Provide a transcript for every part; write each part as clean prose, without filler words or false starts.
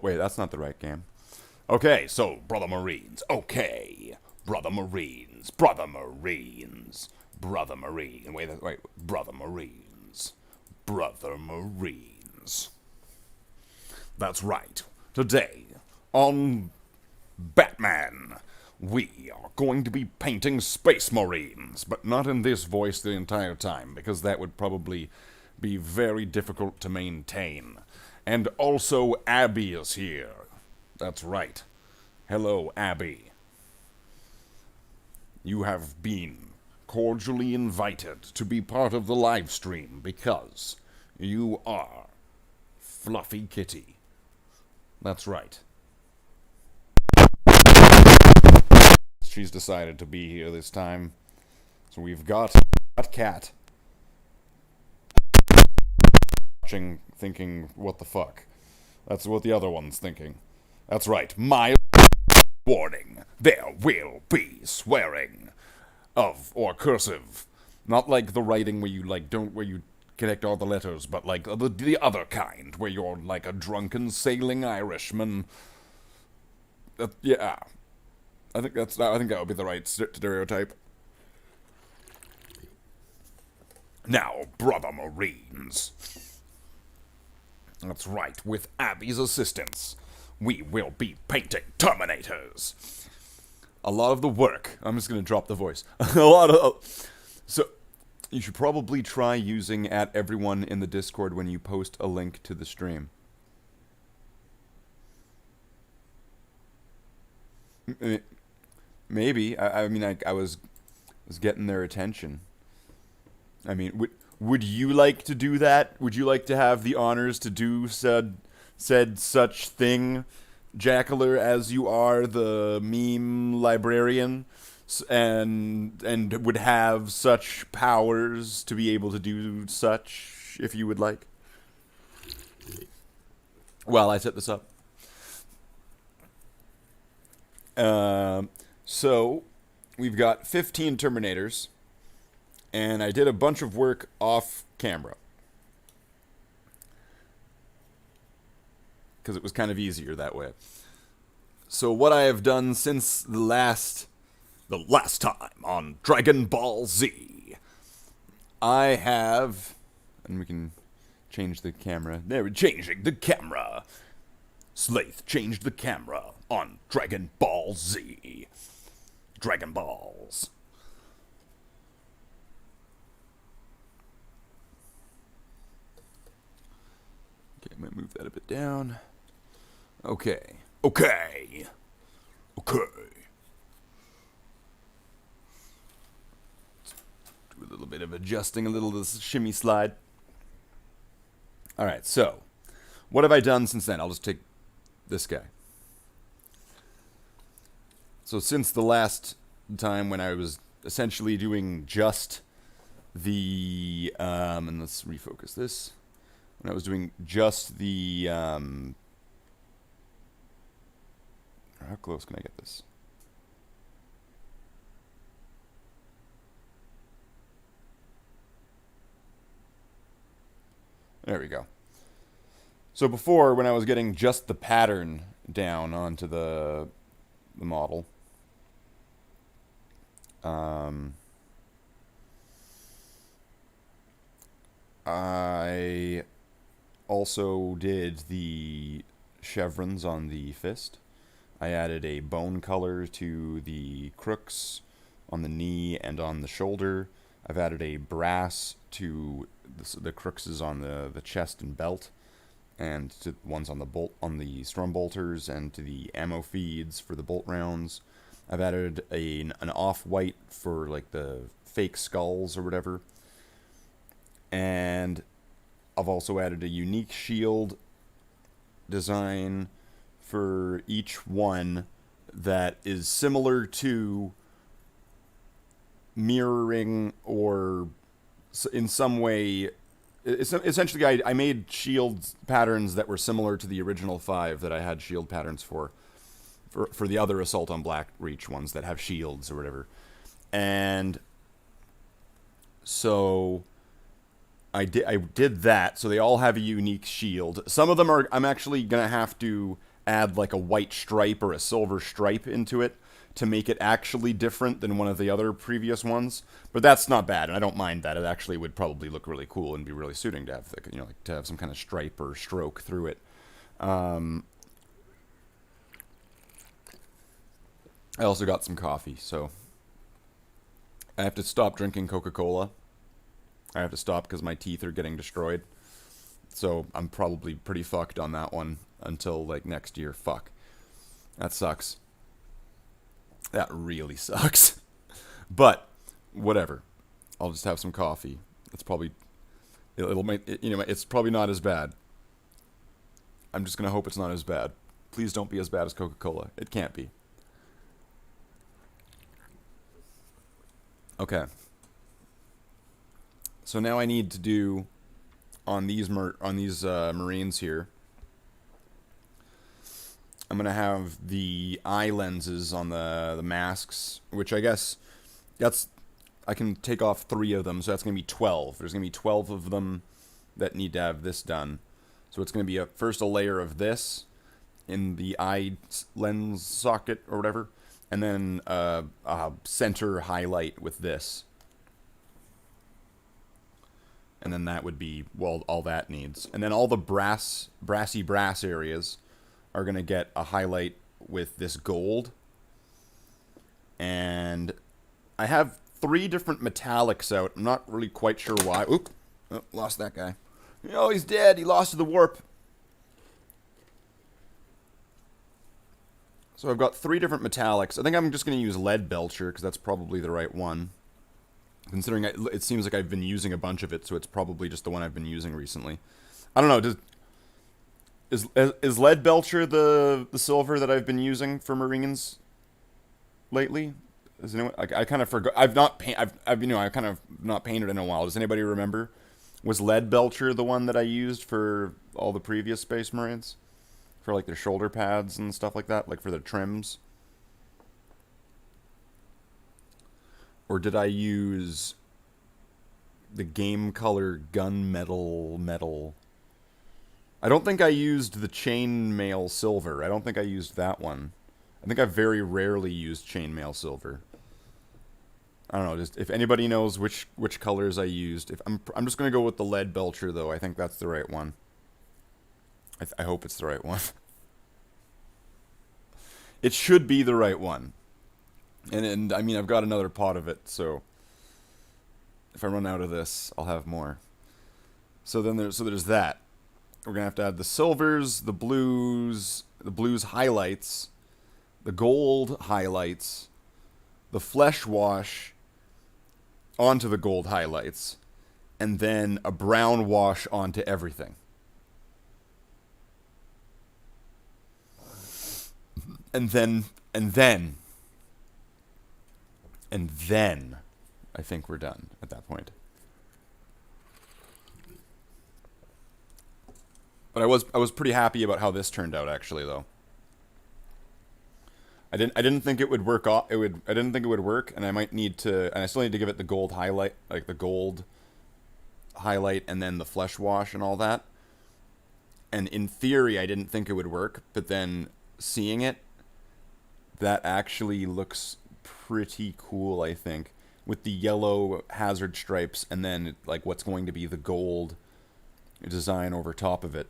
Wait, that's not the right game. Okay, so, Brother Marines. Okay. Brother Marines. Brother Marines. Brother Marines. Wait. Brother Marines. Brother Marines. That's right. Today, on Batman, we are going to be painting Space Marines, but not in this voice the entire time, because that would probably be very difficult to maintain. And also, Abby is here. That's right. Hello, Abby. You have been cordially invited to be part of the live stream because you are Fluffy Kitty. That's right. She's decided to be here this time. So we've got Cat watching, thinking, what the fuck? That's what the other one's thinking. That's right. My warning. There will be swearing of or cursive. Not like the writing where you where you connect all the letters, but like the other kind where you're like a drunken sailing Irishman. Yeah. I think that would be the right stereotype. Now, Brother Marines. That's right, with Abby's assistance, we will be painting Terminators. A lot of the work, I'm just gonna drop the voice. So, you should probably try using @everyone in the Discord when you post a link to the stream. Maybe. I mean, I was getting their attention. I mean, would you like to do that? Would you like to have the honors to do said such thing, Jackler, as you are the meme librarian, and would have such powers to be able to do such, if you would like? While I set this up. So, we've got 15 Terminators, and I did a bunch of work off camera. Because it was kind of easier that way. So what I have done since the last time on Dragon Ball Z, I have, and we can change the camera. There, we're changing the camera. Slath changed the camera on Dragon Ball Z. Dragon Balls. Okay, I'm gonna move that a bit down. Okay. Do a little bit of adjusting, a little of this shimmy slide. Alright, so, what have I done since then? I'll just take this guy. So since the last time when I was essentially doing just the, and let's refocus this. When I was doing just the, how close can I get this? There we go. So before, when I was getting just the pattern down onto the model, I also did the chevrons on the fist. I added a bone color to the crooks on the knee and on the shoulder. I've added a brass to the crooks on the chest and belt, and to ones on the storm bolters, and to the ammo feeds for the bolt rounds. I've added an off-white for like the fake skulls or whatever. And I've also added a unique shield design for each one that is similar to, mirroring, or in some way essentially I made shield patterns that were similar to the original 5 that I had shield patterns for the other Assault on Blackreach ones that have shields or whatever. And so I did that, so they all have a unique shield. Some of them I'm actually gonna have to add like a white stripe or a silver stripe into it to make it actually different than one of the other previous ones. But that's not bad, and I don't mind that. It actually would probably look really cool and be really suiting to have, like, to have some kind of stripe or stroke through it. I also got some coffee, so I have to stop drinking Coca-Cola. I have to stop because my teeth are getting destroyed. So I'm probably pretty fucked on that one until, like, next year. Fuck. That sucks. That really sucks. But whatever. I'll just have some coffee. It's probably it'll make it, it's probably not as bad. I'm just going to hope it's not as bad. Please don't be as bad as Coca-Cola. It can't be. Okay. So now I need to do on these Marines here. I'm gonna have the eye lenses on the masks, which I guess I can take off 3 of them, so that's gonna be 12. There's gonna be 12 of them that need to have this done. So it's gonna be first a layer of this in the eye lens socket or whatever, and then a center highlight with this. And then that would be, well, all that needs. And then all the brassy brass areas are going to get a highlight with this gold. And I have 3 different metallics out. I'm not really quite sure why. Oop. Oh, lost that guy. Oh, he's dead. He lost to the warp. So I've got 3 different metallics. I think I'm just going to use Lead Belcher because that's probably the right one. Considering it seems like I've been using a bunch of it, so it's probably just the one I've been using recently. I don't know. Is Lead Belcher the silver that I've been using for Marines lately? Is anyone? I kind of forgot. I've kind of not painted in a while. Does anybody remember? Was Lead Belcher the one that I used for all the previous Space Marines, for like their shoulder pads and stuff like that, like for their trims? Or did I use the Game Color Gunmetal metal? I don't think I used the Chainmail Silver. I don't think I used that one. I think I very rarely used Chainmail Silver. I don't know. Just if anybody knows which colors I used, I'm just gonna go with the Lead Belcher though. I think that's the right one. I hope it's the right one. It should be the right one. And I mean, I've got another pot of it, so if I run out of this, I'll have more. So there's that. We're gonna have to add the silvers, the blues highlights, the gold highlights, the flesh wash onto the gold highlights, and then a brown wash onto everything. And then I think we're done at that point. But I was pretty happy about how this turned out, actually, though. I didn't think it would work. I didn't think it would work, and I still need to give it the gold highlight, like the gold highlight, and then the flesh wash and all that. And in theory, I didn't think it would work, but then seeing it, that actually looks pretty cool, I think, with the yellow hazard stripes and then like what's going to be the gold design over top of it.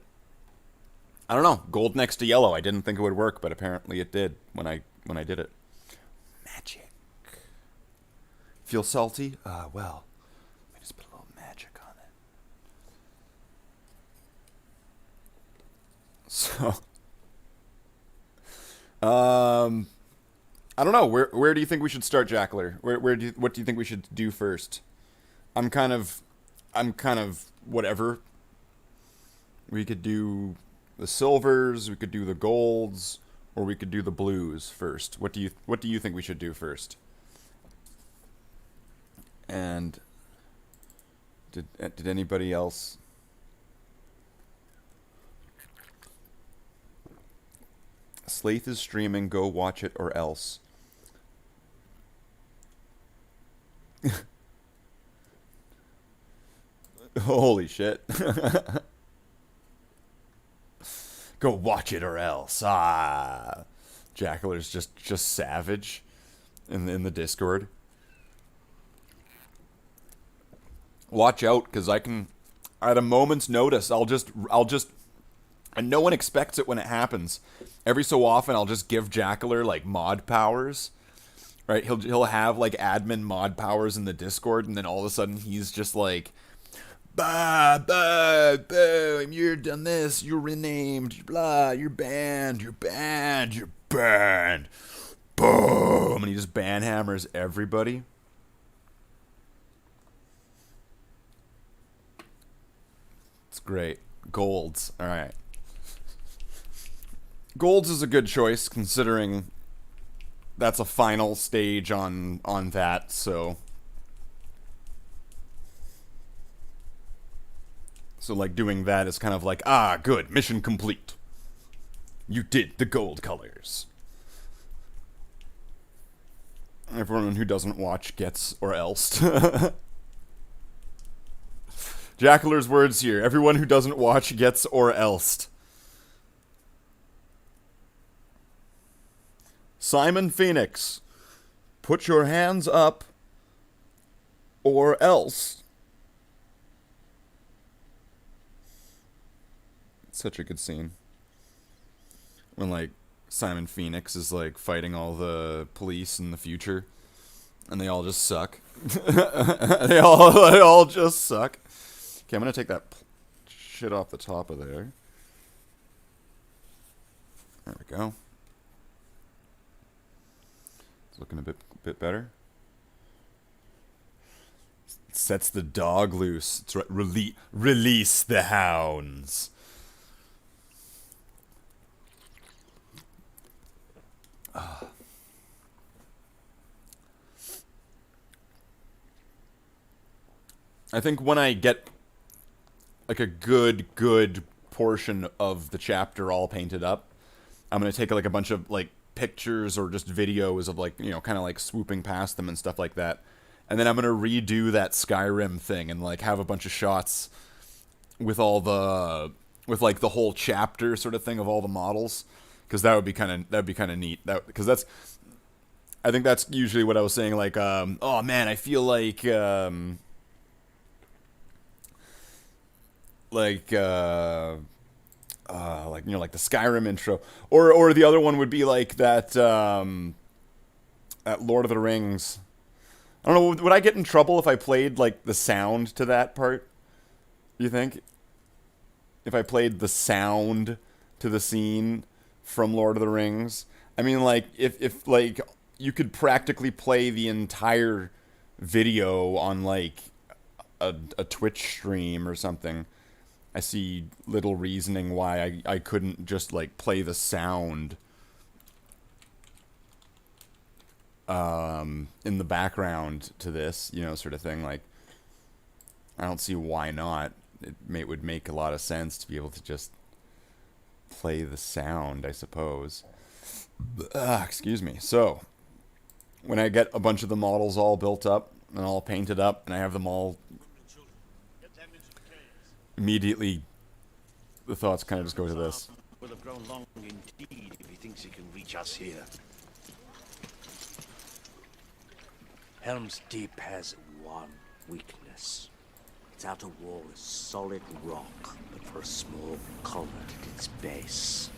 I don't know, gold next to yellow. I didn't think it would work, but apparently it did when I did it. Magic. Feel salty? Well, let me just put a little magic on it. So, I don't know. Where do you think we should start, Jackler? What do you think we should do first? I'm kind of whatever. We could do the silvers, we could do the golds, or we could do the blues first. What do you think we should do first? And did anybody else Slaith is streaming. Go watch it or else. Holy shit. Go watch it or else. Ah. Jackaler's just savage in the Discord. Watch out, because I can, at a moment's notice, I'll just, and no one expects it when it happens. Every so often, I'll just give Jackaler, like, mod powers. Right? He'll have, like, admin mod powers in the Discord, and then all of a sudden, he's just like, bah, bah, boom, you're done this, you're renamed, blah, you're banned, you're banned, you're banned. Boom! And he just banhammers everybody. It's great. Golds. Alright. Golds is a good choice, considering that's a final stage on that, so... So, like, doing that is kind of like, ah, good, mission complete. You did the gold colors. Everyone who doesn't watch gets or else. Jackaler's words here. Everyone who doesn't watch gets or else. Simon Phoenix, put your hands up or else. Such a good scene. When, like, Simon Phoenix is, like, fighting all the police in the future. And they all just suck. they all just suck. Okay, I'm gonna take that shit off the top of there. There we go. It's looking a bit better. Sets the dog loose. It's right. Release the hounds. I think when I get like a good portion of the chapter all painted up, I'm gonna take like a bunch of like pictures or just videos of like, you know, kind of like swooping past them and stuff like that, and then I'm gonna redo that Skyrim thing and like have a bunch of shots with all the like the whole chapter sort of thing of all the models, because that'd be kind of neat. Because I think that's usually what I was saying. Like, oh man, I feel like you know, like the Skyrim intro, or the other one would be like that at Lord of the Rings. I don't know, would I get in trouble if I played like the sound to that part? You think? If I played the sound to the scene from Lord of the Rings? I mean, like, if like you could practically play the entire video on like a Twitch stream or something, I see little reasoning why I couldn't just like play the sound in the background to this, you know, sort of thing. Like, I don't see why not. It would make a lot of sense to be able to just play the sound, I suppose. Excuse me. So, when I get a bunch of the models all built up and all painted up, and I have them all, immediately the thoughts kind of just go to this. Will have grown long indeed if he thinks he can reach us here. Helm's Deep has one weakness. Its outer wall is solid rock, but for a small culvert at its base,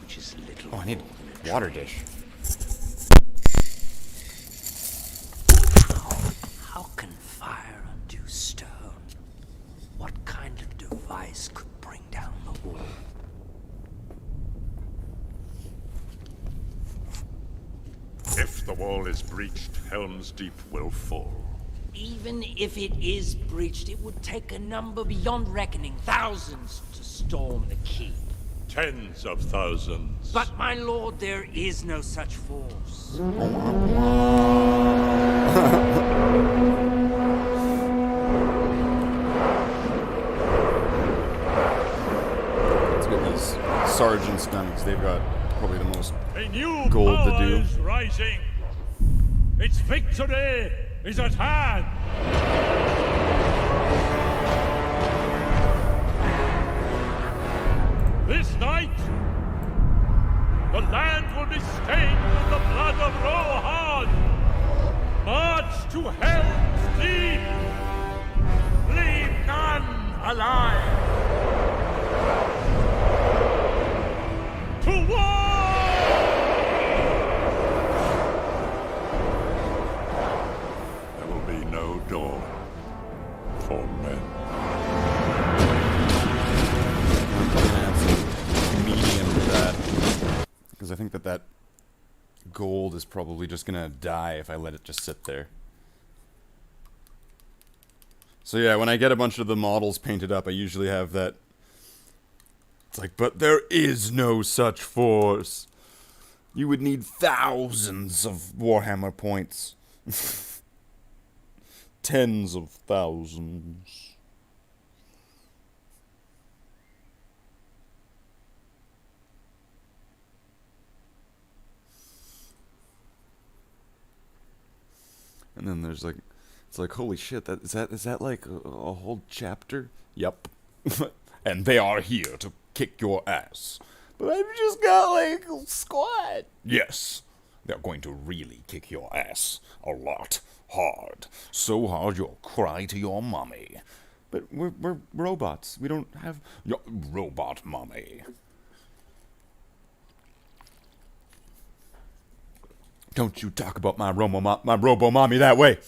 which is little. Oh, I need a water dish. How can fire undo stone? What kind of device could bring down the wall? If the wall is breached, Helm's Deep will fall. Even if it is breached, it would take a number beyond reckoning, thousands, to storm the keep. Tens of thousands. But, my lord, there is no such force. Let's get these sergeants done, because they've got probably the most A new gold to power do. is rising. Its victory is at hand. This night, the land will be stained with the blood of Rohan. March to Helm's Deep. Leave none alive. To war! There will be no dawn for men. I'm gonna add some medium to that. Because I think that gold is probably just gonna die if I let it just sit there. So yeah, when I get a bunch of the models painted up, I usually have that. It's like, but there is no such force. You would need thousands of Warhammer points. Tens of thousands. And then there's like, it's like, holy shit, is that like a whole chapter? Yep. And they are here to kick your ass. But I've just got like a squad. Yes. They're going to really kick your ass. A lot. Hard. So hard you'll cry to your mommy. But we're robots. We don't have your robot mommy. Don't you talk about my robo mommy that way.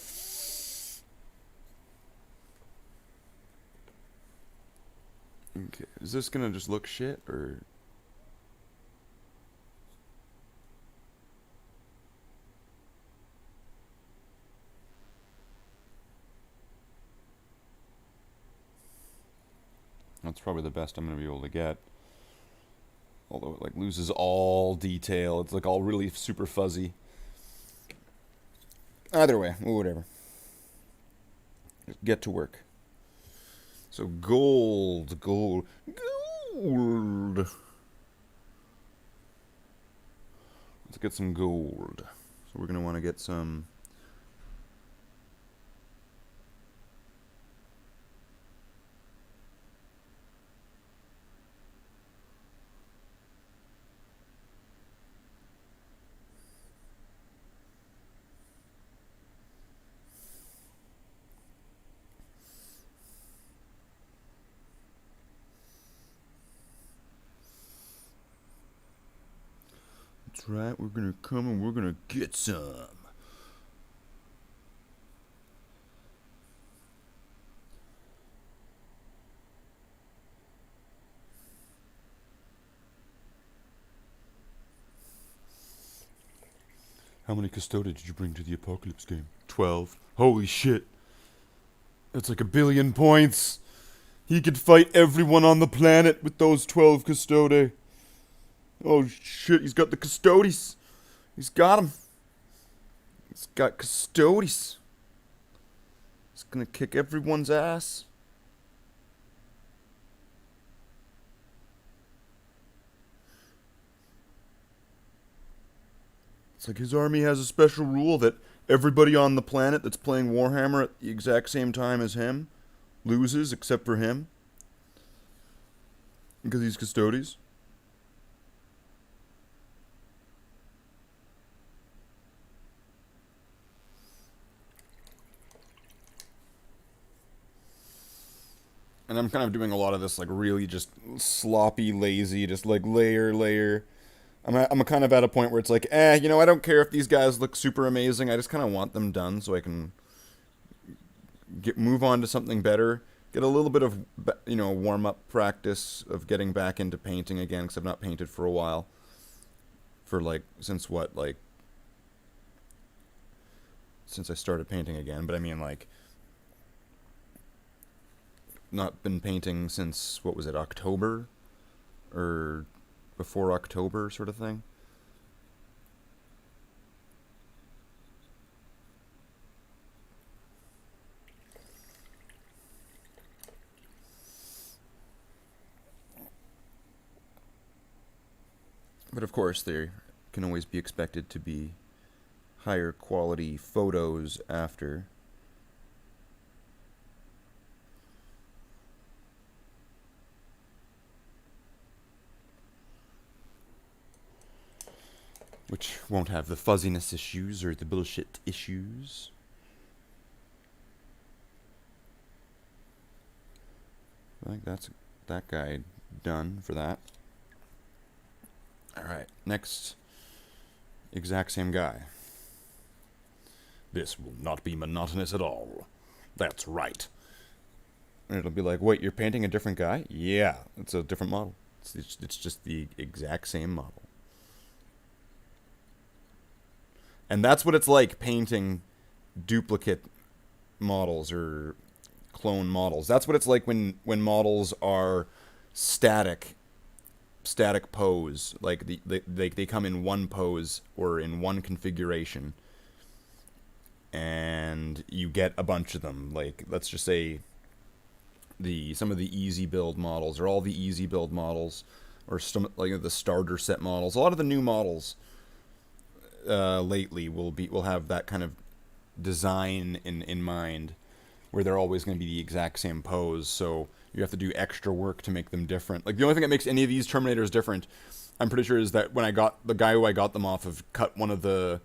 Okay, is this gonna just look shit, or? That's probably the best I'm gonna be able to get. Although it like loses all detail, it's like all really super fuzzy. Either way, whatever. Just get to work. So gold. Let's get some gold. So we're gonna want to get some. That's right, we're gonna come and we're gonna get some. How many Custodia did you bring to the Apocalypse game? 12. Holy shit. That's like 1 billion points. He could fight everyone on the planet with those 12 Custodia. Oh shit, he's got the Custodes. He's got them. He's got Custodes. He's gonna kick everyone's ass. It's like his army has a special rule that everybody on the planet that's playing Warhammer at the exact same time as him loses, except for him. Because he's Custodes. And I'm kind of doing a lot of this, like, really just sloppy, lazy, just, like, layer. I'm kind of at a point where it's like, I don't care if these guys look super amazing. I just kind of want them done so I can move on to something better. Get a little bit of, warm-up practice of getting back into painting again, because I've not painted for a while. Since I started painting again. But I mean, like, not been painting since, what was it, October? Or before October sort of thing. But of course, there can always be expected to be higher quality photos after. Which won't have the fuzziness issues or the bullshit issues. I think that's that guy done for that. Alright, next. Exact same guy. This will not be monotonous at all. That's right. And it'll be like, wait, you're painting a different guy? Yeah, it's a different model. It's just the exact same model. And that's what it's like painting duplicate models or clone models. That's what it's like when models are static pose. Like they come in one pose or in one configuration. And you get a bunch of them. Like, let's just say some of the easy build models, or all the easy build models, or like the starter set models. A lot of the new models lately will have that kind of design in mind, where they're always going to be the exact same pose. So you have to do extra work to make them different. Like, the only thing that makes any of these Terminators different, I'm pretty sure, is that when I got the guy who I got them off of cut one of the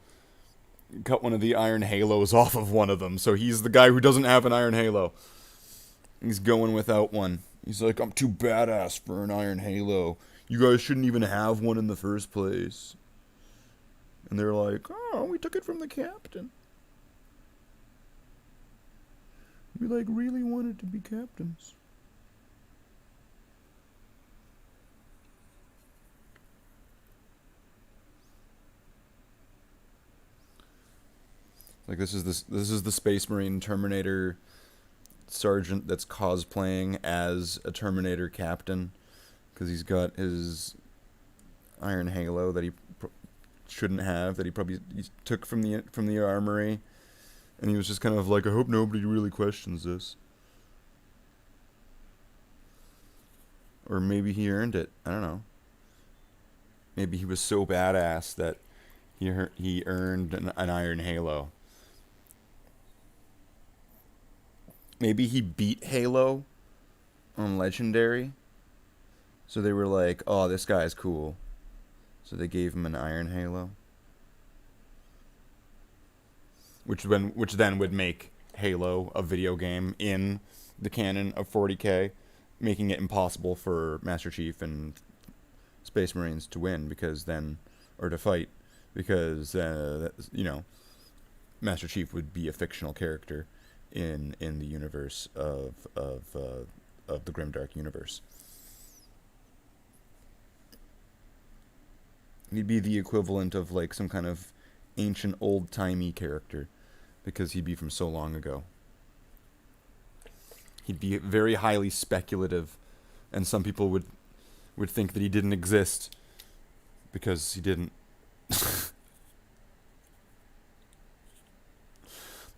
iron halos off of one of them. So he's the guy who doesn't have an iron halo. He's going without one. He's like, I'm too badass for an iron halo. You guys shouldn't even have one in the first place. And they're like, oh, we took it from the captain. We, like, really wanted to be captains. Like, this is the Space Marine Terminator sergeant that's cosplaying as a Terminator captain, because he's got his iron halo that he shouldn't have, that he took from the armory, and he was just kind of like, I hope nobody really questions this. Or maybe he earned it. I don't know. Maybe he was so badass that he earned an iron halo. Maybe he beat Halo on Legendary, so they were like, oh, this guy's cool. So they gave him an iron halo. Which then would make Halo a video game in the canon of 40K, making it impossible for Master Chief and Space Marines to win, or to fight, because Master Chief would be a fictional character in the universe of the Grimdark universe. He'd be the equivalent of, like, some kind of ancient old-timey character, because he'd be from so long ago. He'd be very highly speculative, and some people would think that he didn't exist because he didn't.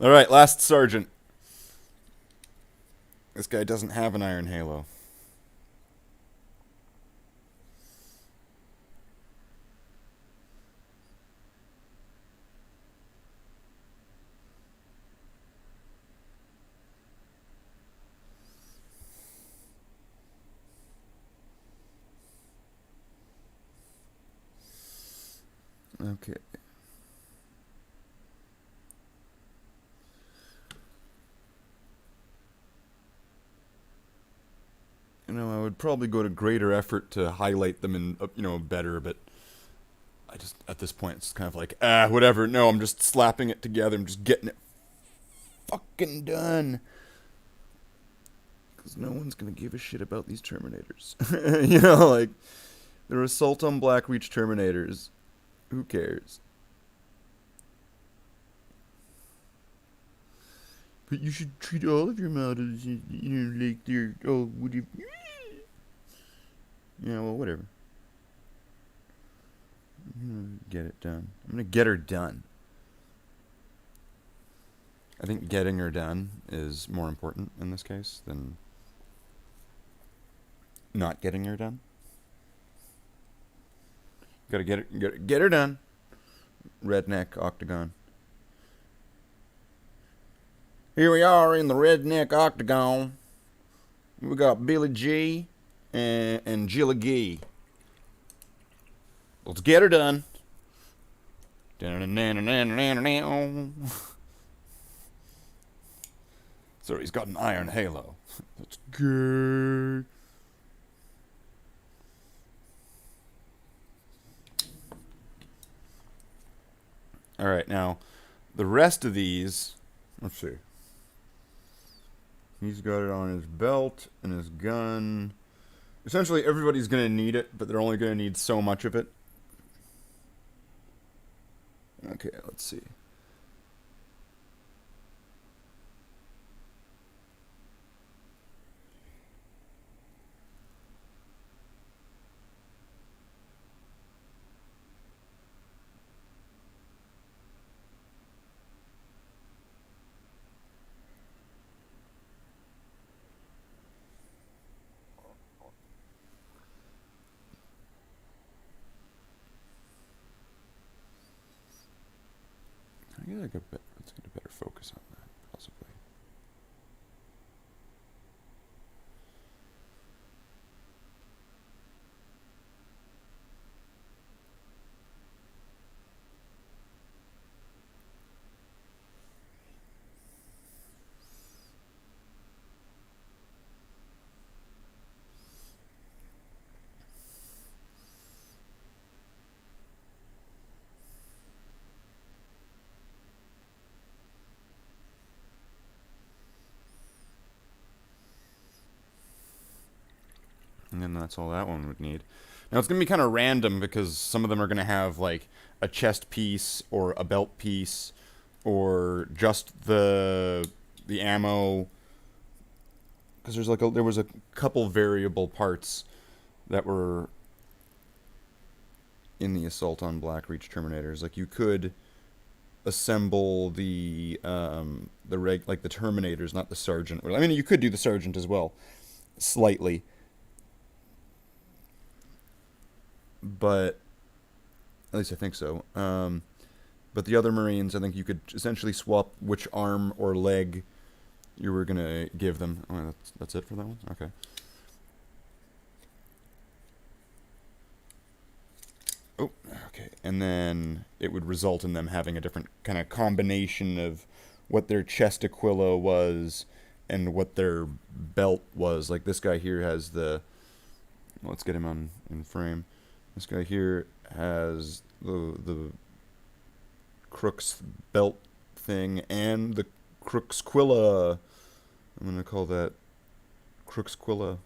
All right, last sergeant. This guy doesn't have an iron halo. Okay. I would probably go to greater effort to highlight them in, better, but I just, at this point, it's kind of like, whatever. No, I'm just slapping it together. I'm just getting it fucking done. Because no one's going to give a shit about these Terminators. Like, they're Assault on Blackreach Terminators. Who cares? But you should treat all of your models, like they're, would you... Yeah, well, whatever. I'm gonna get it done. I'm gonna get her done. I think getting her done is more important in this case than not getting her done. Gotta get her done. Redneck Octagon. Here we are in the Redneck Octagon. We got Billy G and Jilla Gee. Let's get her done. So he's got an iron halo. That's good. Alright, now, the rest of these, let's see. He's got it on his belt and his gun. Essentially, everybody's going to need it, but they're only going to need so much of it. Okay, let's see. Let's get a better focus on that, possibly. And then that's all that one would need. Now it's going to be kind of random because some of them are going to have like a chest piece or a belt piece or just the ammo. Because there was a couple variable parts that were in the Assault on Blackreach Terminators. Like you could assemble the Terminators, not the Sergeant. I mean, you could do the Sergeant as well, slightly. But at least I think so. But the other Marines, I think you could essentially swap which arm or leg you were gonna give them. Oh, that's it for that one. Okay. Oh, okay. And then it would result in them having a different kind of combination of what their chest Aquila was and what their belt was. Like this guy here has the. Let's get him in frame. This guy here has the Crook's belt thing and the Crook's Quilla. I'm going to call that Crook's Quilla.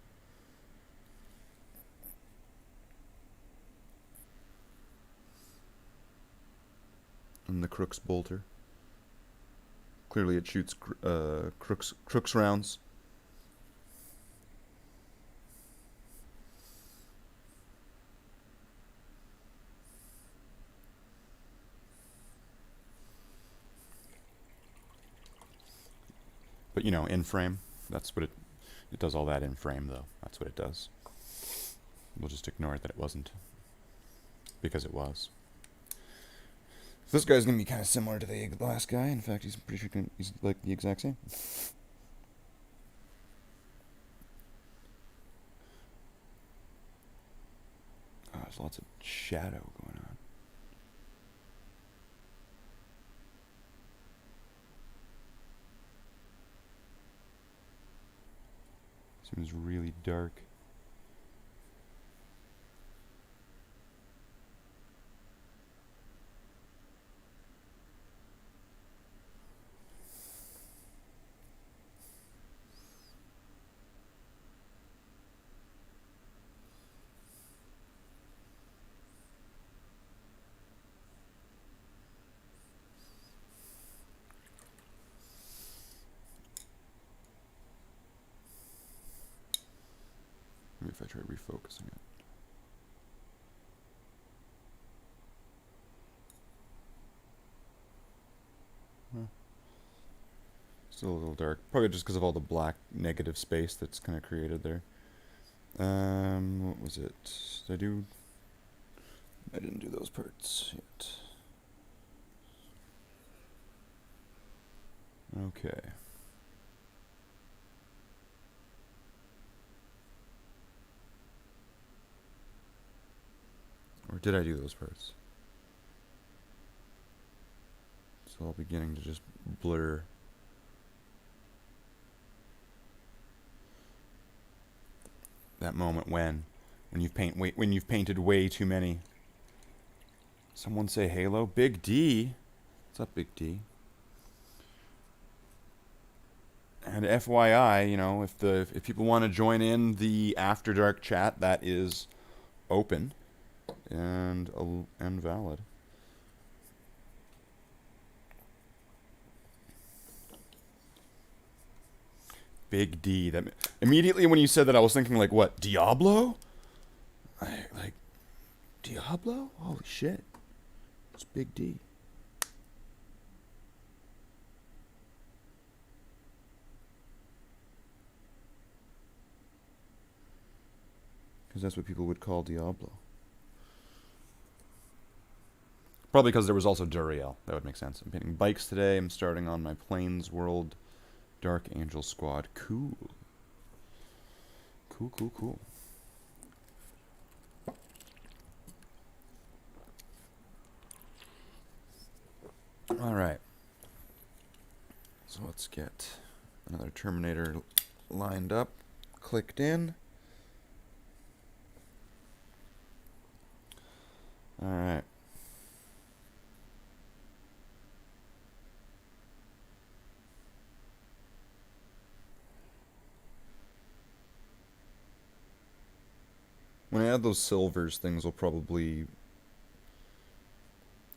And the Crook's bolter. Clearly it shoots Crook's rounds. But, you know, in frame, that's what it does all that in frame, though. That's what it does. We'll just ignore it that it wasn't. Because it was. So this guy's going to be kind of similar to the last guy. In fact, he's pretty sure he's like the exact same. Oh, there's lots of shadow going on. Seems really dark. Maybe if I try refocusing it. Still a little dark. Probably just because of all the black negative space that's kind of created there. What was it? Did I do I didn't do those parts yet. Okay. Or did I do those parts? It's all beginning to just blur. That moment when you've painted way too many. Someone say Halo. Big D. What's up, Big D? And FYI, you know, if people want to join in the After Dark chat, that is open and valid. Big D. That immediately when you said that, I was thinking like, what, Diablo? Like Diablo? Holy shit! It's Big D. Because that's what people would call Diablo. Probably because there was also Duriel. That would make sense. I'm painting bikes today. I'm starting on my Plains World Dark Angel Squad. Cool. Cool, cool, cool. Alright. So let's get another Terminator lined up, clicked in. Alright. When I add those silvers, things will probably...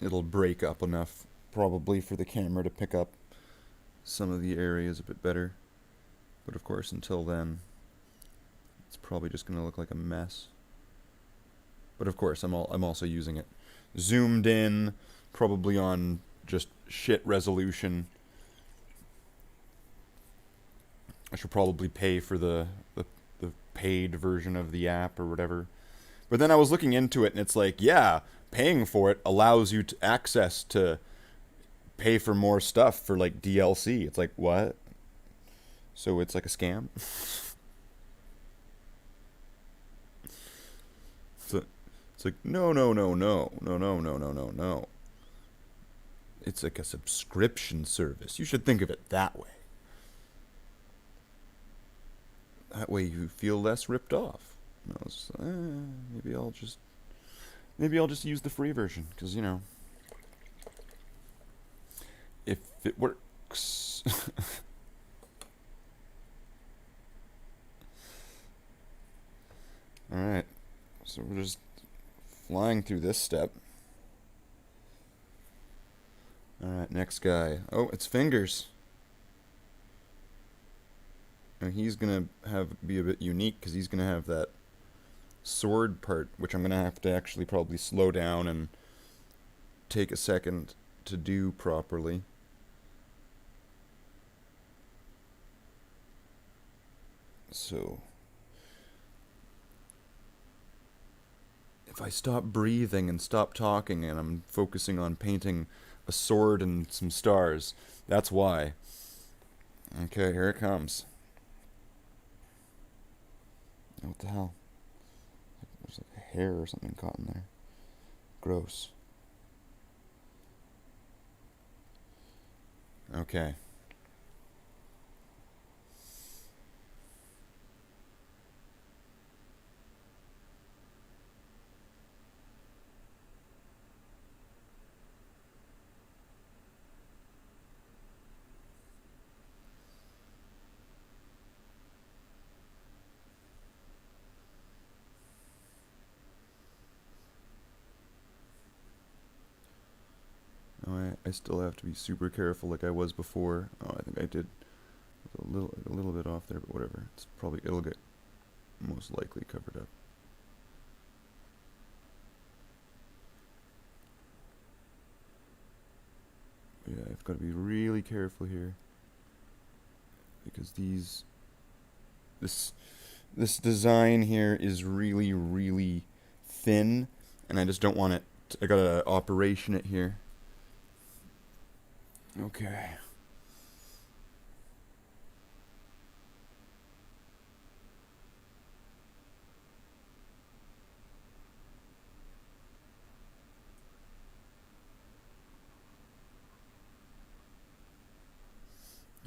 It'll break up enough, probably, for the camera to pick up some of the areas a bit better. But of course, until then, it's probably just going to look like a mess. But of course, I'm also using it zoomed in, probably on just shit resolution. I should probably pay for the paid version of the app or whatever. But then I was looking into it, and it's like, yeah, paying for it allows you to access to pay for more stuff for like DLC. It's like, what? So it's like a scam? It's like, no. It's like a subscription service. You should think of it that way. That way you feel less ripped off. And I was maybe I'll just use the free version, because, you know, if it works. Alright, so we're just flying through this step. Alright, next guy. Oh, it's Fingers. And he's gonna be a bit unique, because he's gonna have that sword part, which I'm gonna have to actually probably slow down and take a second to do properly. So if I stop breathing and stop talking and I'm focusing on painting a sword and some stars, that's why. Okay, here it comes. What the hell? There's like a hair or something caught in there. Gross. Okay. I still have to be super careful like I was before. Oh, I think I did a little bit off there, but whatever. It'll get most likely covered up. Yeah, I've got to be really careful here, because this design here is really, really thin, And I just don't want it. I gotta operation it here. Okay.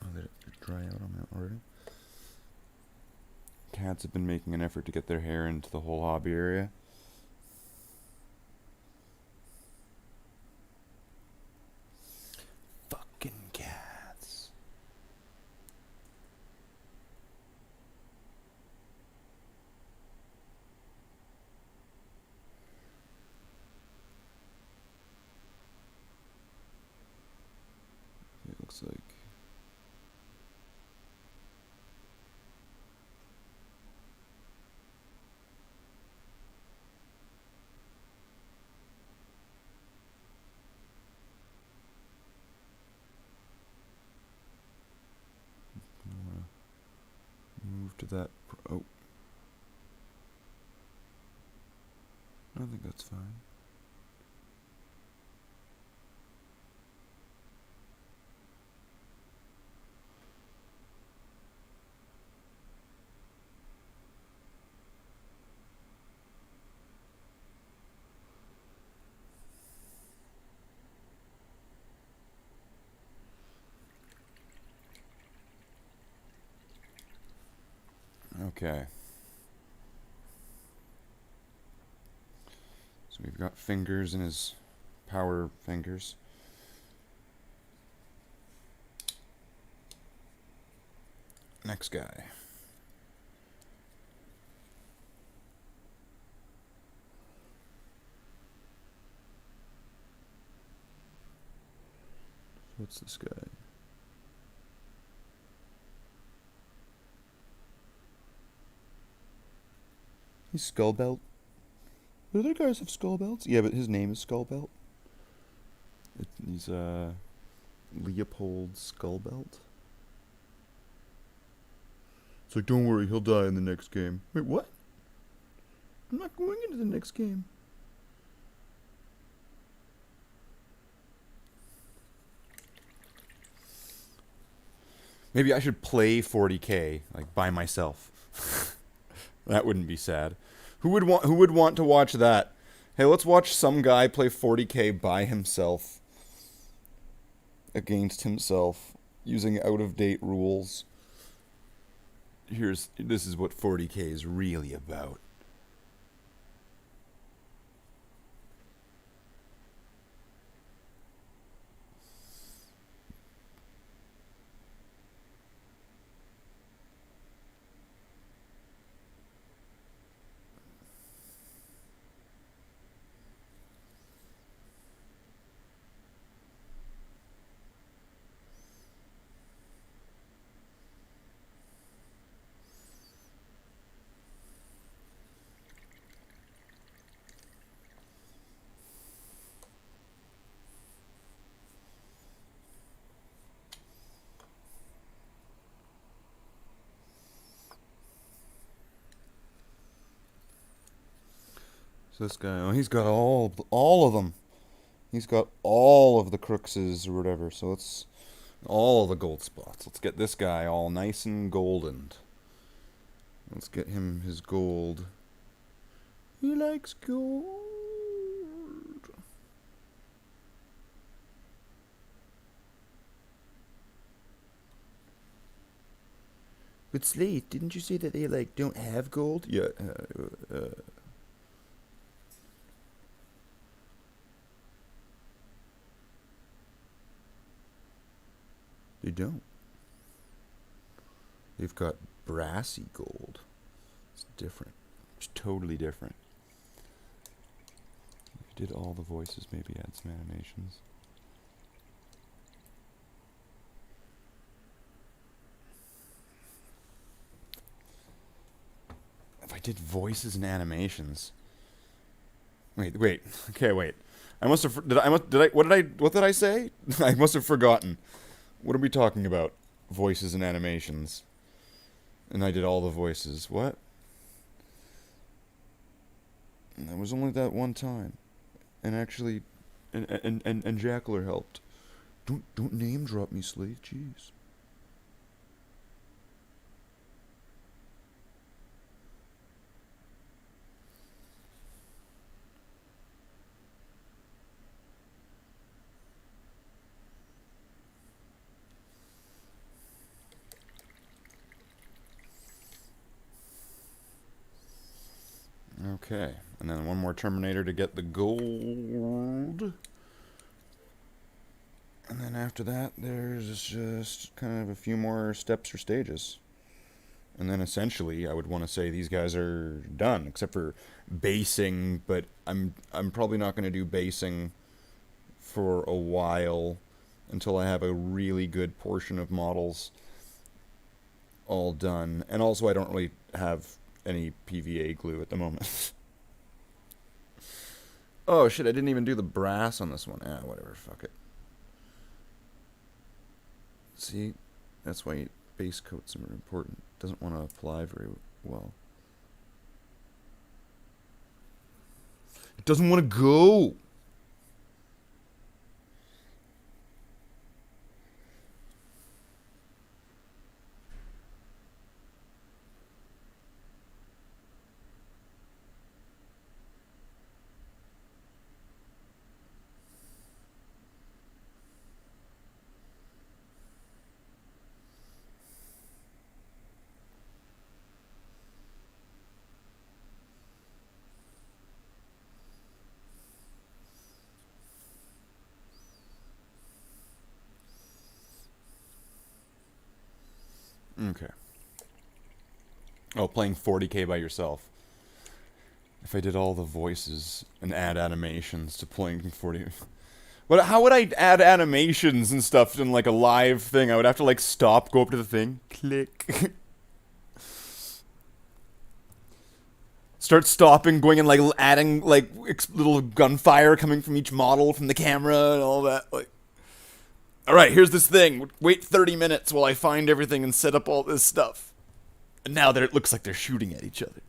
Oh, did it dry out on that already? Cats have been making an effort to get their hair into the whole hobby area. Fucking cats. It looks like. Move to that. Oh. I think that's fine. Okay. So we've got fingers in his power fingers. Next guy. What's this guy? He's Skullbelt. Do other guys have skull belts? Yeah, but his name is Skullbelt. He's Leopold Skullbelt. It's like, don't worry, he'll die in the next game. Wait, what? I'm not going into the next game. Maybe I should play 40K, like, by myself. That wouldn't be sad. Who would want to watch that? Hey, let's watch some guy play 40K by himself. Against himself. Using out-of-date rules. This is what 40K is really about. This guy, oh, he's got all of them. He's got all of the crookses or whatever. So let's all the gold spots. Let's get this guy all nice and goldened. Let's get him his gold. He likes gold. But Slate, didn't you say that they like don't have gold? Yeah. They don't. They've got brassy gold. It's different. It's totally different. If you did all the voices, maybe add some animations. If I did voices and animations. Wait. Okay, wait. I must have what did I say? I must have forgotten. What are we talking about? Voices and animations. And I did all the voices. What? And that was only that one time. And actually, and Jackler helped. Don't name drop me, Slave. Jeez. Okay, and then one more Terminator to get the gold. And then after that, there's just kind of a few more steps or stages. And then essentially, I would want to say these guys are done, except for basing, but I'm probably not going to do basing for a while until I have a really good portion of models all done. And also, I don't really have any PVA glue at the moment. Oh shit, I didn't even do the brass on this one. Ah, whatever, fuck it. See, that's why base coats are important. Doesn't want to apply very well. It doesn't want to go! Okay. Oh, playing 40k by yourself. If I did all the voices and add animations to playing 40... But how would I add animations and stuff in, like, a live thing? I would have to, like, stop, go up to the thing, click. Start stopping, going and, like, adding, like, little gunfire coming from each model from the camera and all that, like... Alright, here's this thing. Wait 30 minutes while I find everything and set up all this stuff. And now it looks like they're shooting at each other.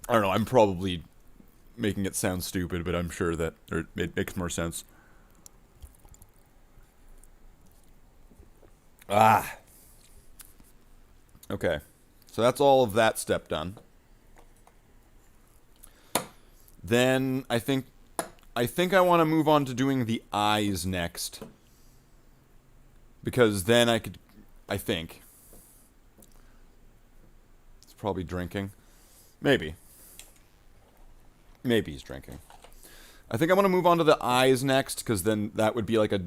I don't know, I'm probably making it sound stupid, but I'm sure that it makes more sense. Ah. Okay. So that's all of that step done. Then I think I want to move on to doing the eyes next. Because then I think. It's probably drinking. Maybe. Maybe he's drinking. I think I want to move on to the eyes next, because then that would be like a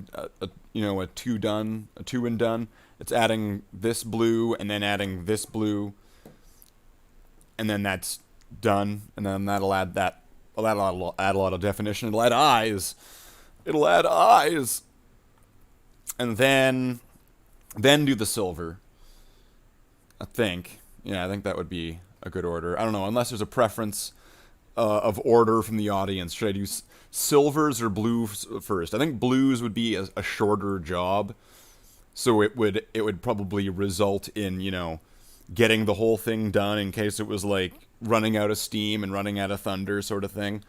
two and done. It's adding this blue and then adding this blue, and then that's done. And then that'll add that. Well, that'll add a lot of definition. It'll add eyes. It'll add eyes. And then do the silver. I think. Yeah, I think that would be a good order. I don't know, unless there's a preference of order from the audience. Should I do silvers or blues first? I think blues would be a shorter job. So it would probably result in, getting the whole thing done in case it was like running out of steam and running out of thunder sort of thing.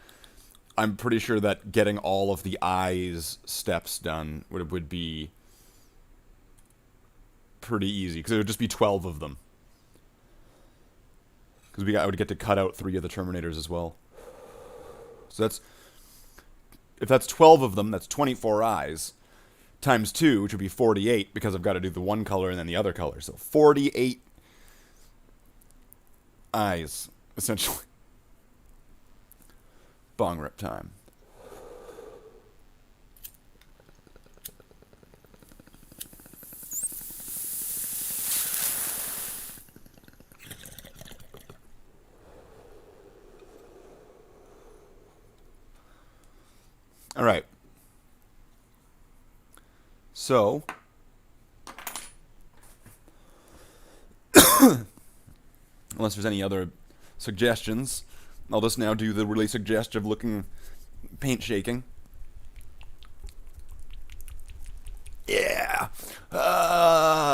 I'm pretty sure that getting all of the eyes steps done would be pretty easy, because it would just be 12 of them. Because I would get to cut out 3 of the Terminators as well. So if that's 12 of them, that's 24 eyes. Times 2, which would be 48, because I've got to do the one color and then the other color. So 48 eyes, essentially. Bong rip time. All right. So, unless there's any other suggestions, I'll just now do the really suggestive looking paint shaking. Yeah.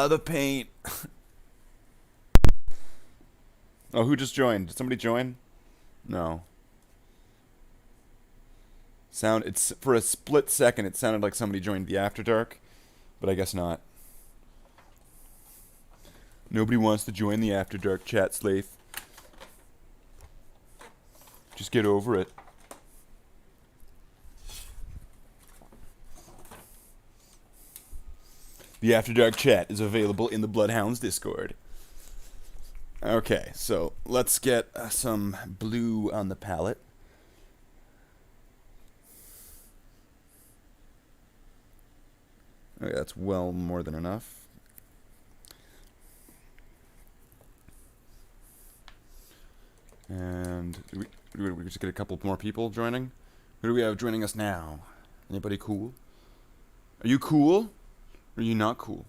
The paint. Oh, who just joined? Did somebody join? No. It's for a split second it sounded like somebody joined the After Dark, but I guess not. Nobody wants to join the After Dark chat, Slaith. Just get over it. The After Dark chat is available in the Bloodhounds Discord. Okay, so let's get some blue on the palette. Okay, that's well more than enough. And we just get a couple more people joining. Who do we have joining us now? Anybody cool? Are you cool? Or are you not cool?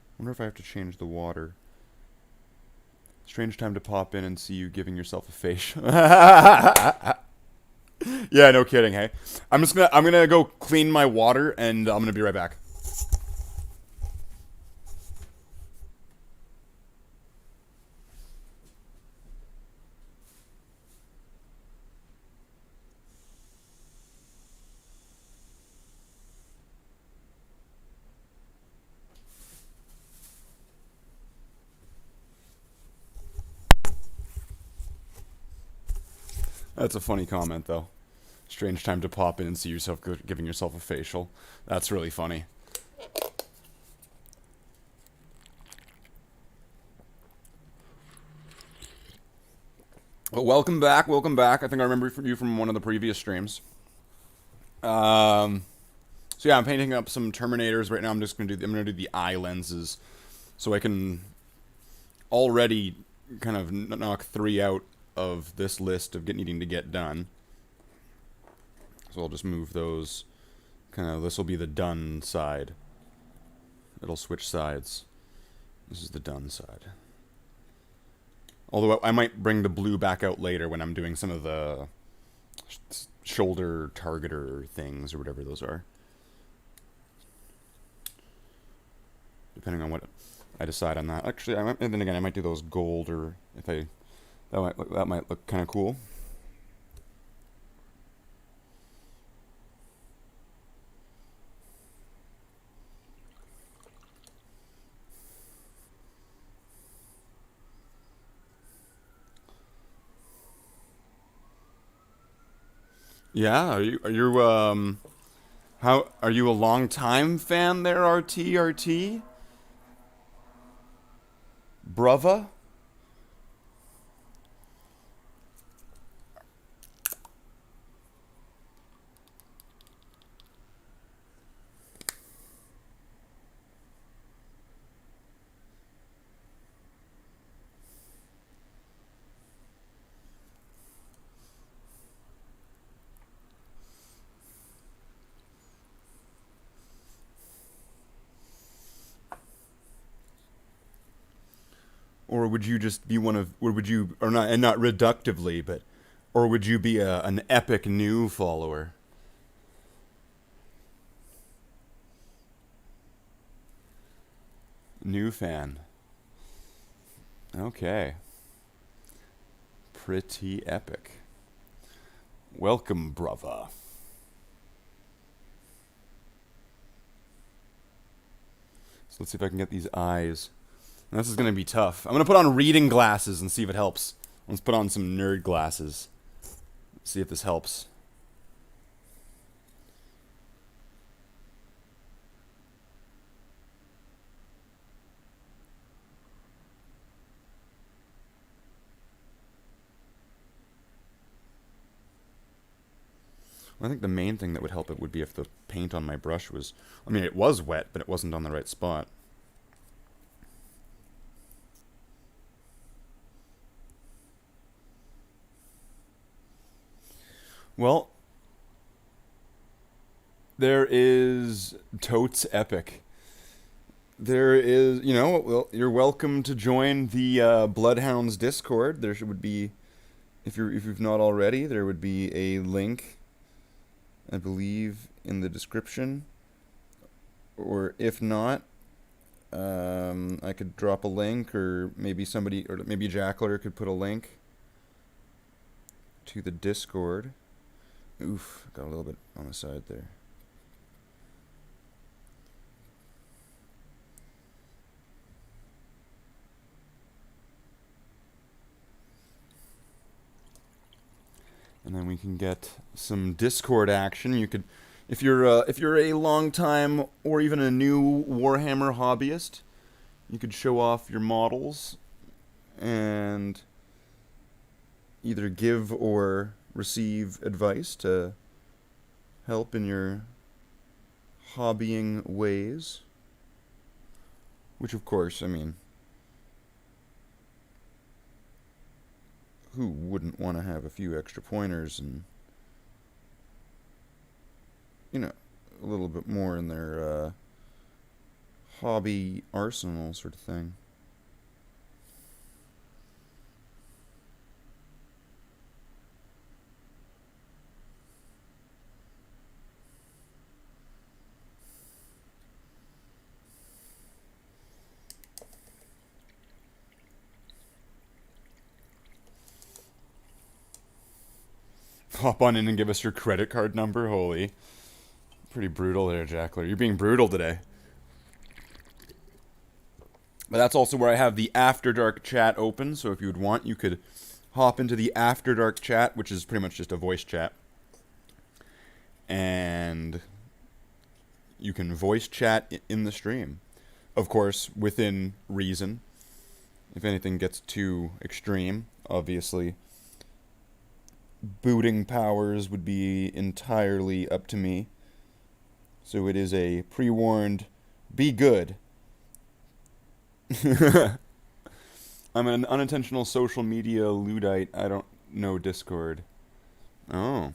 I wonder if I have to change the water. Strange time to pop in and see you giving yourself a facial. Yeah, no kidding, hey. I'm gonna go clean my water and I'm gonna be right back. That's a funny comment, though. Strange time to pop in and see yourself giving yourself a facial. That's really funny. Well, welcome back, welcome back. I think I remember you from one of the previous streams. So yeah, I'm painting up some Terminators right now. I'm gonna do the eye lenses, so I can already kind of knock 3 out of this list of needing to get done. So I'll just move those. This will be the done side. It'll switch sides. This is the done side. Although I might bring the blue back out later when I'm doing some of the shoulder targeter things or whatever those are. Depending on what I decide on that. Actually, and then again, I might do those gold, or if that might look kind of cool. Yeah, are you how are you a long time fan there, RT? Brava? Or would you just be one of, or would you, or not, and not reductively, but, or would you be an epic new follower? New fan. Okay. Pretty epic. Welcome, brother. So let's see if I can get these eyes. And this is going to be tough. I'm going to put on reading glasses and see if it helps. Let's put on some nerd glasses. See if this helps. I think the main thing that would help it would be if the paint on my brush was... I mean, it was wet, but it wasn't on the right spot. Well, there is Totes Epic. There is, you know, well, you're welcome to join the Bloodhounds Discord. There would be, if you've not already, there would be a link I believe, in the description. Or if not, I could drop a link, or maybe somebody, or maybe Jackler could put a link to the Discord. Oof, got a little bit on the side there. And then we can get some Discord action. You could, if you're a long time or even a new Warhammer hobbyist, you could show off your models and either give or receive advice to help in your hobbying ways. Which, of course, I mean, who wouldn't want to have a few extra pointers and, you know, a little bit more in their hobby arsenal sort of thing. Hop on in and give us your credit card number. Holy. Pretty brutal there, Jackler. You're being brutal today. But that's also where I have the After Dark chat open, so if you would want, you could hop into the After Dark chat, which is pretty much just a voice chat. And you can voice chat in the stream. Of course, within reason. If anything gets too extreme, obviously, booting powers would be entirely up to me. So it is a pre-warned, be good. I'm an unintentional social media Luddite. I don't know Discord. Oh.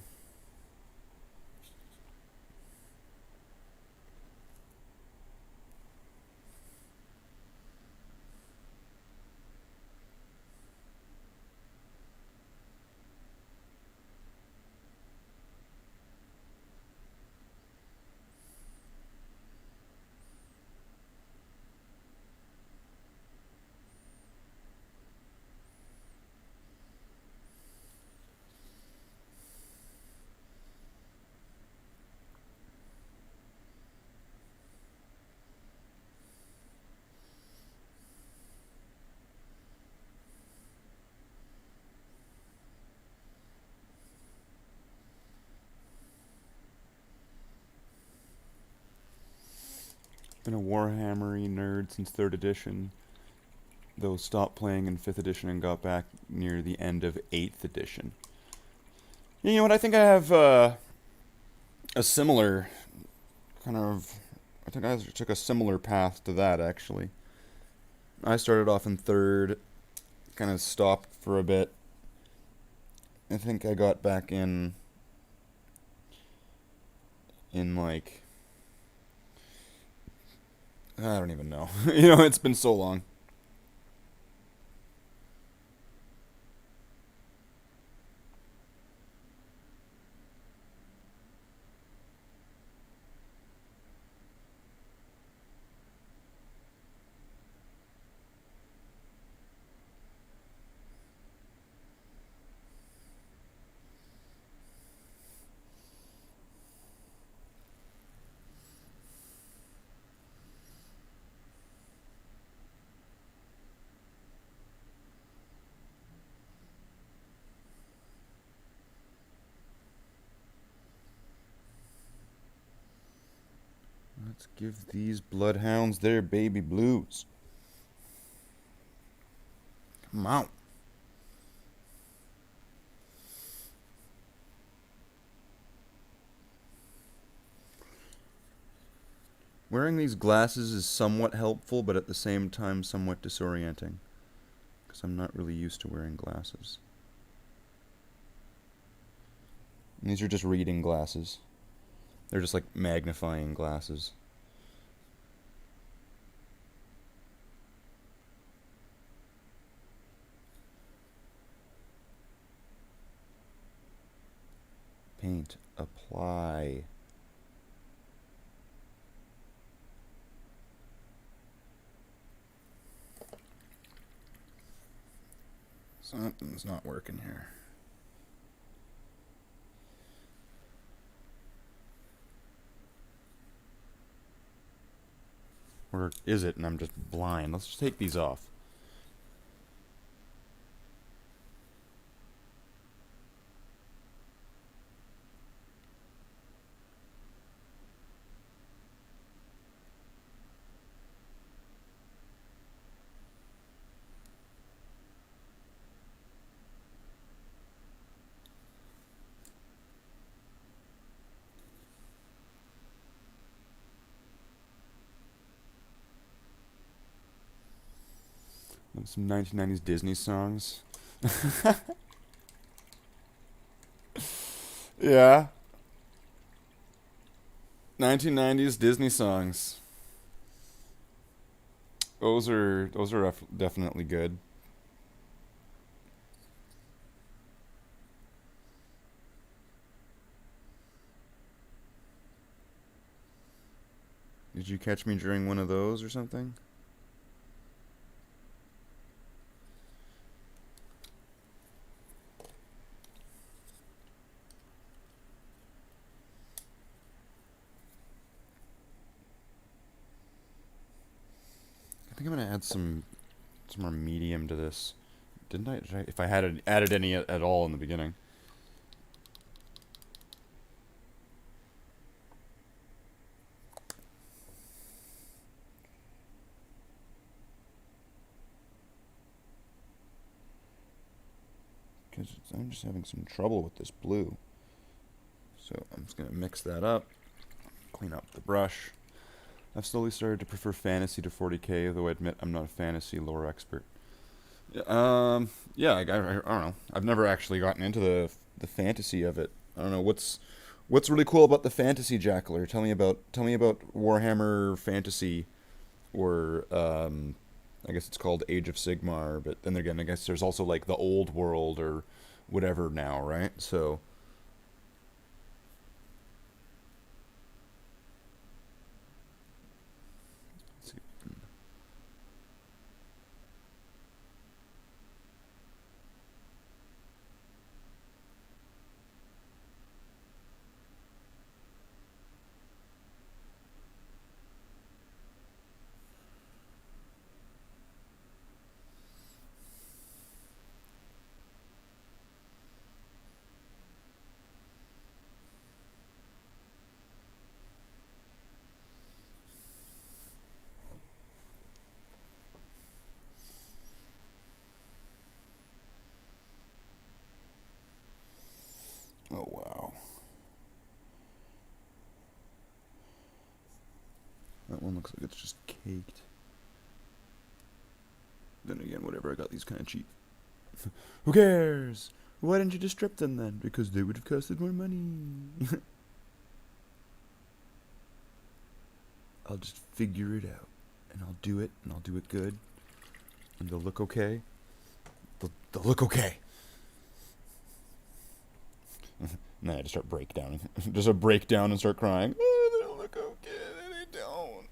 Been a Warhammery nerd since 3rd edition, though stopped playing in 5th edition and got back near the end of 8th edition. You know what, I think I have a similar kind of, I think I took a similar path to that, actually. I started off in 3rd, kind of stopped for a bit. I think I got back in like, I don't even know. You know, it's been so long. Let's give these Bloodhounds their baby blues. Come on. Wearing these glasses is somewhat helpful, but at the same time somewhat disorienting, because I'm not really used to wearing glasses. And these are just reading glasses. They're just like magnifying glasses. Pain. Content apply. Something's not working here. Or is it and I'm just blind? Let's just take these off. Some 1990s Disney songs. Yeah. 1990s Disney songs. Those are definitely good. Did you catch me during one of those or something? I think I'm gonna add some more medium to this. Didn't I? If I had added any at all in the beginning. Because I'm just having some trouble with this blue. So I'm just gonna mix that up, clean up the brush. I've slowly started to prefer fantasy to 40k, though I admit I'm not a fantasy lore expert. Yeah, I don't know. I've never actually gotten into the fantasy of it. I don't know what's really cool about the fantasy, Jackler. Tell me about Warhammer Fantasy, or I guess it's called Age of Sigmar. But then again, I guess there's also like the Old World or whatever now, right? So. Oh, wow. That one looks like it's just caked. Then again, whatever, I got these kind of cheap. Who cares? Why didn't you just strip them then? Because they would have costed more money. I'll just figure it out. And I'll do it, and I'll do it good. And they'll look okay. They'll look okay. Nah, I just start breakdowning. Just a breakdown and start crying. Oh, they don't look okay. They don't.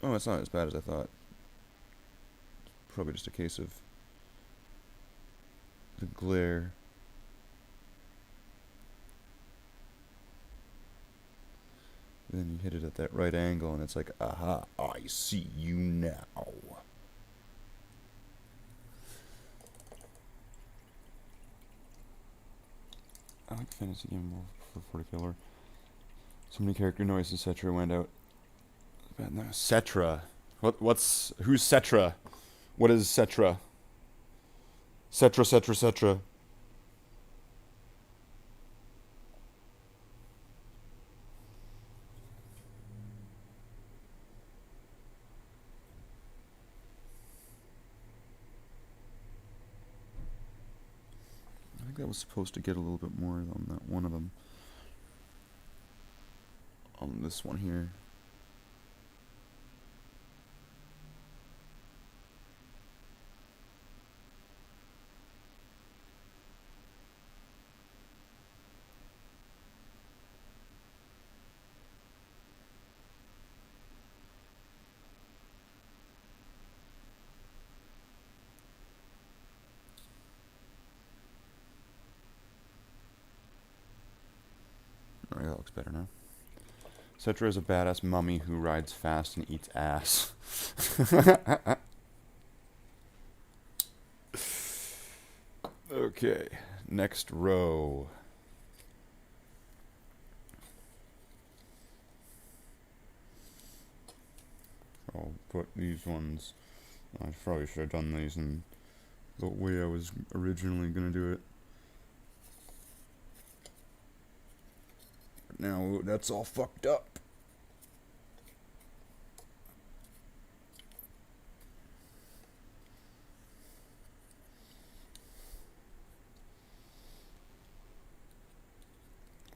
Oh, it's not as bad as I thought. It's probably just a case of the glare. Then you hit it at that right angle, and it's like, aha, I see you now. I like fantasy game more for 40k lore. So many character noises, etc. went out. Bad now. Cetra. Who's Cetra? What is Cetra? Cetra. I think that was supposed to get a little bit more on that one of them. On this one here. looks better now. Cetra is a badass mummy who rides fast and eats ass. Okay, next row. I'll put these ones. I probably should have done these in the way I was originally gonna do it. But now that's all fucked up.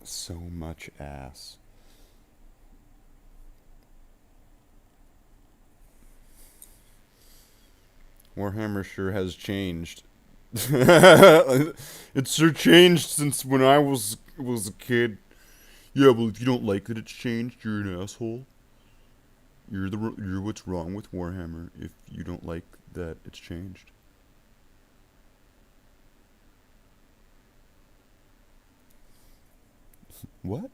So much ass. Warhammer sure has changed. It's sure changed since when I was a kid. Yeah, well, if you don't like that it's changed, you're an asshole. You're what's wrong with Warhammer if you don't like that it's changed. What?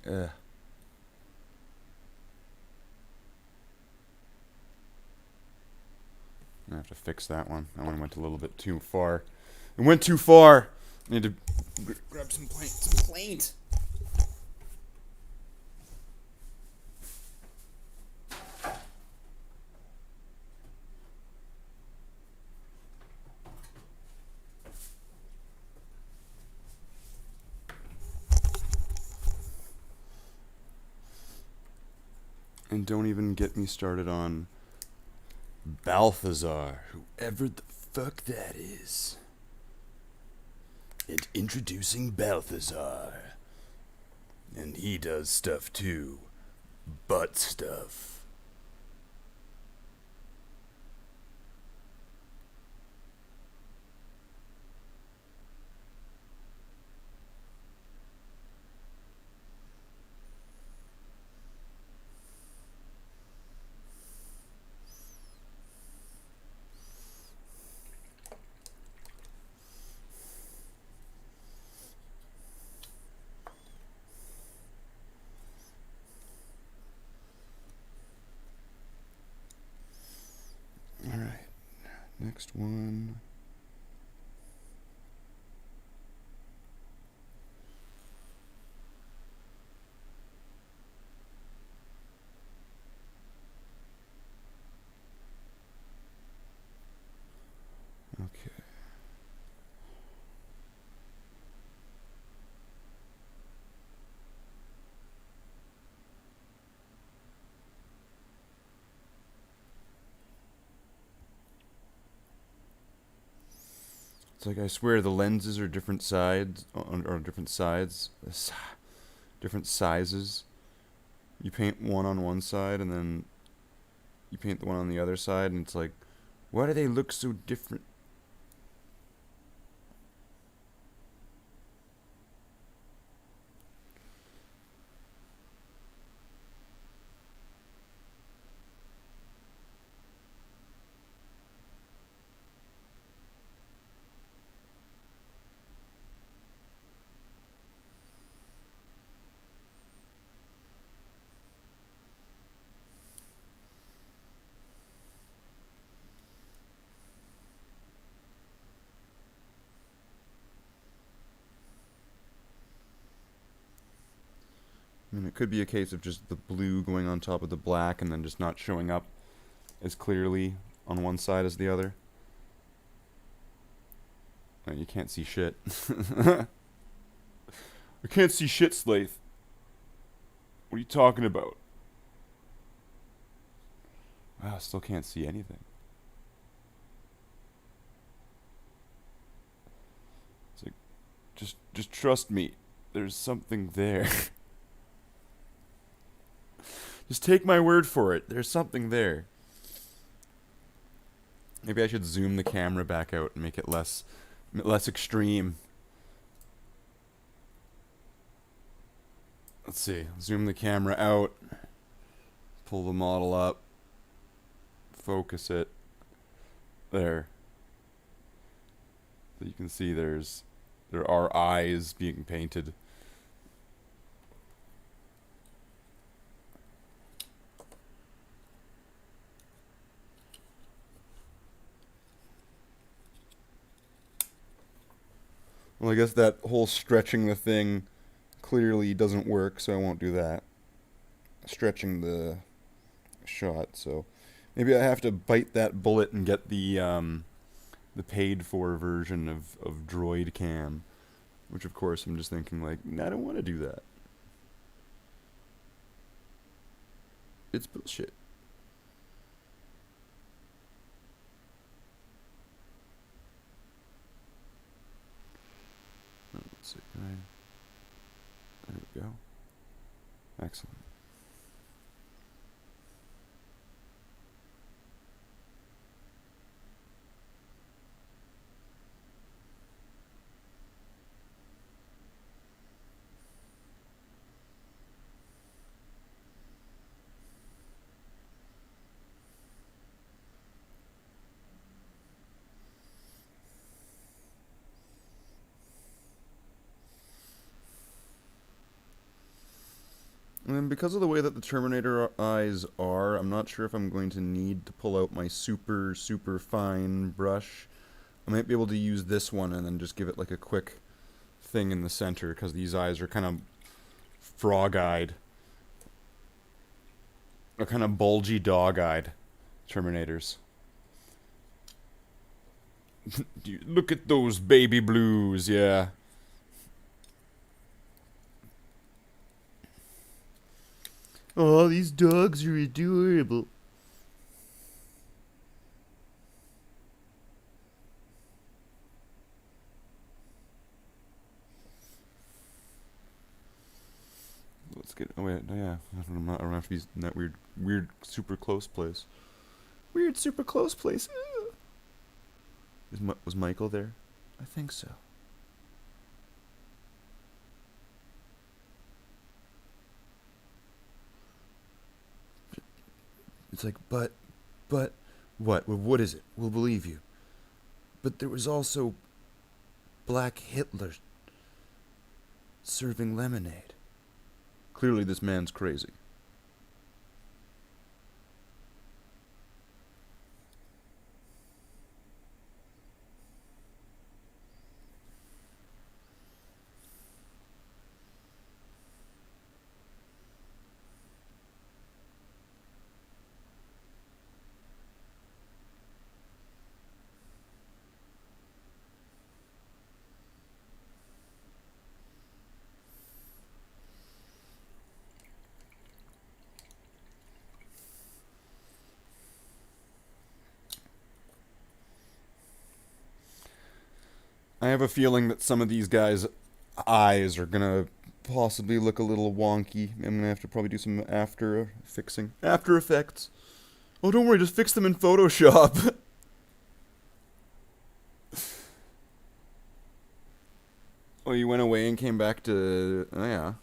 Ugh. I have to fix that one. That one went a little bit too far. It went too far. I need to grab some paint. And don't even get me started on Balthazar, whoever the fuck that is. And introducing Balthazar. And he does stuff too. Butt stuff. Alright, next one. Okay. It's like, I swear the lenses are different sides, or different sides, different sizes. You paint one on one side and then you paint the one on the other side, and it's like, why do they look so different? I mean, it could be a case of just the blue going on top of the black and then just not showing up as clearly on one side as the other. You can't see shit. I can't see shit, Slaith. What are you talking about? Wow, I still can't see anything. It's like, just trust me. There's something there. Just take my word for it. There's something there. Maybe I should zoom the camera back out and make it less extreme. Let's see. Zoom the camera out. Pull the model up. Focus it. There. So you can see there are eyes being painted. Well, I guess that whole stretching the thing clearly doesn't work, so I won't do that. Stretching the shot, so maybe I have to bite that bullet and get the paid-for version of Droid Cam, which of course I'm just thinking like, I don't want to do that. It's bullshit. Let's see. There we go. Excellent. And then because of the way that the Terminator eyes are, I'm not sure if I'm going to need to pull out my super fine brush. I might be able to use this one and then just give it like a quick thing in the center, because these eyes are kind of frog-eyed. They're kind of bulgy dog-eyed Terminators. Look at those baby blues, yeah. Oh, these dogs are adorable. Let's get. Oh wait, yeah. I don't have to be in that weird, super close place. Weird, super close place. Was Michael there? I think so. It's like, but, what? What is it? We'll believe you. But there was also Black Hitler serving lemonade. Clearly this man's crazy. I have a feeling that some of these guys' eyes are gonna possibly look a little wonky. I'm gonna have to probably do some After Effects. Oh, don't worry, just fix them in Photoshop. Oh, you went away and came back to... Oh, yeah.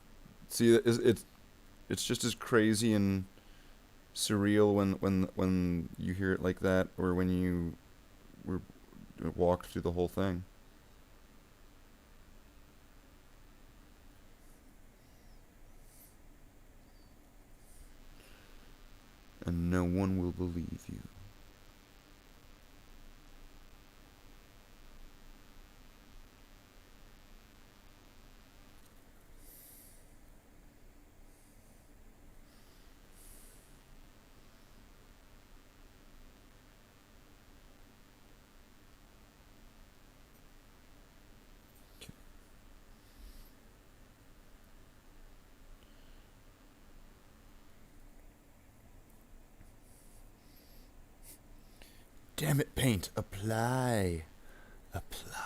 See, it's just as crazy and surreal when you hear it like that, or when you walked through the whole thing. And no one will believe you. Damn it, paint. Apply. Apply.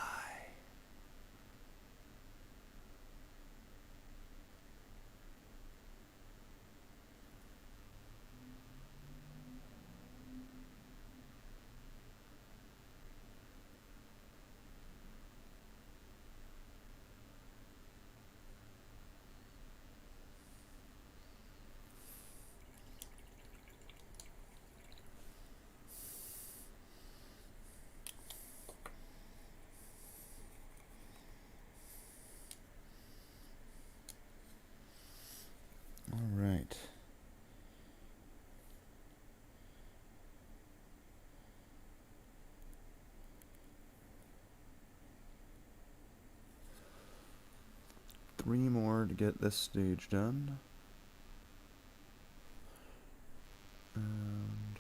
All right. Three more to get this stage done. And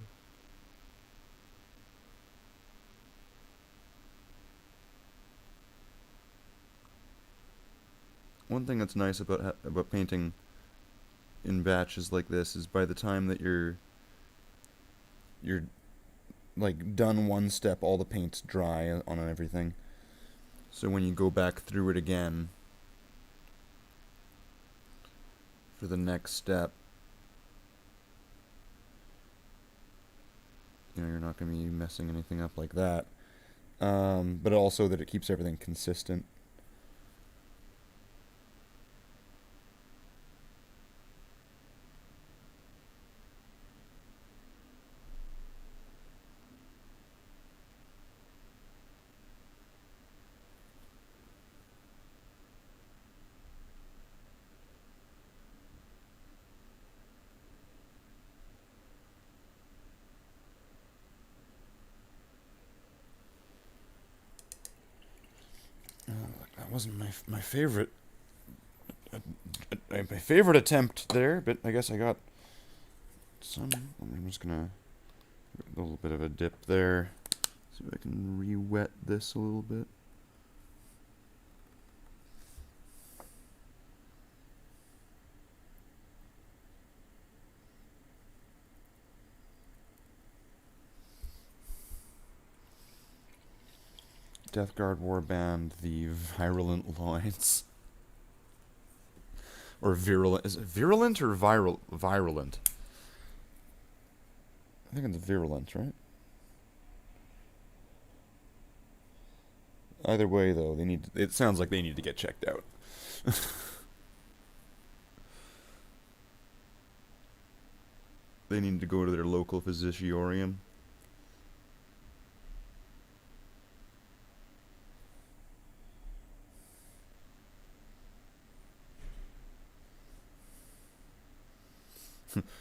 one thing that's nice about painting in batches like this is by the time that you're like done one step, all the paint's dry on everything. So when you go back through it again for the next step, you know, you're not going to be messing anything up like that. But also that it keeps everything consistent. That wasn't my favorite my favorite attempt there, but I guess I got some. I'm just gonna a little bit of a dip there. See if I can re-wet this a little bit. Death Guard Warband, the Virulent Lines. Or Virulent. Is it Virulent or Virulent? I think it's Virulent, right? Either way, though, they need. It sounds like they need to get checked out. They need to go to their local physiciorium.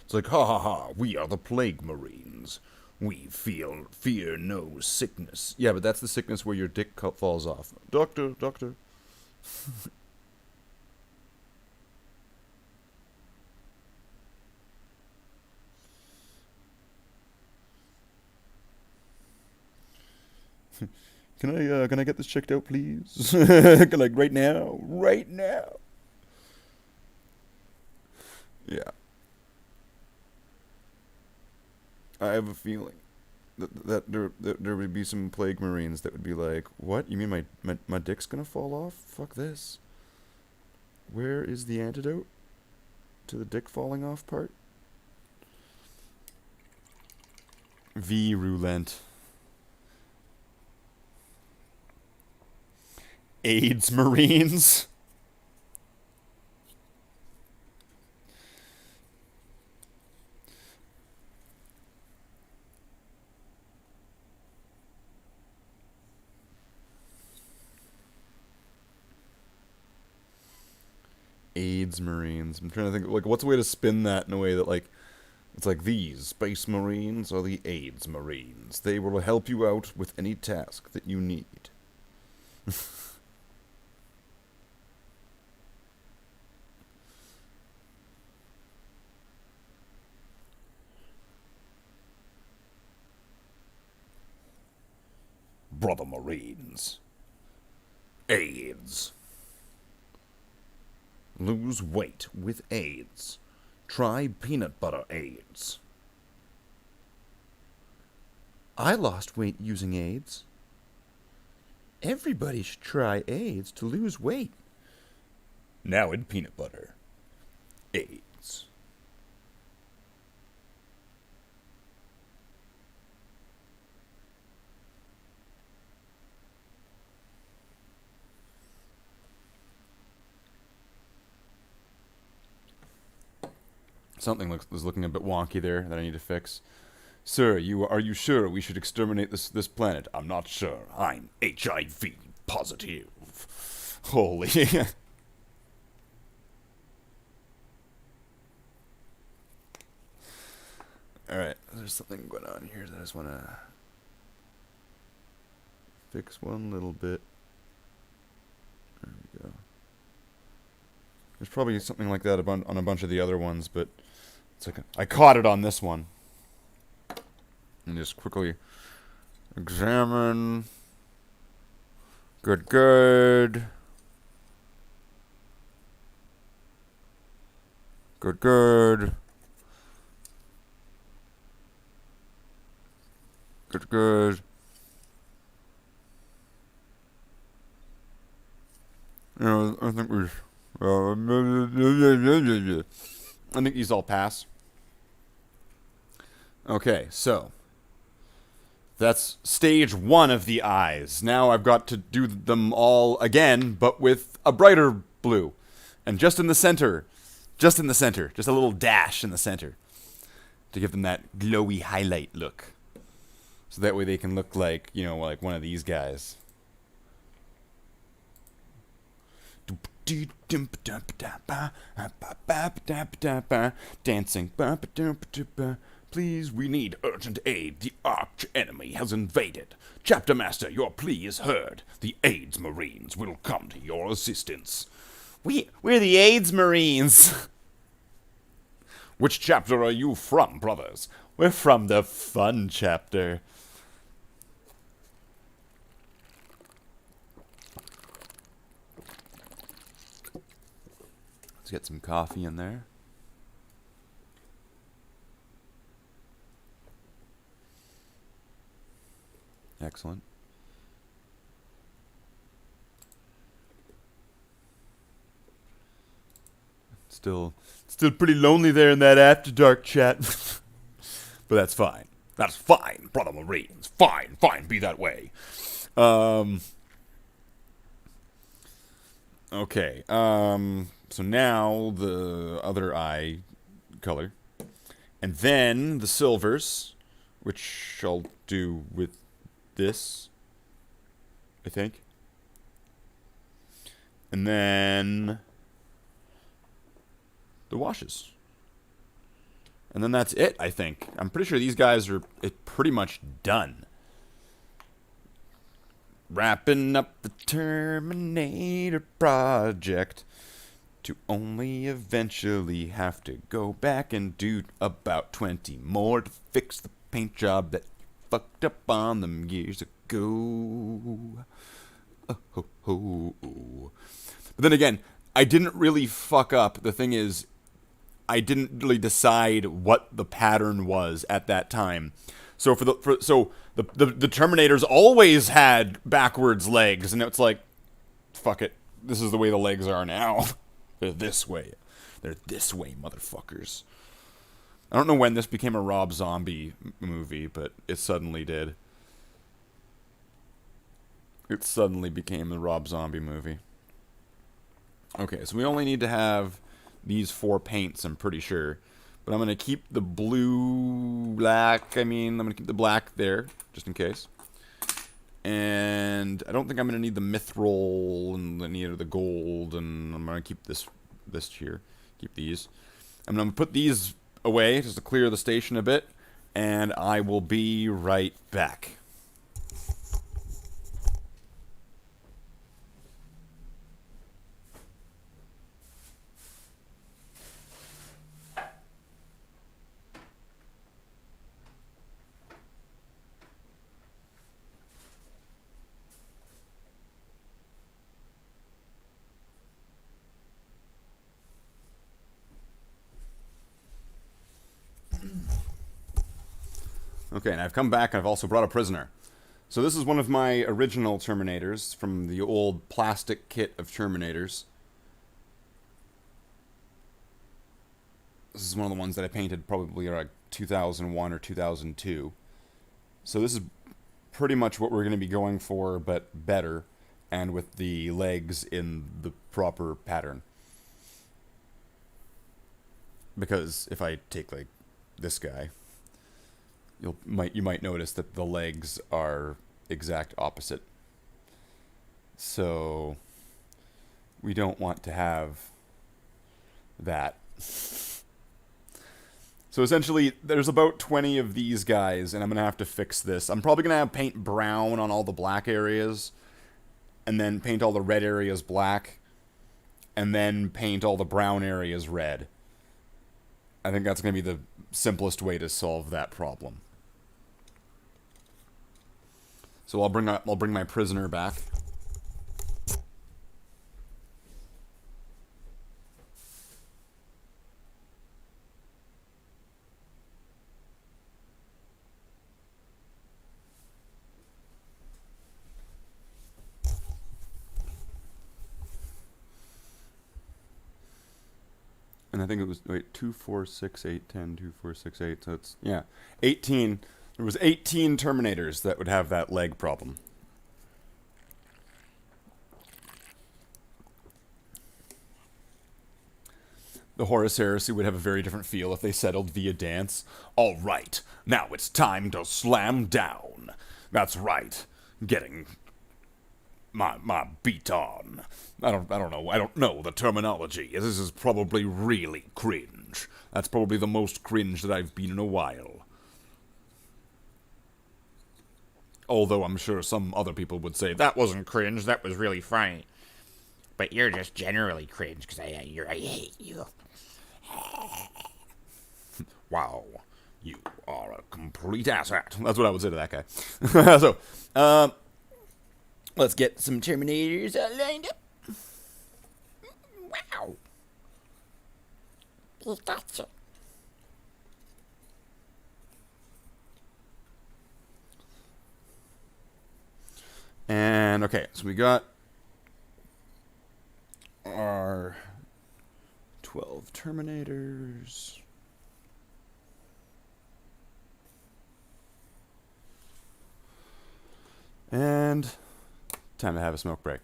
It's like, ha ha ha, we are the Plague Marines. We fear no sickness. Yeah, but that's the sickness where your dick falls off. Doctor. Can I get this checked out, please? Like right now? Right now. Yeah. I have a feeling that there would be some Plague Marines that would be like, what? You mean my dick's gonna fall off? Fuck this. Where is the antidote to the dick falling off part? Virulent. AIDS Marines. AIDS Marines. I'm trying to think, like, what's a way to spin that in a way that, like, it's like, these Space Marines are the AIDS Marines. They will help you out with any task that you need. Brother Marines. AIDS. Lose weight with AIDS. Try peanut butter AIDS. I lost weight using AIDS. Everybody should try AIDS to lose weight. Now in peanut butter. AIDS. Something is looking a bit wonky there that I need to fix. Sir, are you sure we should exterminate this planet? I'm not sure. I'm HIV positive. Holy. Alright, there's something going on here that I just want to fix one little bit. There we go. There's probably something like that on a bunch of the other ones, but it's like I caught it on this one. And just quickly examine. Good, good. Good, good. Good, good. You know, I think we. I think these all pass. Okay, so that's stage 1 of the eyes. Now I've got to do them all again, but with a brighter blue. And just in the center, just a little dash in the center to give them that glowy highlight look. So that way they can look like, you know, like one of these guys. Dancing. Please, we need urgent aid. The arch enemy has invaded. Chapter Master, your plea is heard. The AIDS Marines will come to your assistance. We're the AIDS Marines. Which chapter are you from, brothers? We're from the fun chapter. Let's get some coffee in there. Excellent. Still pretty lonely there in that After Dark chat. But that's fine. That's fine, brother Marines. Fine, be that way. Okay. So now the other eye color. And then the silvers, which I'll do with this, I think. And then the washes. And then that's it, I think. I'm pretty sure these guys are pretty much done. Wrapping up the Terminator project to only eventually have to go back and do about 20 more to fix the paint job that fucked up on them years ago. Oh, ho, ho. But then again, I didn't really fuck up. The thing is, I didn't really decide what the pattern was at that time. So the Terminators always had backwards legs, and it's like, fuck it. This is the way the legs are now. They're this way. They're this way, motherfuckers. I don't know when this became a Rob Zombie movie, but it suddenly did. It suddenly became the Rob Zombie movie. Okay, so we only need to have these 4 paints, I'm pretty sure. But I'm going to keep the black, I'm going to keep the black there, just in case. And I don't think I'm going to need the mithril and any of the gold, and I'm going to keep this here. Keep these. I'm going to put these away just to clear the station a bit, and I will be right back. Okay, and I've come back and I've also brought a prisoner. So this is one of my original Terminators from the old plastic kit of Terminators. This is one of the ones that I painted probably like 2001 or 2002. So this is pretty much what we're going to be going for, but better, and with the legs in the proper pattern. Because if I take like this guy, you might notice that the legs are exact opposite. So we don't want to have that. So essentially, there's about 20 of these guys, and I'm going to have to fix this. I'm probably going to have paint brown on all the black areas, and then paint all the red areas black, and then paint all the brown areas red. I think that's going to be the simplest way to solve that problem. So I'll bring my prisoner back. And I think it was, 2, 4, 6, 8, 10, 2, 4, 6, 8. So it's, yeah, 18. There was 18 Terminators that would have that leg problem. The Horus Heresy would have a very different feel if they settled via dance. All right, now it's time to slam down. That's right, getting my beat on. I don't know the terminology. This is probably really cringe. That's probably the most cringe that I've been in a while. Although I'm sure some other people would say, that wasn't cringe, that was really funny. But you're just generally cringe because I hate you. Wow, you are a complete asshat. That's what I would say to that guy. So, let's get some Terminators lined up. Wow. He got you. And, okay, so we got our 12 Terminators. And time to have a smoke break.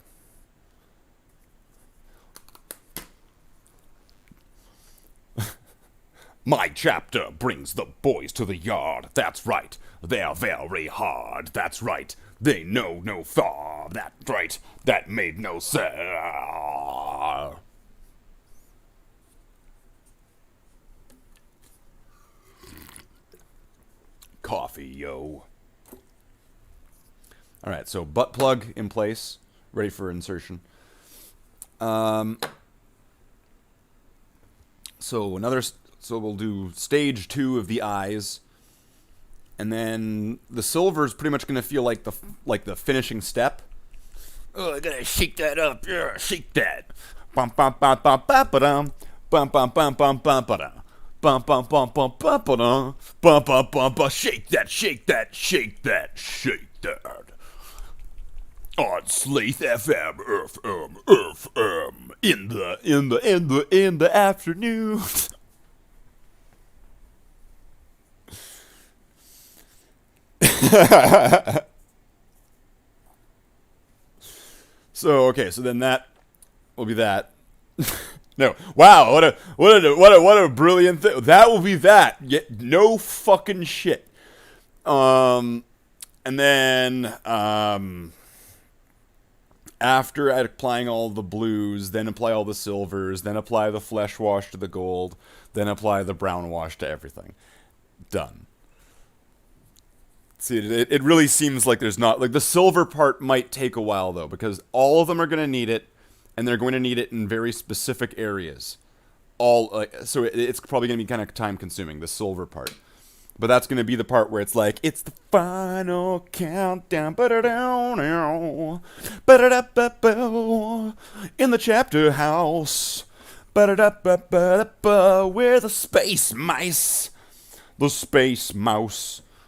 My chapter brings the boys to the yard. That's right. They're very hard. That's right. They know no thaw. That's right. That made no sense. Coffee, yo. Alright, so butt plug in place. Ready for insertion. So we'll do stage 2 of the eyes, and then the silver is pretty much going to feel like the finishing step. Oh, I gotta shake that up, yeah, shake that. Bum bum bum bum bum ba-dum. Bum bum bum bum bum ba-dum. Bum bum bum bum bum ba-dum. Bum bum bum bum. Shake that, shake that, shake that, shake that. On Slate FM, in the afternoon. So then that will be that. No, wow, what a brilliant thing. That will be that. No fucking shit. And then after applying all the blues, then apply all the silvers, then apply the flesh wash to the gold, then apply the brown wash to everything. Done. See, it really seems like there's not... Like, the silver part might take a while, though, because all of them are going to need it, and they're going to need it in very specific areas. So it's probably going to be kind of time-consuming, the silver part. But that's going to be the part where it's like, it's the final countdown, in the chapter house, where the space mice,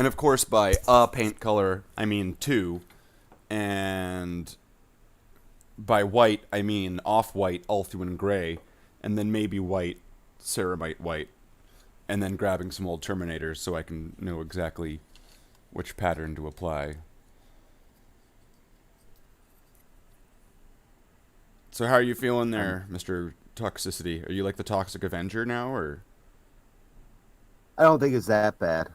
And of course, by a paint color, I mean 2. And by white, I mean off-white, Ulthuan gray, and then maybe white, ceramite white. And then grabbing some old Terminators so I can know exactly which pattern to apply. So how are you feeling there, Mr. Toxicity? Are you like the Toxic Avenger now, or? I don't think it's that bad.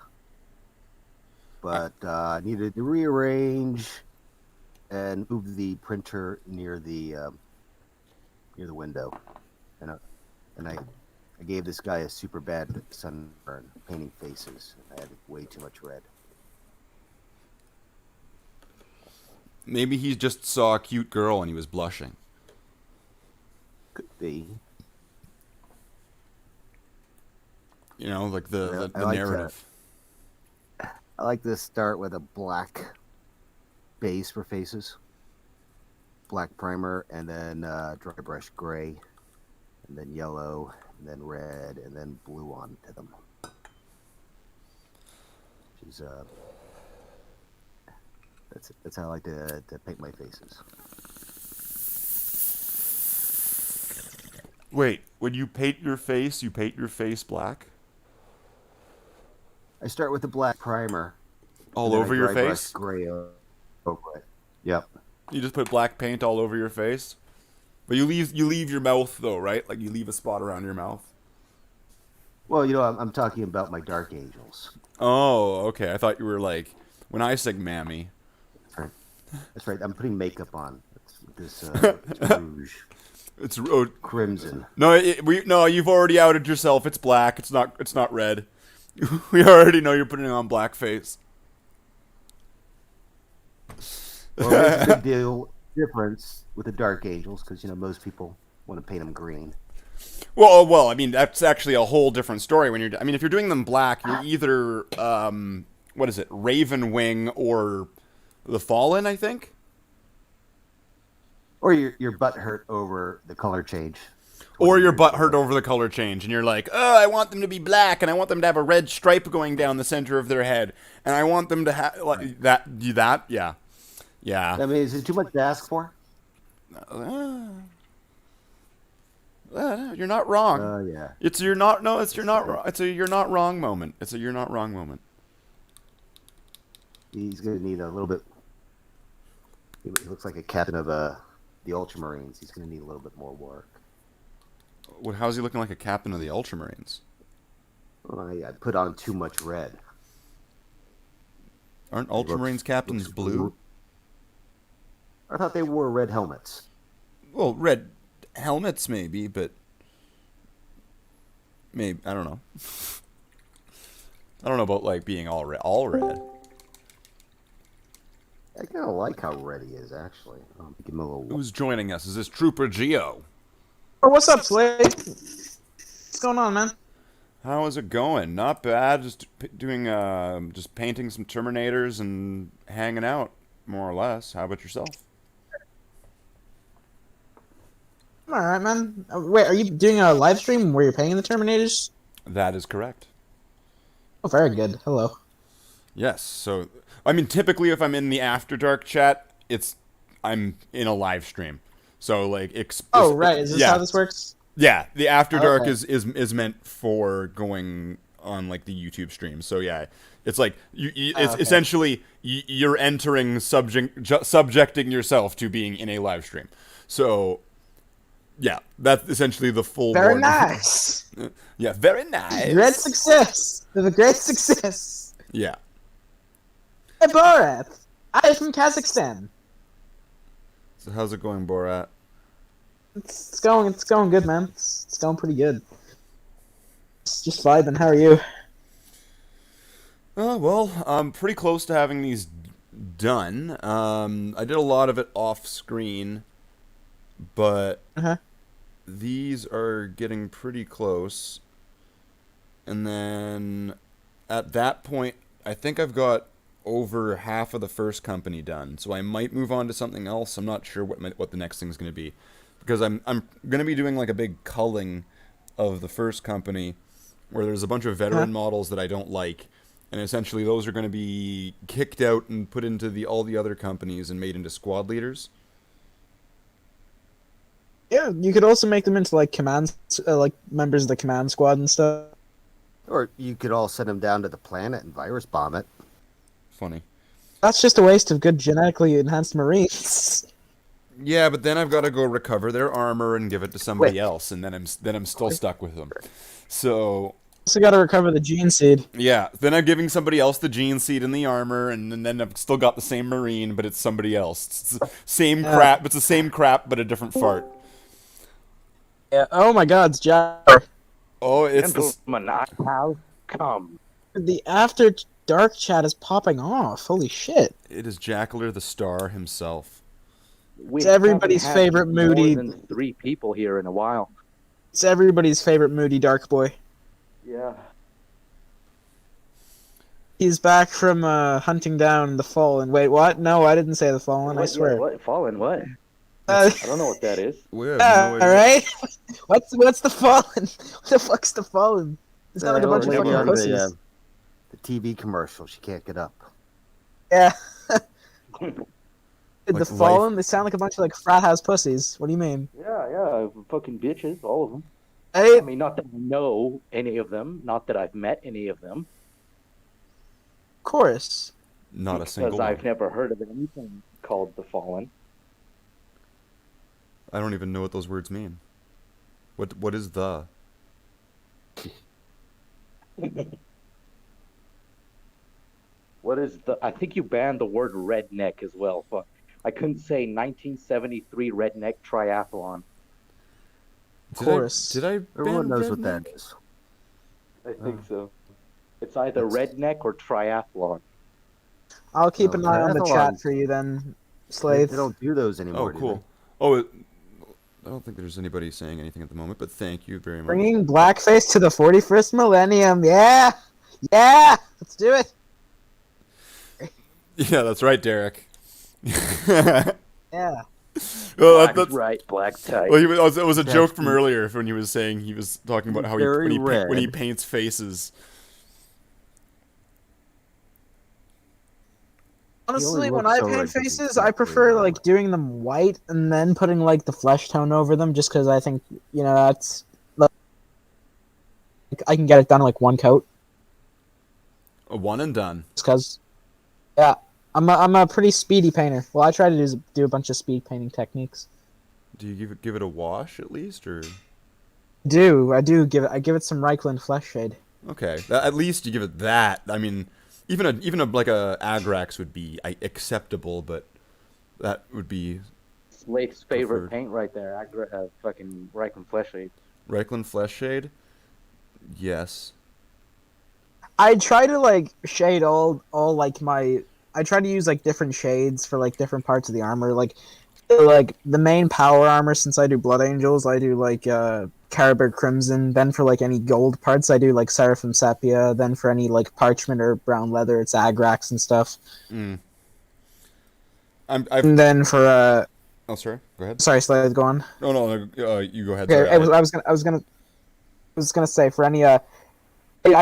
But I needed to rearrange and move the printer near the window. And I gave this guy a super bad sunburn, painting faces. I had way too much red. Maybe he just saw a cute girl and he was blushing. Could be. You know, like the like narrative. I like to start with a black base for faces. Black primer, and then dry brush gray, and then yellow, and then red, and then blue onto them. Which is, that's how I like to paint my faces. Wait, when you paint your face black? I start with the black primer. All over your face? Gray over it. Yep. You just put black paint all over your face? But you leave your mouth though, right? Like you leave a spot around your mouth. Well, you know, I'm talking about my Dark Angels. Oh, okay. I thought you were like, when I say mammy. That's right. That's right. I'm putting makeup on. This rouge. It's crimson. No, you've already outed yourself. It's black. It's not red. We already know you're putting on blackface. Well, there's a big difference with the Dark Angels because most people want to paint them green. Well, I mean that's actually a whole different story. If you're doing them black, you're either what is it, Raven Wing or the Fallen, I think. Or your butt hurt over the color change. Or your butt hurt over the color change, and you're like, oh, I want them to be black, and I want them to have a red stripe going down the center of their head, and I want them to have like that. Yeah. I mean, is it too much to ask for? You're not wrong. Yeah. It's you're not wrong. It's a you're not wrong moment. It's a you're not wrong moment. He's gonna need a little bit. He looks like a captain of the Ultramarines. He's gonna need a little bit more work. How's he looking like a captain of the Ultramarines? Well, I put on too much red. Aren't Ultramarines captains blue? I thought they wore red helmets. Well, red helmets maybe, but maybe I don't know. I don't know about like being all red. I kind of like how red he is, actually. Give him a little... Who's joining us? Is this Trooper Geo? Oh, what's up, Slade? What's going on, man? How is it going? Not bad. Just doing, just painting some Terminators and hanging out, more or less. How about yourself? I'm alright, man. Wait, are you doing a live stream where you're painting the Terminators? That is correct. Oh, very good. Hello. Yes. So, I mean, typically if I'm in the After Dark chat, I'm in a live stream. So like, oh right, is this how this works? Yeah, the After Dark is meant for going on like the YouTube stream. So yeah, it's like it's essentially you're entering subjecting yourself to being in a live stream. So yeah, that's essentially the full. Very nice. Yeah, very nice. Great success. There's a great success. Yeah. Hey Borat, I'm from Kazakhstan. So how's it going, Borat? It's going good, man. It's going pretty good. It's just vibing. How are you? Well, I'm pretty close to having these done. I did a lot of it off screen, but these are getting pretty close. And then at that point, I think I've got over half of the first company done. So I might move on to something else. I'm not sure what the next thing's going to be. Because I'm going to be doing like a big culling of the first company where there's a bunch of veteran models that I don't like. And essentially, those are going to be kicked out and put into all the other companies and made into squad leaders. Yeah, you could also make them into like like members of the command squad and stuff. Or you could all send them down to the planet and virus bomb it. Funny. That's just a waste of good genetically enhanced Marines. Yeah, but then I've got to go recover their armor and give it to somebody else, and then I'm still stuck with them. So Also got to recover the gene seed. yeah, then I'm giving somebody else the gene seed and the armor, and then I've still got the same Marine, but it's somebody else. It's the same crap. It's the same crap, but a different fart. Yeah. Oh my God, it's Jack. Oh, it's the Gentlemen, I have come. The after dark chat is popping off. Holy shit! it is Jackler the Star himself. We everybody's haven't had favorite moody- More than 3 people here in a while. It's everybody's favorite moody dark boy. Yeah. He's back from hunting down the Fallen. Wait, what? No, I didn't say the Fallen. I What? swear. Yeah, what? Fallen? What? Uh, I don't know what that is. We have no all idea. right. What's the Fallen? What the fuck's the Fallen? It's not like a bunch of Lady fucking on pussies. the TV commercial. She can't get up. Yeah. The Like Fallen. They sound like a bunch of like frat house pussies. What do you mean? Yeah, fucking bitches, all of them. Hey, I mean, not that I know any of them, not that I've met any of them, of course. Not a single because one. I've never heard of anything called the Fallen. I don't even know what those words mean. What is the? What is the? I think you banned the word redneck as well. Fuck. I couldn't say 1973 redneck triathlon. Of course. Did I Everyone ban knows what redneck? that is. I think so. It's either redneck or triathlon. I'll keep No, an eye on the triathlons. chat for you then, They Slave. don't do those anymore. Oh, do cool. Oh, I don't think there's anybody saying anything at the moment, but thank you very much. Bringing blackface to the 41st millennium. Yeah, yeah. Let's do it. Yeah, that's right, Derek. Yeah. Well, Black right, black tight. well, it was a joke from That's- earlier when he was saying he was talking about how Very when he red. paints faces. Honestly, look when I so paint red 'cause he's faces, I not prefer really like doing them white and then putting like the flesh tone over them, just because I think that's like I can get it done in like one coat. A one and done. Just because, yeah, I'm a pretty speedy painter. Well, I try to do a bunch of speed painting techniques. Do you give it a wash at least, or? I give it some Reichland flesh shade. Okay, at least you give it that. I mean, even a like a Agrax would be acceptable, but that would be Slate's favorite Preferred. paint right there. Fucking Reichland Fleshade. Reichland Flesh Shade. Yes. I try to like shade all like my. I try to use like different shades for like different parts of the armor. Like the main power armor, since I do Blood Angels, I do like Caribou Crimson. Then for like any gold parts, I do like Seraphim Sepia. Then for any like parchment or brown leather, it's Agrax and stuff. I've. And then for Oh, sorry. Go ahead. sorry, Slade, go on. No. You go ahead. Okay, Sorry, I was gonna say for any I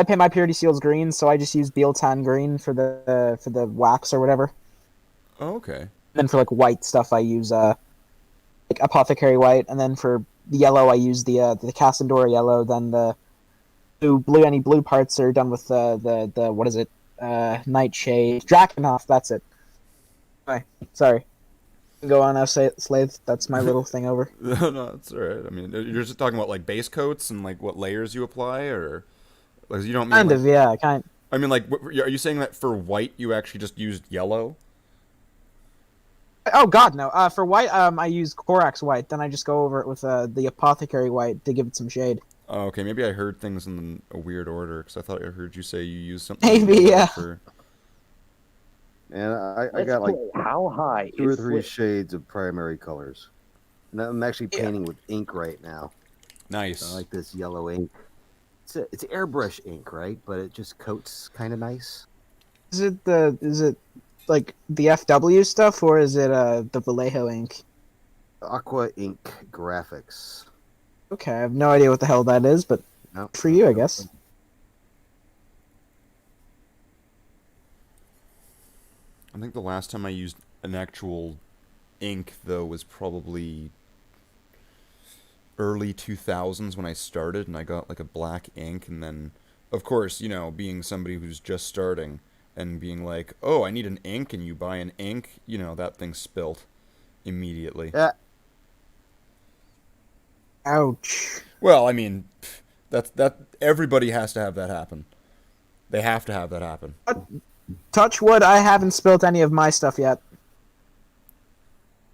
paint my purity seals green, so I just use Bealtan green for the wax or whatever. Oh, okay. Then for like white stuff, I use like apothecary white, and then for the yellow, I use the Cassadora yellow. Then the blue, any blue parts are done with the what is it? Nightshade, Drakenhof. That's it. Anyway, sorry. Go on, now, Slave. That's my little thing over. No, it's alright. I mean, you're just talking about like base coats and like what layers you apply, or like you don't mean Kind like, of, yeah, kind. I mean, like, are you saying that for white you actually just used yellow? Oh God, no. For white, I use Korax white. Then I just go over it with the apothecary white to give it some shade. Oh, okay. Maybe I heard things in a weird order because I thought I heard you say you used something. Maybe, yellow yeah. For... And I Let's got like play. How high 2 or is 3 Slate? shades of primary colors. And I'm actually painting with ink right now. Nice. I like this yellow ink. It's airbrush ink, right? But it just coats kind of nice. Is it like the FW stuff, or is it the Vallejo ink? Aqua Ink Graphics. Okay, I have no idea what the hell that is, but No, for you, I guess. I think the last time I used an actual ink, though, was probably early 2000s when I started, and I got like a black ink, and then, of course, you know, being somebody who's just starting and being like, oh, I need an ink, and you buy an ink, you know, that thing spilt immediately. Yeah. Ouch. Well, I mean, that everybody has to have that happen. They have to have that happen. Touch wood, I haven't spilt any of my stuff yet.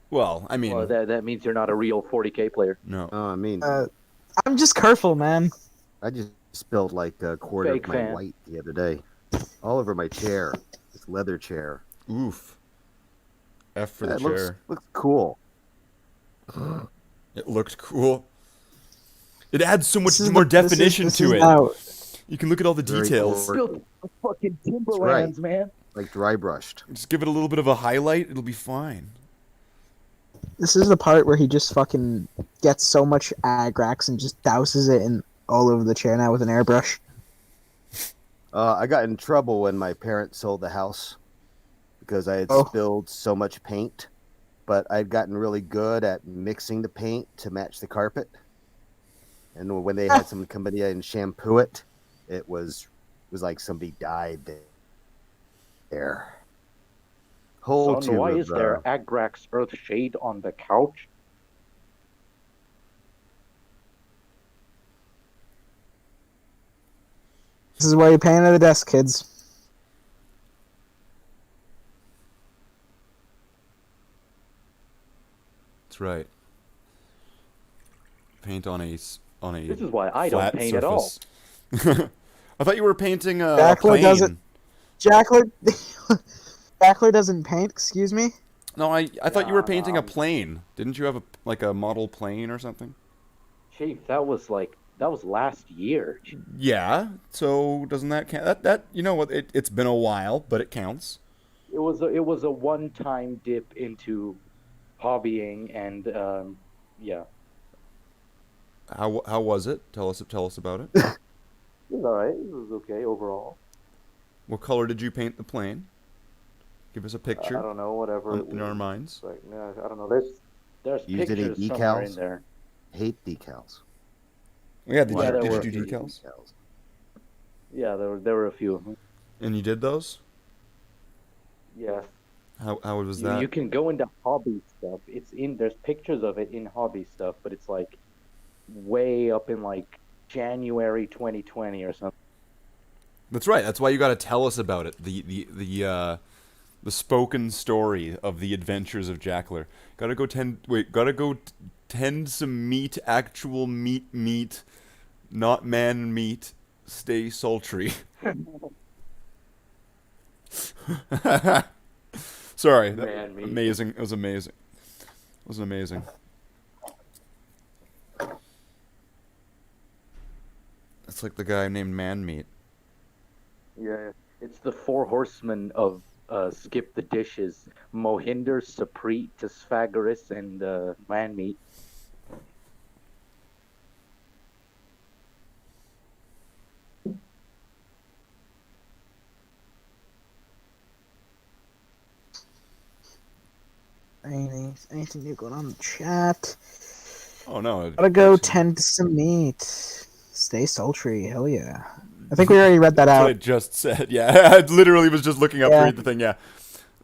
Well, I mean, Well, that means you're not a real 40k player. no. I mean, I'm just careful, man. I just spilled like a quarter Fake of my fan. white the other day, all over my chair. This leather chair. Oof. F for the It chair. looks cool. It looked cool. It adds so much This is more the- this is- definition this to is it. now- You can look at all the Very details. cool. Built fucking Timberlands, man. Like dry brushed. Just give it a little bit of a highlight. It'll be fine. This is the part where he just fucking gets so much agrax and just douses it in all over the chair now with an airbrush. I got in trouble when my parents sold the house because I had Oh. spilled so much paint, but I'd gotten really good at mixing the paint to match the carpet. And when they had someone come in and shampoo it, it was like somebody died there. Whole Son, tube why of, is there Agrax Earth Shade on the couch? This is why you paint at the desk, kids. That's right. Paint on a This is why I don't flat paint at all. surface. I thought you were painting a Jackler plane. doesn't- Jackler, Jackler doesn't paint. Excuse me. No, I thought you were Nah, painting a nah. plane. Didn't you have a model plane or something? Chief, that was last year. Yeah. So doesn't that count? That you know what? It's been a while, but it counts. It was a one-time dip into hobbying, and yeah, How was it? Tell us about it. it was alright. It was okay overall. What color did you paint the plane? Give us a picture I don't know, whatever. in our minds. Like, I don't know. There's Used any pictures somewhere in decals? there. hate decals. Yeah, did Yeah, there you were- do decals? Yeah, there were a few of them. And you did those? Yeah. How was You, that? you can go into hobby stuff. There's pictures of it in hobby stuff, but it's like way up in like January 2020 or something. That's right. That's why you got to tell us about it. The spoken story of the adventures of Jackler. Gotta go tend some meat, actual meat, not man meat. Stay sultry. Sorry. Man meat. Amazing. It was amazing. It was amazing. It's like the guy named Man Meat. Yeah, it's the four horsemen of Skip the Dishes: Mohinder, Saprit, Tasfagaris, and Manmeat. Anything new going on in the chat? Oh no. Gotta go tend to some meat. Stay sultry. Hell yeah. I think we already read that That's what I out. just said. Yeah, I literally was just looking up to Yeah. read the thing. Yeah.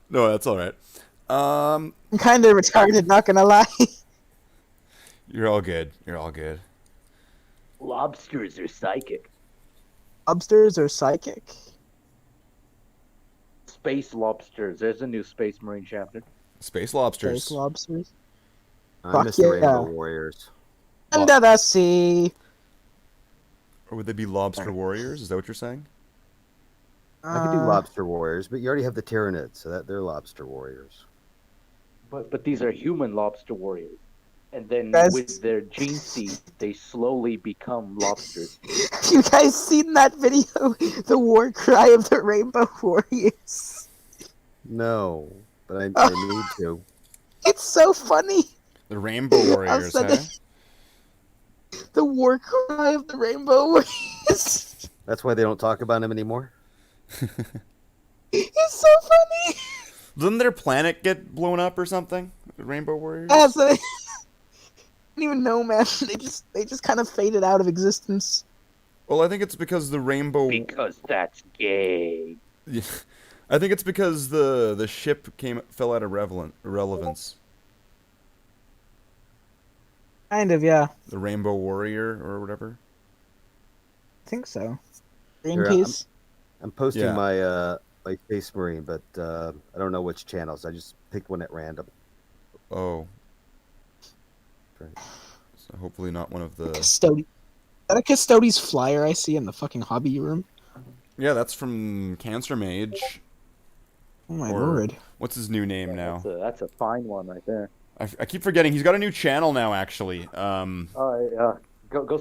No, that's all right. I'm kind of retarded, not gonna lie. You're all good. You're all good. Lobsters are psychic. Lobsters or psychic? Space lobsters. There's a new Space Marine chapter. Space lobsters. Space lobsters. I Fuck miss the yeah. Rainbow Warriors. Under the sea. Or would they be lobster warriors? Is that what you're saying? I could do Lobster Warriors, but you already have the Tyranids, so they're Lobster Warriors. But these are human lobster warriors. And then Guys- with their gene seed, they slowly become lobsters. Have you guys seen that video? The war cry of the Rainbow Warriors. No, but I need to. It's so funny. The Rainbow Warriors, said huh? it. The war cry of the Rainbow Warriors. That's why they don't talk about him anymore. It's so funny. Didn't their planet get blown up or something? Rainbow Warriors? Yeah, so I don't even know, man. They just kind of faded out of existence. Well, I think it's because the rainbow. Because that's gay. Yeah. I think it's because the ship fell out of relevance. Kind of, yeah. The Rainbow Warrior or whatever. I think so. Here, Greenpeace. I'm posting Yeah. my Space Marine, but I don't know which channels. I just picked one at random. Oh. So hopefully not one of the. Custody. Is that a Custodes flyer I see in the fucking hobby room? Yeah, that's from Cancer Mage. Oh my Or- lord. What's his new name now? That's a fine one right there. I keep forgetting. He's got a new channel now, actually. Go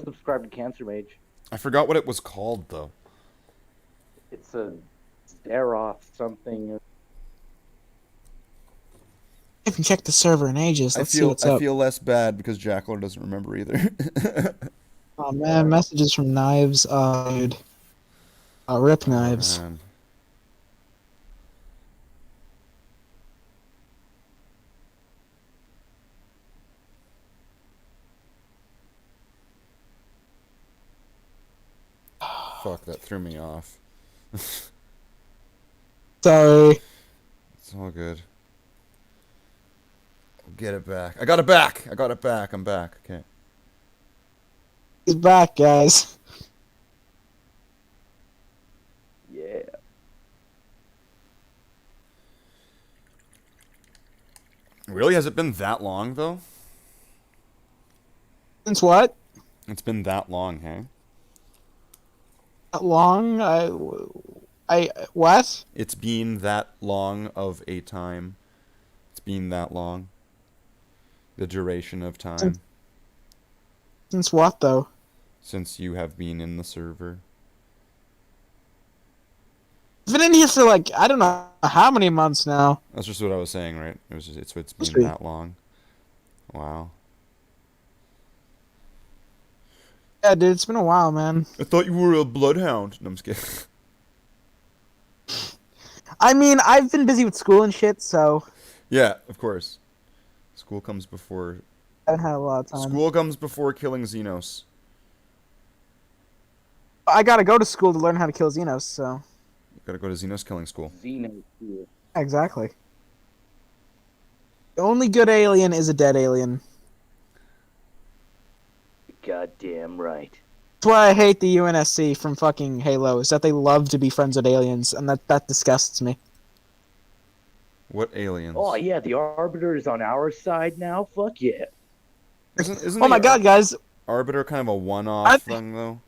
subscribe to Cancer Mage. I forgot what it was called, though. It's a Zeroth something. I haven't checked the server in ages. Let's see what's I up. feel less bad because Jackler doesn't remember either. Oh man, messages from Knives. Dude. Rip Knives. Man. Fuck, that threw me off. Sorry. It's all good. I'll get it back. I got it back! I got it back. I'm back. Okay. He's back, guys. Yeah. Really? Has it been that long, though? Since what? It's been that long, hey? That long? What? It's been that long of a time. It's been that long. The duration of time Since what though? since you have been in the server. I've been in here for like I don't know how many months now. That's just what I was saying, right? It's been History. that long. Wow. Yeah, dude, it's been a while, man. I thought you were a bloodhound. No, I'm just kidding. I mean, I've been busy with school and shit, so Yeah, of course. School comes before. I haven't had a lot of time. School comes before killing Xenos. I gotta go to school to learn how to kill Xenos, so You gotta go to Xenos killing school. Xeno here. exactly. The only good alien is a dead alien. Goddamn right. That's why I hate the UNSC from fucking Halo, is that they love to be friends with aliens, and that disgusts me. What aliens? Oh yeah, the Arbiter is on our side now. Fuck yeah. Isn't Oh my the god, guys! Arbiter kind of a one-off I- thing, though?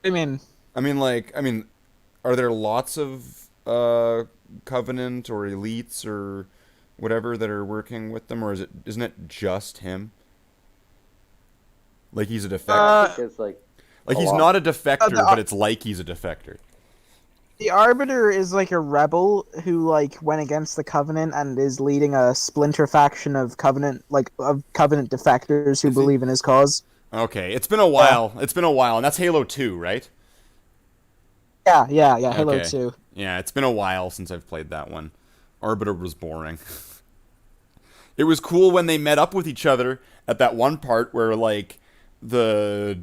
I mean, are there lots of Covenant or elites or whatever that are working with them, or isn't it just him? Like he's a defector. Because like He's lot. not a defector, the- but it's like he's a defector. the Arbiter is like a rebel who like went against the Covenant and is leading a splinter faction of Covenant defectors who Is he- believe in his cause. Okay, it's been a while. It's been a while, and that's Halo 2, right? Yeah, Halo Okay. 2. Yeah, it's been a while since I've played that one. Arbiter was boring. It was cool when they met up with each other at that one part where, like, the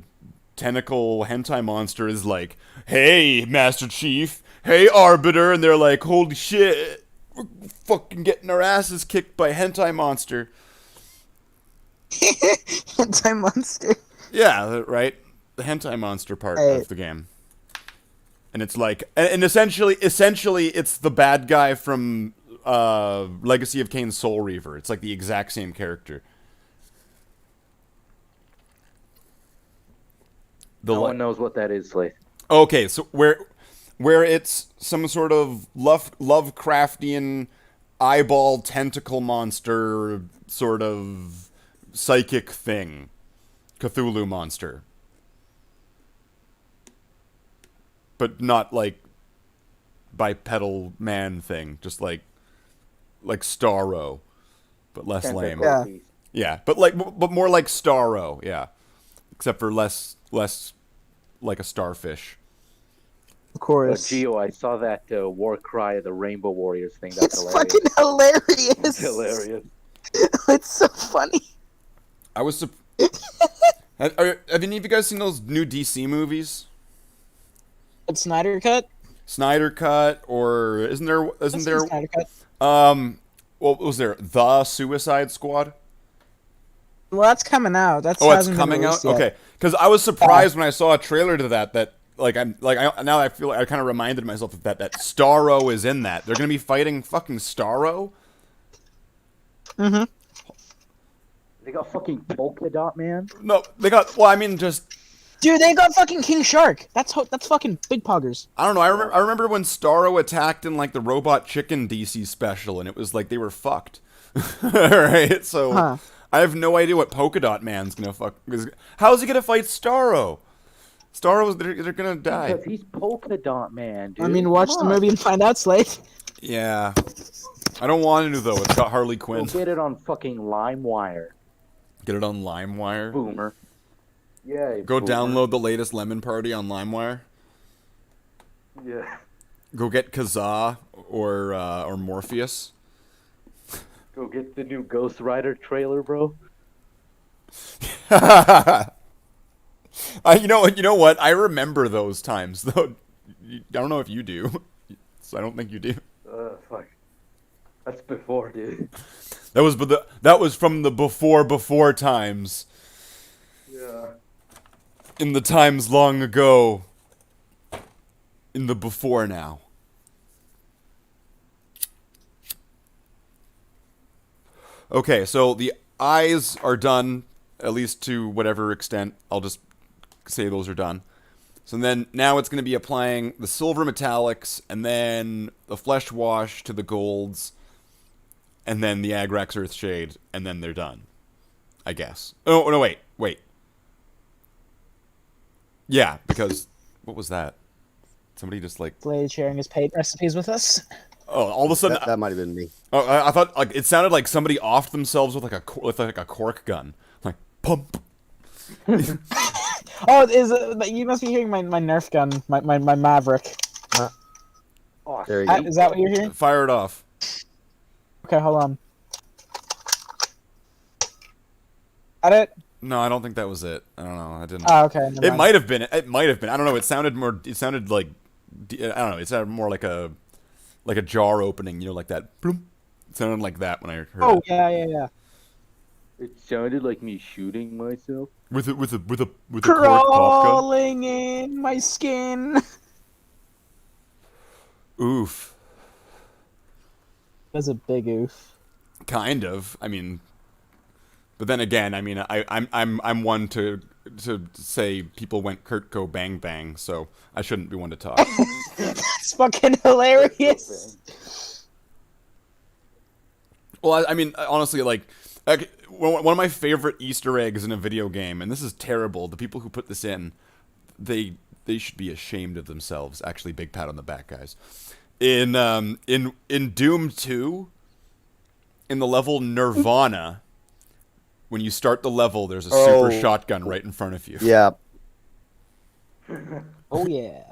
tentacle hentai monster is like, "Hey, Master Chief. Hey, Arbiter." And they're like, "Holy shit. We're fucking getting our asses kicked by hentai monster." Hentai monster. Yeah, right? The hentai monster part Hey. of the game. And it's like, and essentially, it's the bad guy from Legacy of Kain Soul Reaver. It's like the exact same character. no one knows what that is, Slate. Okay, so where it's some sort of Lovecraftian eyeball tentacle monster sort of psychic thing, Cthulhu monster, but not like bipedal man thing, just like Starro, but less lame. Yeah. Yeah, but more like Starro, yeah, except for less like a starfish. Of course. Geo, I saw that War Cry of the Rainbow Warriors thing. That's It's hilarious. fucking hilarious. It's hilarious. It's so funny. I was. Have any of you guys seen those new DC movies? But Snyder Cut? Snyder Cut, or isn't there? Isn't there? Snyder Cut. What was there? The Suicide Squad. Well, that's coming out. That's Oh, it's hasn't been coming out. released yet. Okay, because I was surprised when I saw a trailer to that. That now I feel like I kind of reminded myself of that Starro is in that. They're gonna be fighting fucking Starro. Mm-hmm. They got fucking Polka Dot Man. No, they got. Well, I mean, just Dude, they got fucking King Shark. That's fucking big poggers. I don't know. I remember when Starro attacked in like the Robot Chicken DC special, and it was like they were fucked. All right, so. Huh. I have no idea what Polka Dot Man's gonna fuck. How's he gonna fight Starro? Starro's they're gonna die. Because he's Polka Dot Man, dude. I mean, watch the movie and find out, Slave. Yeah, I don't want to though. It's got Harley Quinn. Go get it on fucking LimeWire, Get it on LimeWire. boomer. Yeah. you Go boomer. download the latest Lemon Party on LimeWire. Yeah. Go get Kazaa or Morpheus. Go get the new Ghost Rider trailer, bro. You know what? I remember those times though. I don't know if you do. So I don't think you do. Fuck. That's before, dude. That was from the before times. Yeah. In the times long ago. In the before now. Okay, so the eyes are done, at least to whatever extent. I'll just say those are done. So then now it's going to be applying the silver metallics, and then the flesh wash to the golds, and then the Agrax Earthshade, and then they're done. I guess. Oh, no, wait. Yeah, because... What was that? Somebody just like... Slade sharing his paid recipes with us. Oh, all of a sudden... That might have been me. Oh, I thought like it sounded like somebody offed themselves with like a cork gun, like pump. Oh, you must be hearing my Nerf gun, my Maverick. Oh, There you go. Is that what you're hearing? Fire it off. Okay, hold on. Got it? No, I don't think that was it. I don't know. I didn't. Oh, okay. never It mind. might have been. It might have been. I don't know. It sounded more. It sounded like. I don't know. It sounded more like a jar opening. You know, like that. Bloom. It sounded like that when I heard Oh, it. yeah. it sounded like me shooting myself. With a cork pop gun. Crawling in my skin. Oof. That's a big oof. Kind of. I mean. But then again, I mean, I'm one to say people went Kurt go bang bang, so I shouldn't be one to talk. That's fucking hilarious. Well, I mean, honestly, like one of my favorite Easter eggs in a video game, and this is terrible. The people who put this in, they should be ashamed of themselves. Actually, big pat on the back, guys. In Doom 2, in the level Nirvana. When you start the level, there's a super shotgun right in front of you. Yeah. Oh, yeah.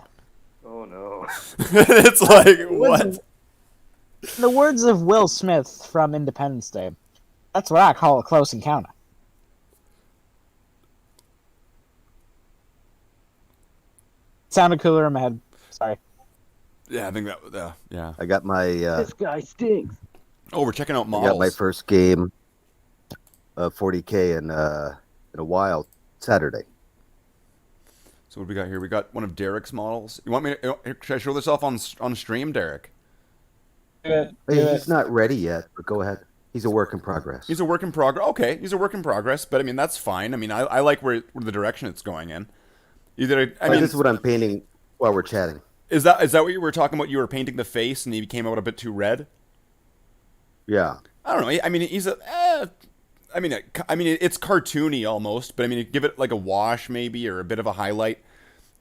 Oh no. It's like, what? In the words of Will Smith from Independence Day, that's what I call a close encounter. Sounded cooler in my head. Sorry. Yeah, I think that, yeah. I got my This guy stinks. Oh, we're checking out I models. got my first game of 40K in a while Saturday. So what do we got here? We got one of Derek's models. You want me to, should I show this off on stream, Derek? Hey, he's not ready yet, but go ahead. He's a work in progress. He's a work in progress. Okay, he's a work in progress, but I mean, that's fine. I mean, I like where the direction it's going in. I mean, this is what I'm painting while we're chatting. Is that what you were talking about? You were painting the face, and he came out a bit too red. Yeah. I don't know. I mean, he's a. I mean, it's cartoony almost, but I mean, give it like a wash maybe or a bit of a highlight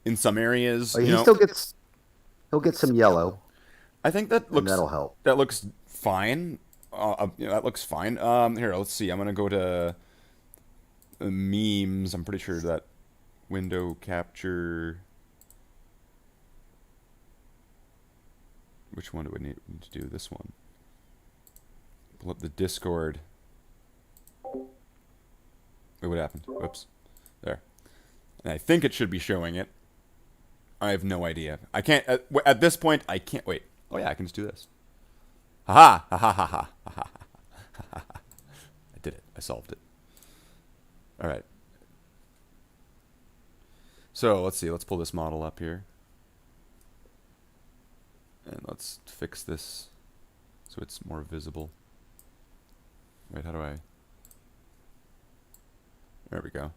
in some areas. He still gets. He'll get some yellow. I think that looks. That'll help. That looks fine. That looks fine. Here, let's see. I'm gonna go to memes. I'm pretty sure that window capture. Which one do we need to do? This one. Pull up the Discord. Wait, what happened? Whoops. There. And I think it should be showing it. I have no idea. I can't... At this point, I can't... Wait. Oh, yeah, I can just do this. Ha-ha! Ha-ha! Ha-ha! Ha-ha! I did it. I solved it. All right. So, let's see. Let's pull this model up here. And let's fix this so it's more visible. Wait, how do I... There we go.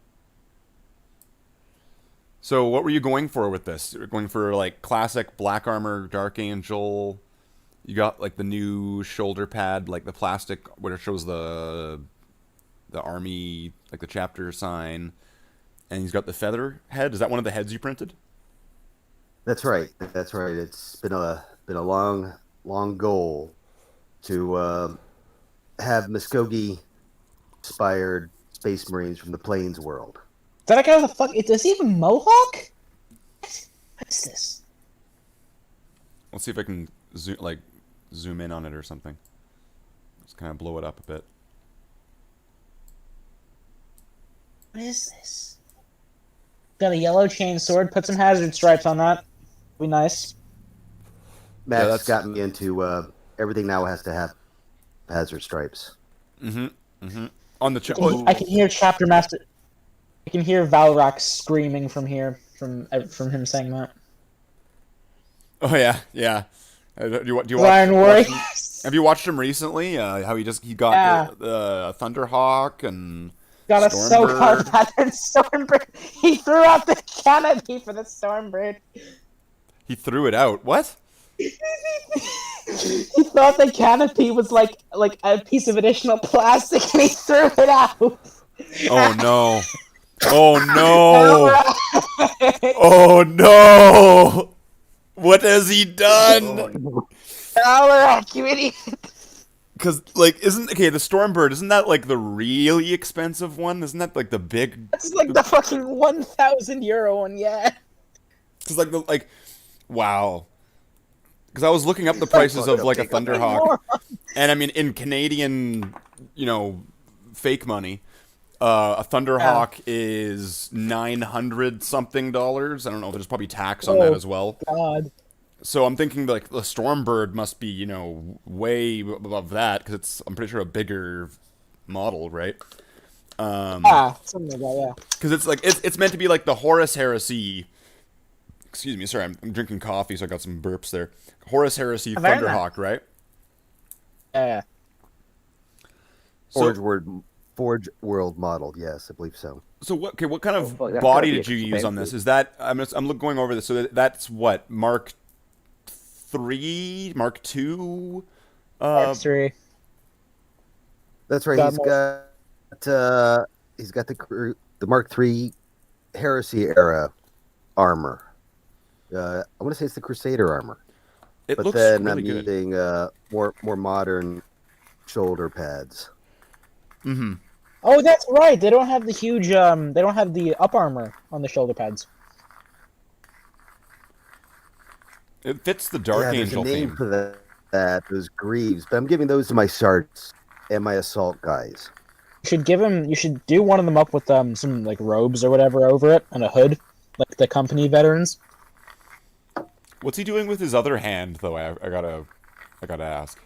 So what were you going for with this? You're going for like classic black armor, Dark Angel. You got like the new shoulder pad, like the plastic where it shows the army, like the chapter sign. And he's got the feather head. Is that one of the heads you printed? That's right. That's right. It's been a long goal to have Muskogee inspired Space Marines from the Plains world. Is that a guy with a fuck? Is this even Mohawk? What is this? Let's see if I can zoom in on it or something. Just kind of blow it up a bit. What is this? Got a yellow chain sword. Put some hazard stripes on that. Be nice. Max that's got me into everything now has to have hazard stripes. Mm-hmm. Mm-hmm. On the I can hear Chapter Master. I can hear Valrak screaming from here, from him saying that. Oh yeah, yeah. Do you watch? Iron Warrior. Have you watched him recently? How he got the Thunderhawk and got a so called pattern Stormbird. He threw out the canopy for the Stormbird. He threw it out. What? He thought the canopy was like a piece of additional plastic, and he threw it out. Oh no! Oh no! Oh no! What has he done? Valrak, you idiot! Because the Stormbird, isn't that like the really expensive one? Isn't that like the big? That's like the fucking 1,000 euro one, yeah. Because wow. Because I was looking up the prices of like a Thunderhawk, and I mean in Canadian, fake money, a Thunderhawk is $900 something. I don't know. There's probably tax on that as well. God. So I'm thinking like the Stormbird must be way above that because I'm pretty sure a bigger model, right? Something like that, yeah. Because it's meant to be like the Horus Heresy. Excuse me, sorry, I'm drinking coffee, so I got some burps there. Horus Heresy Thunderhawk, right? Yeah. Forge World model, yes, I believe so. So what kind of body did you use on this? Is that I'm going over this? So that's what Mark III, Mark II. Mark III. That's right. He's got the Mark III Heresy era armor. I want to say it's the Crusader armor. It but looks then really I'm good. using more modern shoulder pads. Mm-hmm. Oh, that's right. They don't have the huge. They don't have the up armor on the shoulder pads. It fits the Dark Angel there's a name theme. for those greaves, but I'm giving those to my sergeants and my assault guys. You should do one of them up with some like robes or whatever over it and a hood, like the company veterans. What's he doing with his other hand, though? I gotta ask.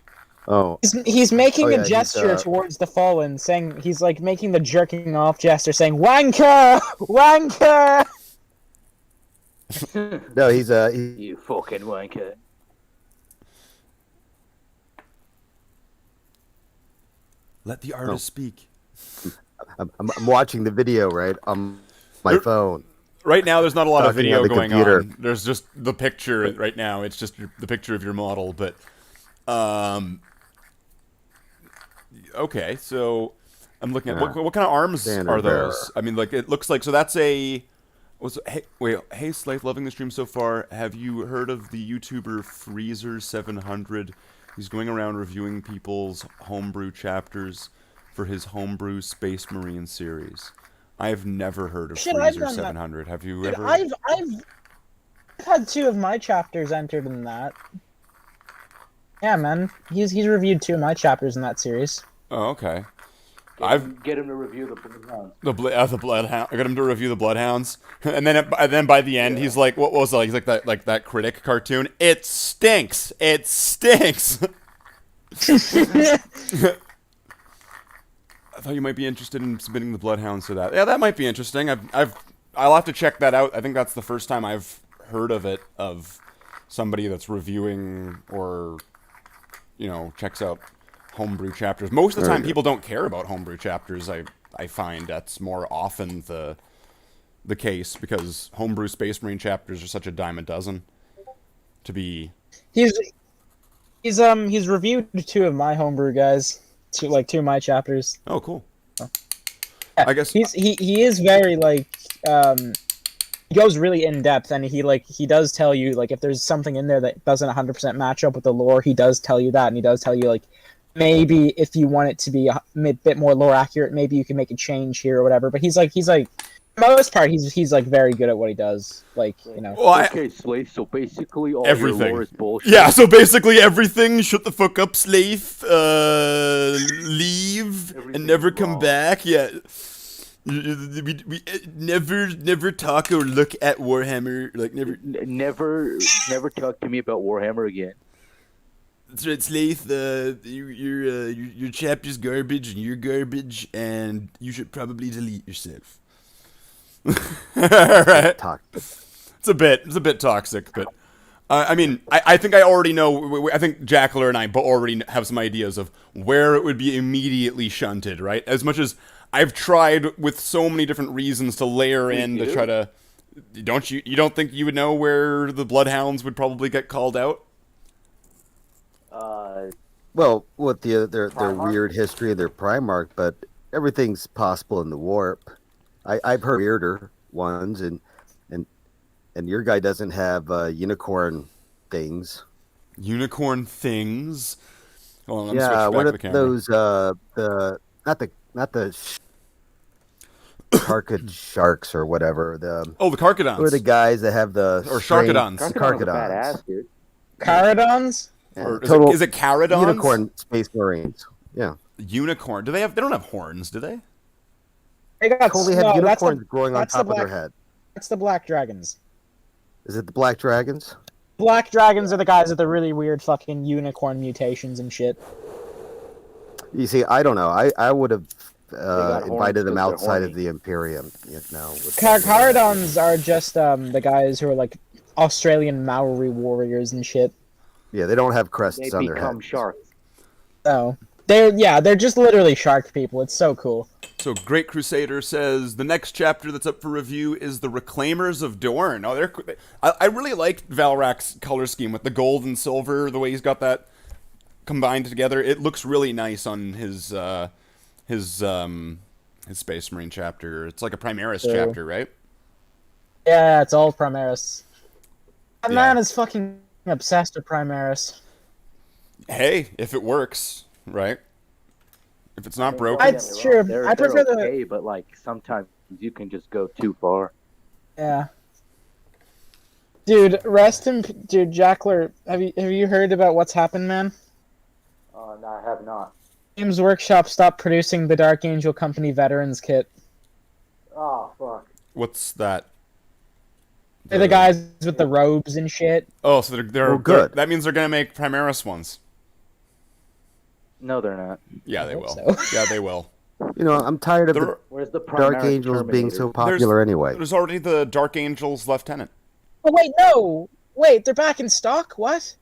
Oh, he's making yeah, a gesture towards the fallen, saying he's like making the jerking off gesture, saying "wanker, wanker." No, he's You fucking wanker. Let the artist speak. I'm watching the video right on my phone. Right now, there's not a lot of Talking video on the going computer. on. There's just the picture right now. It's just the picture of your model. But, okay. So I'm looking at what kind of arms Standard are bearer. those? I mean, like it looks like. So that's a. Hey, Slate, loving the stream so far. Have you heard of the YouTuber Freezer700? He's going around reviewing people's homebrew chapters for his homebrew Space Marine series. I've never heard of Freezer700. Have you ever? I've had 2 of my chapters entered in that. Yeah, man. He's reviewed 2 of my chapters in that series. Oh, okay. Get him to review the Bloodhound. The Bloodhound. I got him to review the Bloodhounds, and then by the end, he's like, "What was it?" He's like that critic cartoon. It stinks. It stinks. I thought you might be interested in submitting the Bloodhounds to that. Yeah, that might be interesting. I'll have to check that out. I think that's the first time I've heard of it, of somebody that's reviewing or, checks out homebrew chapters. Most of the time, people don't care about homebrew chapters. I find that's more often the case, because homebrew Space Marine chapters are such a dime a dozen to be. He's reviewed 2 of my homebrew guys, 2 of my chapters. Oh, cool. Yeah, I guess he is very he goes really in depth, and he does tell you if there's something in there that doesn't 100% match up with the lore. He does tell you that, and he does tell you maybe if you want it to be a bit more lore accurate, maybe you can make a change here or whatever. But he's for the most part, he's very good at what he does. Well, Okay, Slave. So basically, all everything. your lore is bullshit. Yeah, so basically everything. Shut the fuck up, slave. Leave and never come back. Yeah. We never talk or look at Warhammer. Never talk to me about Warhammer again. That's right, Slaith. Your chapter's garbage, and you're garbage, and you should probably delete yourself. All right. It's a bit toxic, but I think I already know. I think Jackler and I already have some ideas of where it would be immediately shunted. Right, as much as I've tried with so many different reasons to layer in to try to. You don't think you would know where the Bloodhounds would probably get called out? Well, with their weird history of their Primarch, but everything's possible in the warp. I've heard weirder ones, and your guy doesn't have unicorn things. Unicorn things. Hold on, Yeah, what are the those? Not the Carcad sharks or whatever. The Carcadons. Who are the guys that have the Sharkadons? The Carcadons Carcadons. are badass, dude. Caradons? Yeah, Or total is it Caradons? unicorn Space Marines. Yeah, Unicorn. They don't have horns, do they? They got totally have unicorns growing on top of their head. That's the Black Dragons. Is it the Black Dragons? Black Dragons are the guys with the really weird fucking unicorn mutations and shit. You see, I don't know. I would have horns invited them because they're outside horny. of the Imperium. Caradons are just the guys who are Australian Maori warriors and shit. Yeah, they don't have crests They on their become heads. sharks. So they're just literally shark people. It's so cool. So Great Crusader says the next chapter that's up for review is the Reclaimers of Dorne. Oh, I really liked Valrak's color scheme with the gold and silver. The way he's got that combined together, it looks really nice on his Space Marine chapter. It's like a Primaris chapter, right? Yeah, it's all Primaris. That Yeah. man is fucking obsessed with Primaris. Hey, if it works, right? If it's not broken, It's true. They're I prefer the. okay, but sometimes you can just go too far. Yeah. Dude, dude, Jackler, have you heard about what's happened, man? No, I have not. Games Workshop stopped producing the Dark Angel Company Veterans Kit. Oh fuck. what's that? They're the guys with the robes and shit. Oh, so they're good. That means they're gonna make Primaris ones. No, they're not. Yeah, they hope will. so. Yeah, they will. You know, I'm tired of the There- Where's the Dark Primaris Angels being so Terminators? popular anyway. There's already the Dark Angels Lieutenant. Oh wait, no! Wait, they're back in stock? What?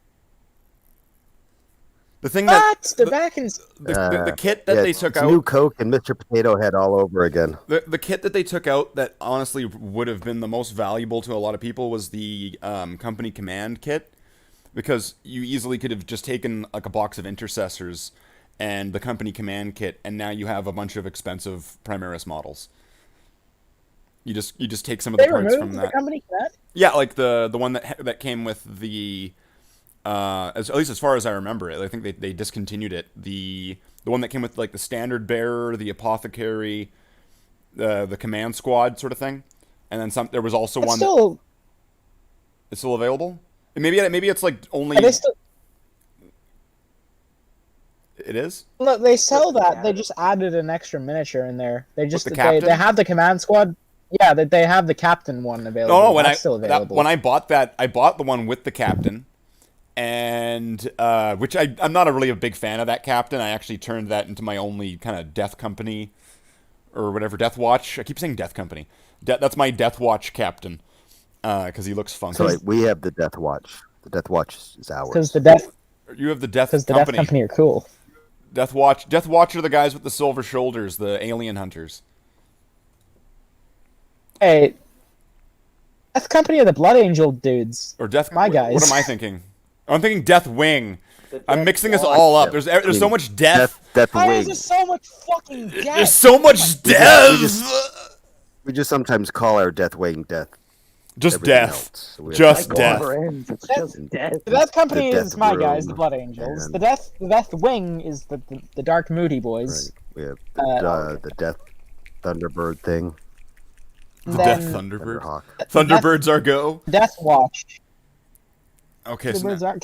The thing that What? They're back in. the kit that Yeah, they took it's out, New Coke and Mr. Potato Head all over again. the kit that they took out that honestly would have been the most valuable to a lot of people was the Company Command kit, because you easily could have just taken like a box of Intercessors and the Company Command kit, and now you have a bunch of expensive Primaris models. You just take some of the They parts removed from the that. company cat? Yeah, like the one that came with the at least as far as I remember it. I think they discontinued it. The one that came with like the standard bearer, the apothecary, the command squad sort of thing, and then some. There was also It's one still. that's still available. And maybe it's like only. Are they still? It is? Look, they sell the that. They captain. just added an extra miniature in there. They just the they captain? have the command squad. Yeah, they have the captain one available. No, That's still available. when I bought that, I bought the one with the captain, and which I'm not really a big fan of that captain. I actually turned that into my only kind of Death Company or whatever, Death Watch. I keep saying Death Company. That's my Death Watch captain because he looks funky. So we have the Death Watch. The Death Watch is ours. Because the Death You have the Death Death Company. Company are cool. Death Watch. Death Watch are the guys with the silver shoulders, the alien hunters. Hey, Death Company are the Blood Angel dudes. Or Death. My guys. What am I thinking? I'm thinking Death Wing. I'm Death mixing this Watch. all up. There's so much death. Death Why Wing. is there so much fucking death? There's so much death. We just sometimes call our Death Wing Death. Just everything death. else. So we have Just Cycle death. never ends. It's just death. The Death Company The is Death my guys, the Room, Blood Angels. and- The Death Wing is the Dark Moody boys. Right. We have the Death Thunderbird thing. The Then Death Thunderbird. Thunderhawk. Thunderbirds are go. Death Watch. Okay, The so birds now, are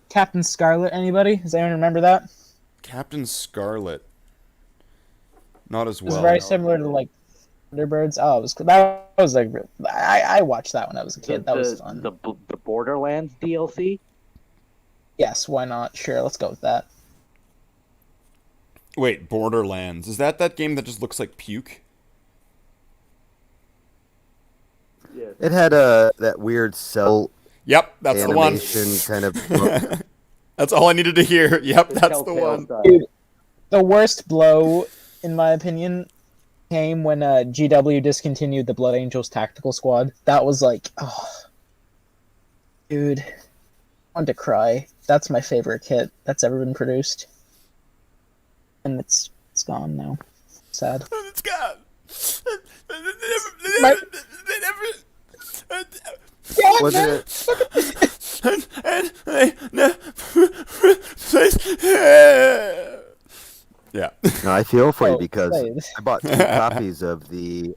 Captain Scarlet. Anybody? Does anyone remember that? Captain Scarlet. Not as It was well. very similar to like Thunderbirds. Oh, that was like I watched that when I was a kid. That was fun. The Borderlands DLC. Yes, why not? Sure, let's go with that. Wait, Borderlands. Is that game that just looks like puke? Yes. It had that weird cell Yep, that's the one. animation kind of look. That's all I needed to hear. Yep, that's the Telltale one. style. Dude, the worst blow, in my opinion, came when GW discontinued the Blood Angels Tactical Squad. That was like, oh, dude, I wanted to cry. That's my favorite kit that's ever been produced, and it's gone now. Sad. It's gone. My- Wasn't it? Yeah. No, I feel for you Oh, because wait. I bought 2 copies of the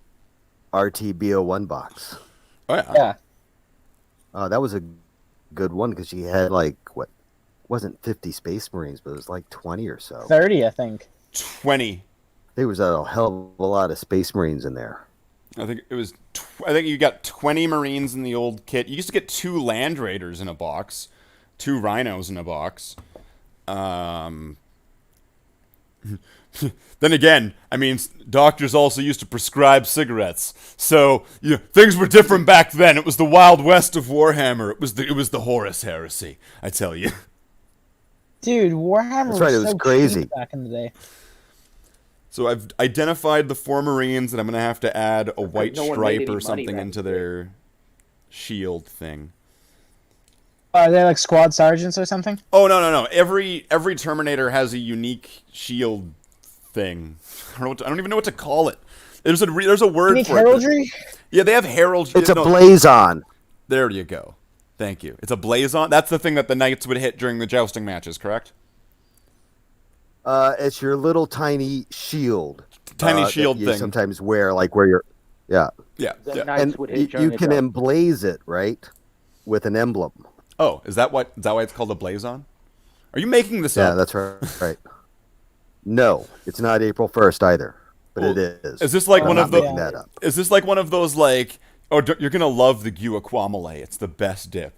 RTBO1 box. Oh yeah. Yeah, That was a good one because she had like what wasn't 50 Space Marines, but it was like 20 or so. 30, I think. 20. There was a hell of a lot of Space Marines in there. I think it was. I think you got 20 Marines in the old kit. You used to get 2 Land Raiders in a box, 2 Rhinos in a box. Then again, I mean, doctors also used to prescribe cigarettes, so things were different back then. It was the Wild West of Warhammer. It was the Horus Heresy. I tell you. Dude, Warhammer That's right, was it was so crazy. cheap back in the day. So I've identified the 4 Marines, and I'm gonna have to add a white no one made stripe any or money something back into then. their shield thing. Are they like squad sergeants or something? Oh no! Every Terminator has a unique shield thing. I don't even know what to call it. There's a word Unique for it. heraldry? Yeah, they have heraldry. It's a no, blazon. There you go. Thank you. It's a blazon. That's the thing that the knights would hit during the jousting matches, correct? It's your little tiny shield. Tiny that shield you thing. sometimes wear, like where you're. Yeah, Yeah. The yeah. knights and would you, hit during you the can joust. emblaze it right with an emblem. Oh, is that why it's called a blazon? Are you making this Yeah, up? that's right. Right. No, it's not April 1st either, but Well, it is. Is this like I'm one not of the? making that up. Is this like one of those like? Oh, you're gonna love the guacamole. It's the best dip.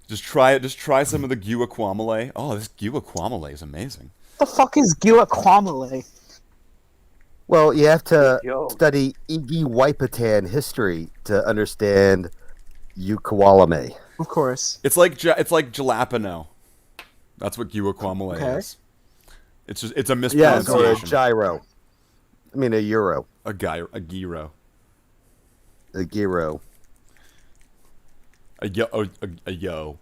Just try it. Just try some of the guacamole. Oh, this guacamole is amazing. What the fuck is Guacamole? Well, you have to Yo. study Iggy Waipitan history to understand Ukwalame. Of course. It's like jalapeno. That's what guacamole Okay. is. It's a Yeah, or a mispronunciation. gyro. I mean, a euro. a gyro. A gyro. A yo.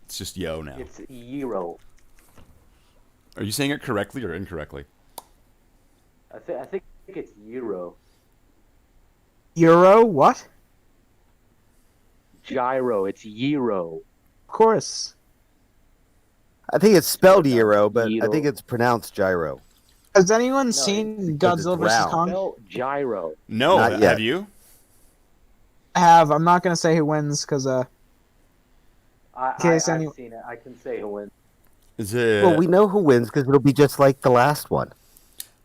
It's just yo now. It's Euro. Are you saying it correctly or incorrectly? I think it's Euro. Euro? What? Gyro. It's Euro. Of course. I think it's spelled euro, but I Gyro. think it's pronounced gyro. Has anyone it's seen because it's Godzilla vs. round. Kong? Spell gyro. No, Not yet. have you? I have. I'm not gonna say who wins because I, case I've any- seen it. I can say who wins. Is it? Well, we know who wins because it'll be just like the last one.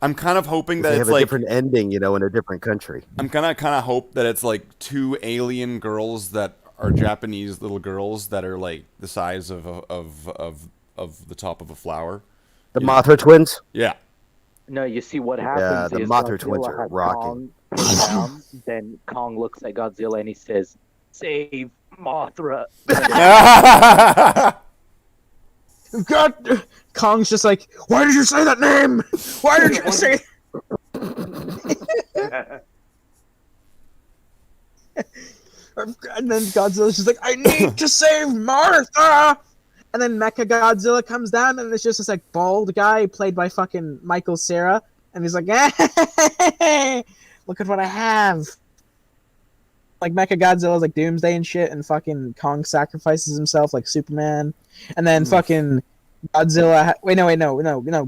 I'm kind of hoping that They it's have a like different ending, in a different country. I'm kind of hope that it's like two alien girls that are Japanese little girls that are like the size of the top of a flower. The Mothra twins. Yeah. No, you see what happens the is Mothra Godzilla twins are has rocking. Kong pinned down, then Kong looks at Godzilla and he says, "Save Mothra." God, Kong's just like, why did you say that name? Why did you say? And then Godzilla's just like, I need to save Martha. And then Mecha Godzilla comes down, and it's just this like bald guy played by fucking Michael Cera, and he's like, hey, look at what I have. Like Mecha Godzilla's like Doomsday and shit, and fucking Kong sacrifices himself like Superman, and then fucking Godzilla.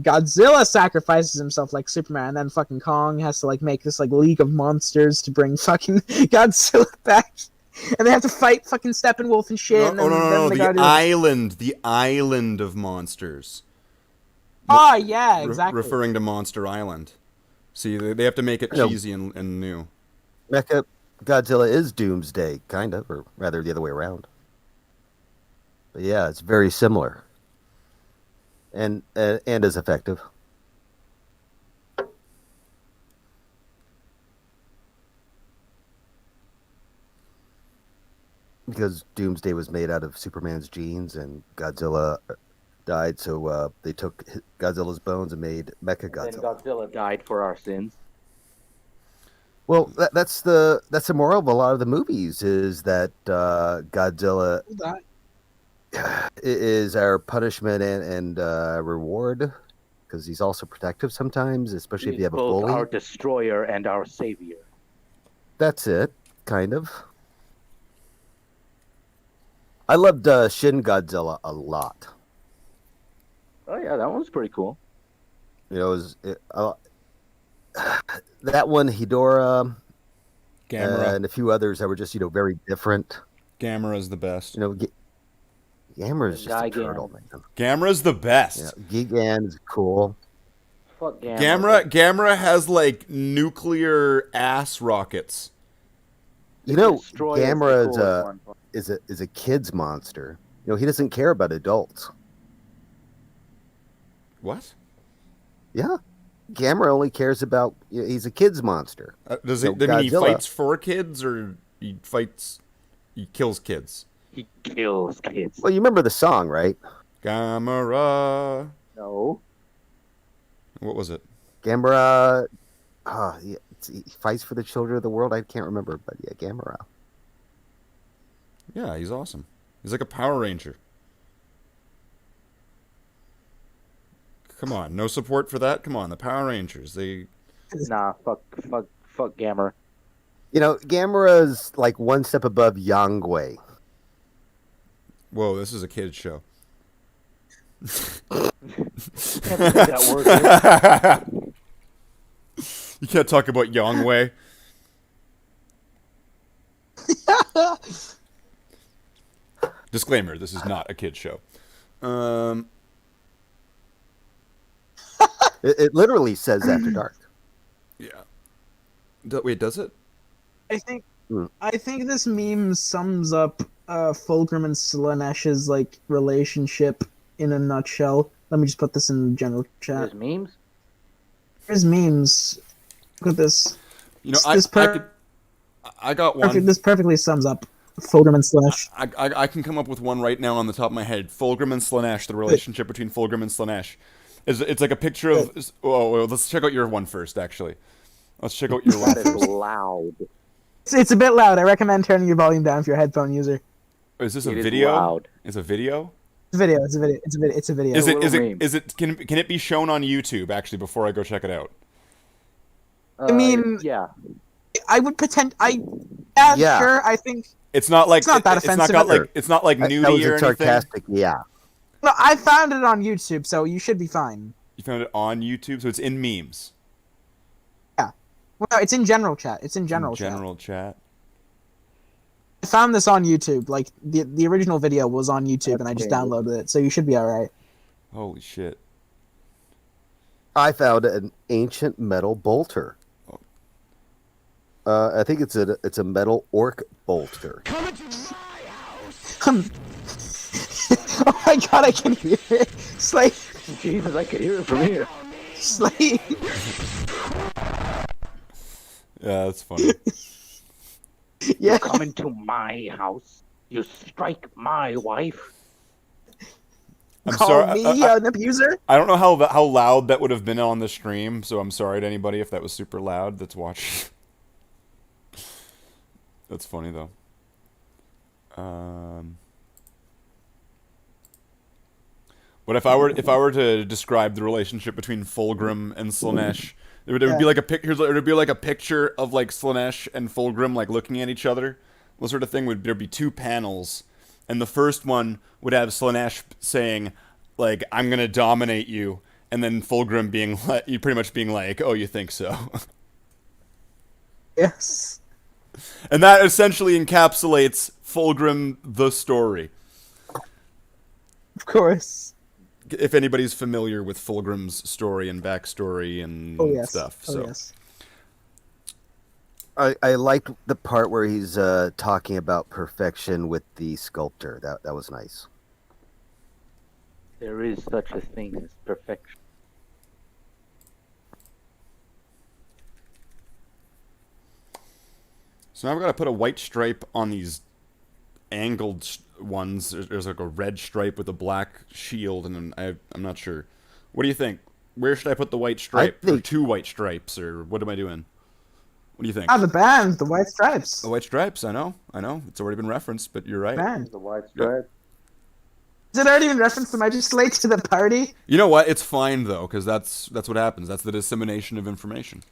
Godzilla sacrifices himself like Superman, and then fucking Kong has to like make this like League of Monsters to bring fucking Godzilla back, and they have to fight fucking Steppenwolf and shit. No, and then, no. then The island of monsters. Oh yeah, exactly. Referring to Monster Island. See, they have to make it cheesy and new. Mecha Godzilla is Doomsday, kind of, or rather the other way around. But yeah, it's very similar, and as effective. Because Doomsday was made out of Superman's genes, and Godzilla died, so they took Godzilla's bones and made Mecha Godzilla. Then Godzilla died for our sins. Well, that's the moral of a lot of the movies is that Godzilla is our punishment and reward, because he's also protective sometimes, especially if you have a both bully. Our destroyer and our savior. That's it, kind of. I loved Shin Godzilla a lot. Oh yeah, that one was pretty cool. That one, Hedorah, Gamera. and a few others that were just, very different. Gamera's the best. Gamera's just a Gigan. turtle, man. Gamera's the best. Yeah, Gigan's cool. Fuck Gamera has like nuclear ass rockets. Destroyer's the Gamera coolest one. is a kid's monster. He doesn't care about adults. What? Yeah. Gamera only cares about, he's a kid's monster. Does So it? I mean, he Godzilla- fights for kids, or he kills kids? He kills kids. Well, you remember the song, right? Gamera. No. What was it? Gamera, he fights for the children of the world. I can't remember, but yeah, Gamera. Yeah, he's awesome. He's like a Power Ranger. Come on, no support for that? Come on, the Power Rangers. Nah, fuck Gamera. Gamera's like one step above Yangwei. Whoa, this is a kid's show. That word. You can't talk about Yangwei. Disclaimer, this is not a kid's show. It literally says After Dark. Yeah. Wait, does it? I think this meme sums up Fulgrim and Slanesh's like relationship in a nutshell. Let me just put this in the general chat. There's memes? There's memes. Look at this. I got one. This perfectly sums up Fulgrim and Slanesh. I can come up with one right now on the top of my head. Fulgrim and Slanesh, the relationship between Fulgrim and Slanesh. It's like a picture of... Oh, let's check out your one first, actually. Let's check out your one That is first. loud. It's a bit loud. I recommend turning your volume down if you're a headphone user. Is this a It is video? loud. It's a video? It's a video. It's a video. It's a video. Is it can it be shown on YouTube actually before I go check it out? I mean, yeah. I would pretend. Yeah. Sure. I think It's not like It's not that offensive. it's not like That nudie was or a anything. sarcastic, yeah. no. I found it on YouTube, so you should be fine. You found it on YouTube, so it's in memes. Yeah. Well, no, it's in general chat. It's in general chat. General chat. I found this on YouTube. Like the original video was on YouTube, and I just downloaded it, so you should be all right. Holy shit. I found an ancient metal bolter. I think it's a metal orc bolter. Oh my god, I can hear it. Slay. Jesus, I could hear it from here. Slay. Yeah, that's funny. Yeah. You come into my house, you strike my wife. I'm Call sorry. me an abuser? I don't know how loud that would have been on the stream, so I'm sorry to anybody if that was super loud that's watching. That's funny though. But if I were to describe the relationship between Fulgrim and Slaanesh, it would be like a picture of like Slaanesh and Fulgrim like looking at each other. The sort of thing would there'd be two panels, and the first one would have Slaanesh saying like "I'm gonna dominate you," and then Fulgrim being like, you pretty much being like, "Oh, you think so?" Yes. And that essentially encapsulates Fulgrim the story. Of course. If anybody's familiar with Fulgrim's story and backstory and stuff. So. Oh, yes. I liked the part where he's talking about perfection with the sculptor. That was nice. There is such a thing as perfection. So now I've got to put a white stripe on these angled ones. There's like a red stripe with a black shield, and I'm not sure. What do you think? Where should I put the white stripe? Or two white stripes, or what am I doing? What do you think? Ah, the band, the White Stripes. The white stripes, I know. It's already been referenced, but you're right. Band. The white stripe. Is it already been referenced? Am I just late to the party? You know what? It's fine though, because that's what happens. That's the dissemination of information.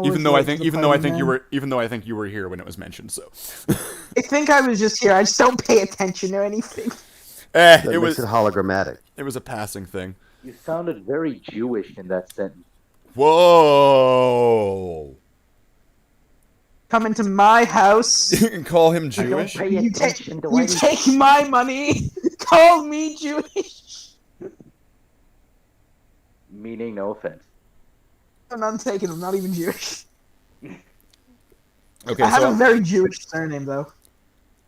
Even though I think you were here when it was mentioned, so. I think I was just here. I just don't pay attention to anything. It was hologrammatic. It was a passing thing. You sounded very Jewish in that sentence. Whoa! Come into my house. You can call him Jewish. You take my money. Call me Jewish. Meaning no offense. I'm not taking. I'm not even Jewish. Okay, I have a very Jewish surname though.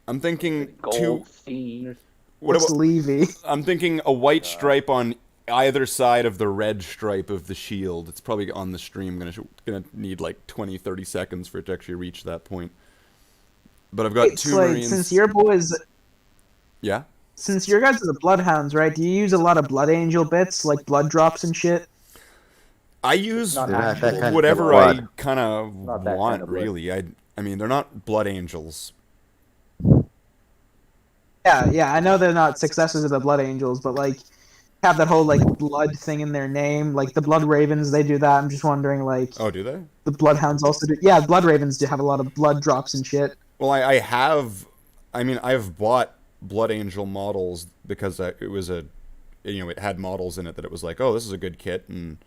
I'm thinking Goldstein. What's Levy? I'm thinking a white stripe on either side of the red stripe of the shield. It's probably on the stream. Gonna need like 20-30 seconds for it to actually reach that point. But I've got two Marines. Since your boys, yeah. Since your guys are the Bloodhounds, right? Do you use a lot of Blood Angel bits, like blood drops and shit? I use whatever I kind of want, really. I mean, they're not Blood Angels. Yeah, I know they're not successors of the Blood Angels, but like have that whole like blood thing in their name, like the Blood Ravens. They do that. I'm just wondering, like, oh, do they? The Bloodhounds also do. Yeah, Blood Ravens do have a lot of blood drops and shit. Well, I've bought Blood Angel models because it was it had models in it that it was like, oh, this is a good kit, and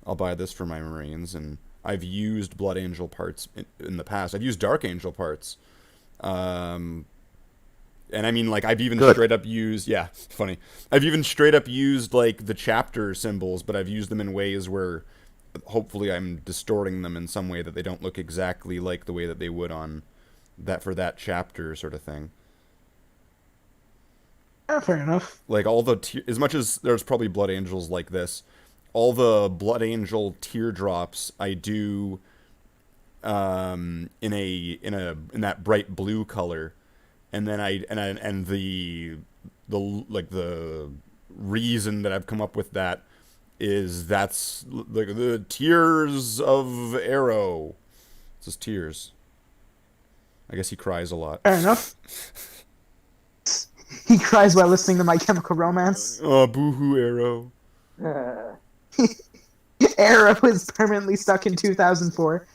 I'll buy this for my Marines. And I've used Blood Angel parts in the past. I've used Dark Angel parts. And I mean, like, I've even straight up used, funny. I've even straight up used, like, the chapter symbols, but I've used them in ways where hopefully I'm distorting them in some way that they don't look exactly like the way that they would on for that chapter sort of thing. Yeah, fair enough. Like, as much as there's probably Blood Angels like this, all the Blood Angel teardrops I do in that bright blue color. And then the reason that I've come up with that is that's like the tears of Arrow. It's just tears. I guess he cries a lot. Fair enough. He cries while listening to My Chemical Romance. Oh, boo-hoo, Arrow. Arrow is permanently stuck in 2004.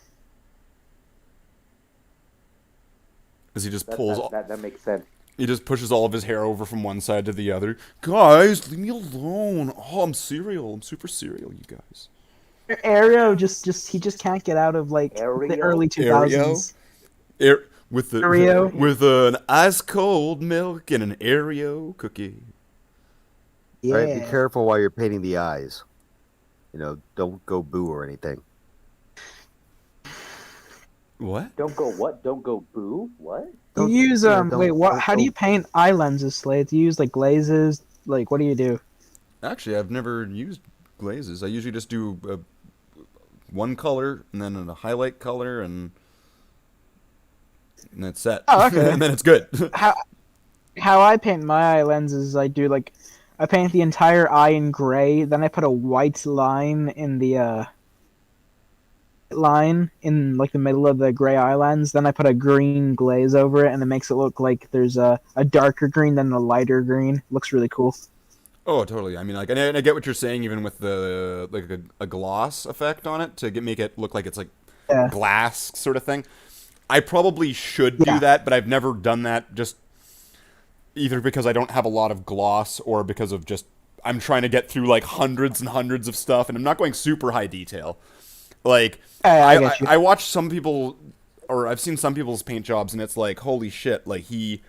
As he just pulls... That makes sense. He just pushes all of his hair over from one side to the other. Guys, leave me alone. Oh, I'm serial. I'm super serial, you guys. Arrow he just can't get out of, like, the early 2000s. With an ice cold milk and an Oreo cookie. All right, be Yeah. careful while you're painting the eyes. You know, don't go boo or anything. What? Don't go what? Don't go boo? What? You Don't- use yeah, wait, what? don't How do go- you paint eye lenses, Slade? Do you use like glazes? Like, what do you do? Actually, I've never used glazes. I usually just do one color and then a highlight color and that's set. Oh, okay. And then it's good. How I paint my eye lenses, I do like I paint the entire eye in gray, then I put a white line in the line in like the middle of the gray eye lens, then I put a green glaze over it and it makes it look like there's a darker green than a lighter green. Looks really cool. Oh, totally. I mean, like, and I get what you're saying, even with the like a gloss effect on it to make it look like it's like Yeah. glass sort of thing. I probably should do Yeah. that, but I've never done that. Just either because I don't have a lot of gloss, or because of just I'm trying to get through like hundreds and hundreds of stuff, and I'm not going super high detail. Like I get you. I watch some people, or I've seen some people's paint jobs, and it's like, holy shit! Like he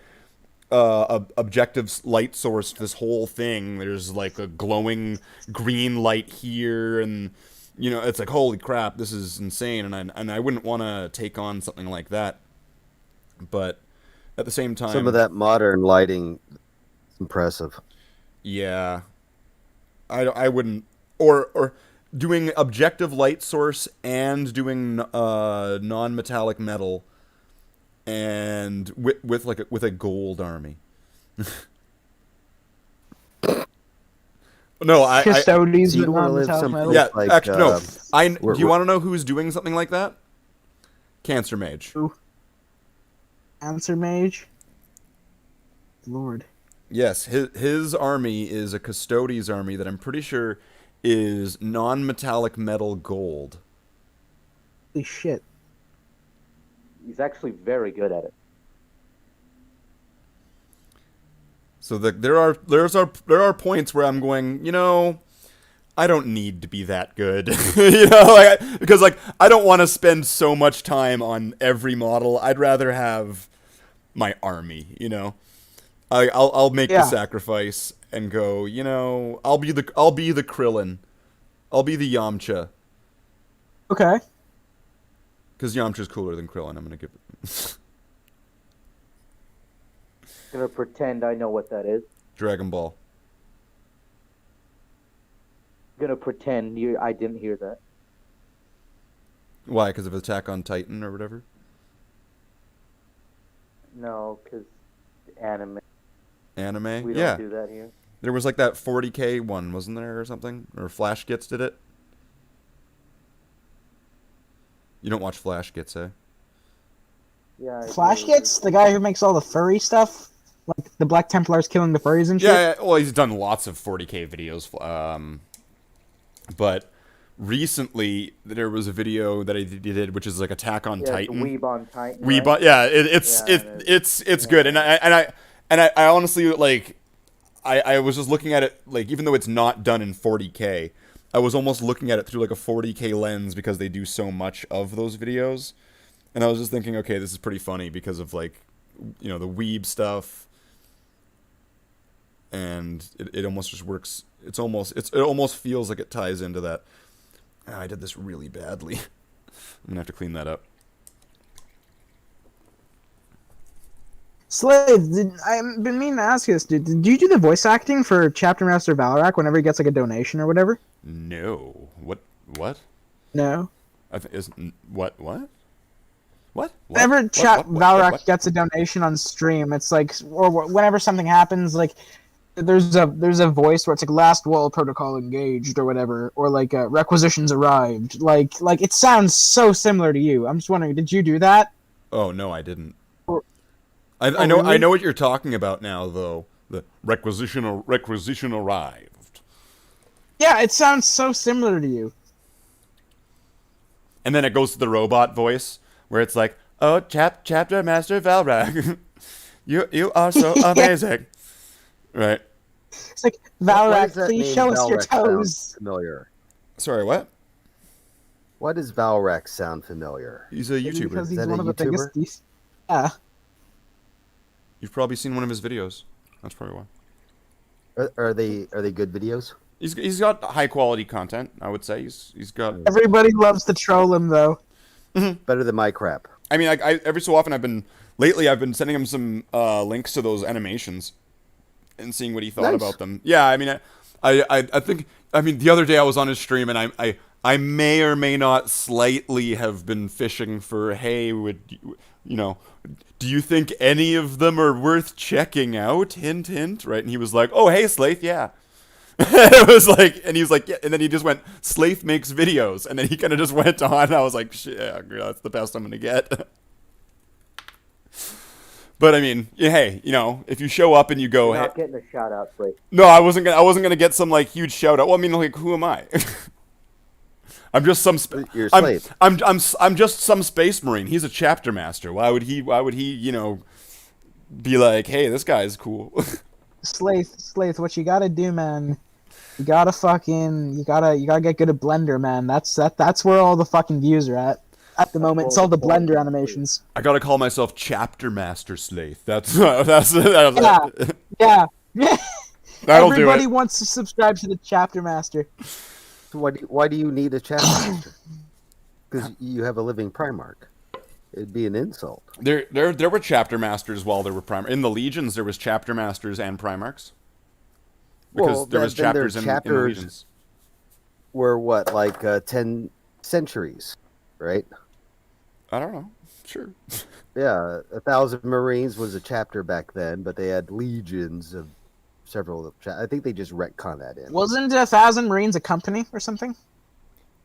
objective light source this whole thing. There's like a glowing green light here, and you know, it's like, holy crap, this is insane. And I wouldn't want to take on something like that. But at the same time, Some of that modern lighting is impressive. yeah, I wouldn't, or doing objective light source and doing non-metallic metal, and with a gold army. No, Custodies So you with wanna live non-metallic someplace metal. yeah, like, actually no. Do we're- you want to know who's doing something like that? Cancer Mage. Answer mage. Lord. Yes, his army is a Custodes army that I'm pretty sure is non-metallic metal gold. Holy shit. He's actually very good at it. So there are points where I'm going, you know, I don't need to be that good, you know, because I don't want to spend so much time on every model. I'd rather have my army, you know. I'll make the Yeah. sacrifice and go, you know, I'll be the Krillin, I'll be the Yamcha, Okay. because Yamcha's cooler than Krillin. I'm gonna give it I'm gonna pretend I know what that is. Dragon Ball. I'm gonna pretend I didn't hear that. Why? Because of Attack on Titan or whatever. No, because anime. Anime. We Yeah. don't do that here. There was like that 40K one, wasn't there, or something? Or Flash Gits did it? You don't watch Flash Gits, eh? Yeah. I Flash do. Gets the guy who makes all the furry stuff, like the Black Templars killing the furries and shit. Yeah, well, he's done lots of 40K videos. But recently there was a video that he did, which is like Attack on Yeah, Titan. Weeb on Titan. Weeb right? on, yeah, it's good, and I honestly like. I was just looking at it, like, even though it's not done in 40K, I was almost looking at it through like a 40K lens because they do so much of those videos. And I was just thinking, okay, this is pretty funny because of, like, you know, the weeb stuff. And it almost just works. It almost feels like it ties into that. Ah, I did this really badly. I'm gonna have to clean that up. Slade, I've been meaning to ask you this, dude. Did you do the voice acting for Chapter Master Valrak whenever he gets like a donation or whatever? No. What? No. I think is what? Whenever Valrak gets a donation on stream, it's like, or whenever something happens, like there's a voice where it's like last wall protocol engaged or whatever, or like requisitions arrived. Like it sounds so similar to you. I'm just wondering, did you do that? Oh no, I didn't. Or- I know really? what you're talking about now, though. The requisition arrived, Yeah, it sounds so similar to you. and then it goes to the robot voice where it's like, "Oh, Chapter Master Valrak, you are so amazing." Right? It's like Why does Valrak, that please name show us your Valrak sound toes. familiar. Sorry, what? Why does Valrak sound familiar? He's a YouTuber. Because he's that one a of the YouTuber? biggest. Yeah. You've probably seen one of his videos. That's probably why. Are they good videos? He's got high quality content. I would say he's got. Everybody loves to troll him though. Better than my crap. I mean, I every so often I've been sending him some links to those animations and seeing what he thought Nice. about them. Yeah, I mean, I think the other day I was on his stream and I may or may not slightly have been fishing for, hey, do you think any of them are worth checking out? Hint, hint. Right? And he was like, oh, hey, Slaith, yeah. It was like, and he was like, yeah, and then he just went, Slaith makes videos, and then he kind of just went on. And I was like, shit, yeah, that's the best I'm gonna get. But I mean, yeah, hey, if you show up and you go, You're hey, not getting a shout out, Blake. no, I wasn't gonna get some like huge shout out. Well, I mean, like, who am I? I'm just some. You're a slave. I'm just some space marine. He's a chapter master. Why would he? Be like, hey, this guy's cool. Slaith, what you gotta do, man? You gotta get good at Blender, man. That's where all the fucking views are at the moment. It's all the Blender animations. I gotta call myself chapter master Slaith. That's Yeah. That'll do Everybody it. wants to subscribe to the chapter master. So why do you need a chapter master? Because you have a living Primarch. It'd be an insult. There were chapter masters while there were Primarchs. In the Legions, there was chapter masters and Primarchs. Because Well, there was then their chapters in the chapters Legions. Were what, like 10 centuries, right? I don't know. Sure. Yeah, 1,000 Marines was a chapter back then, but they had legions of several. I think they just retcon that in. Wasn't 1,000 Marines a company or something?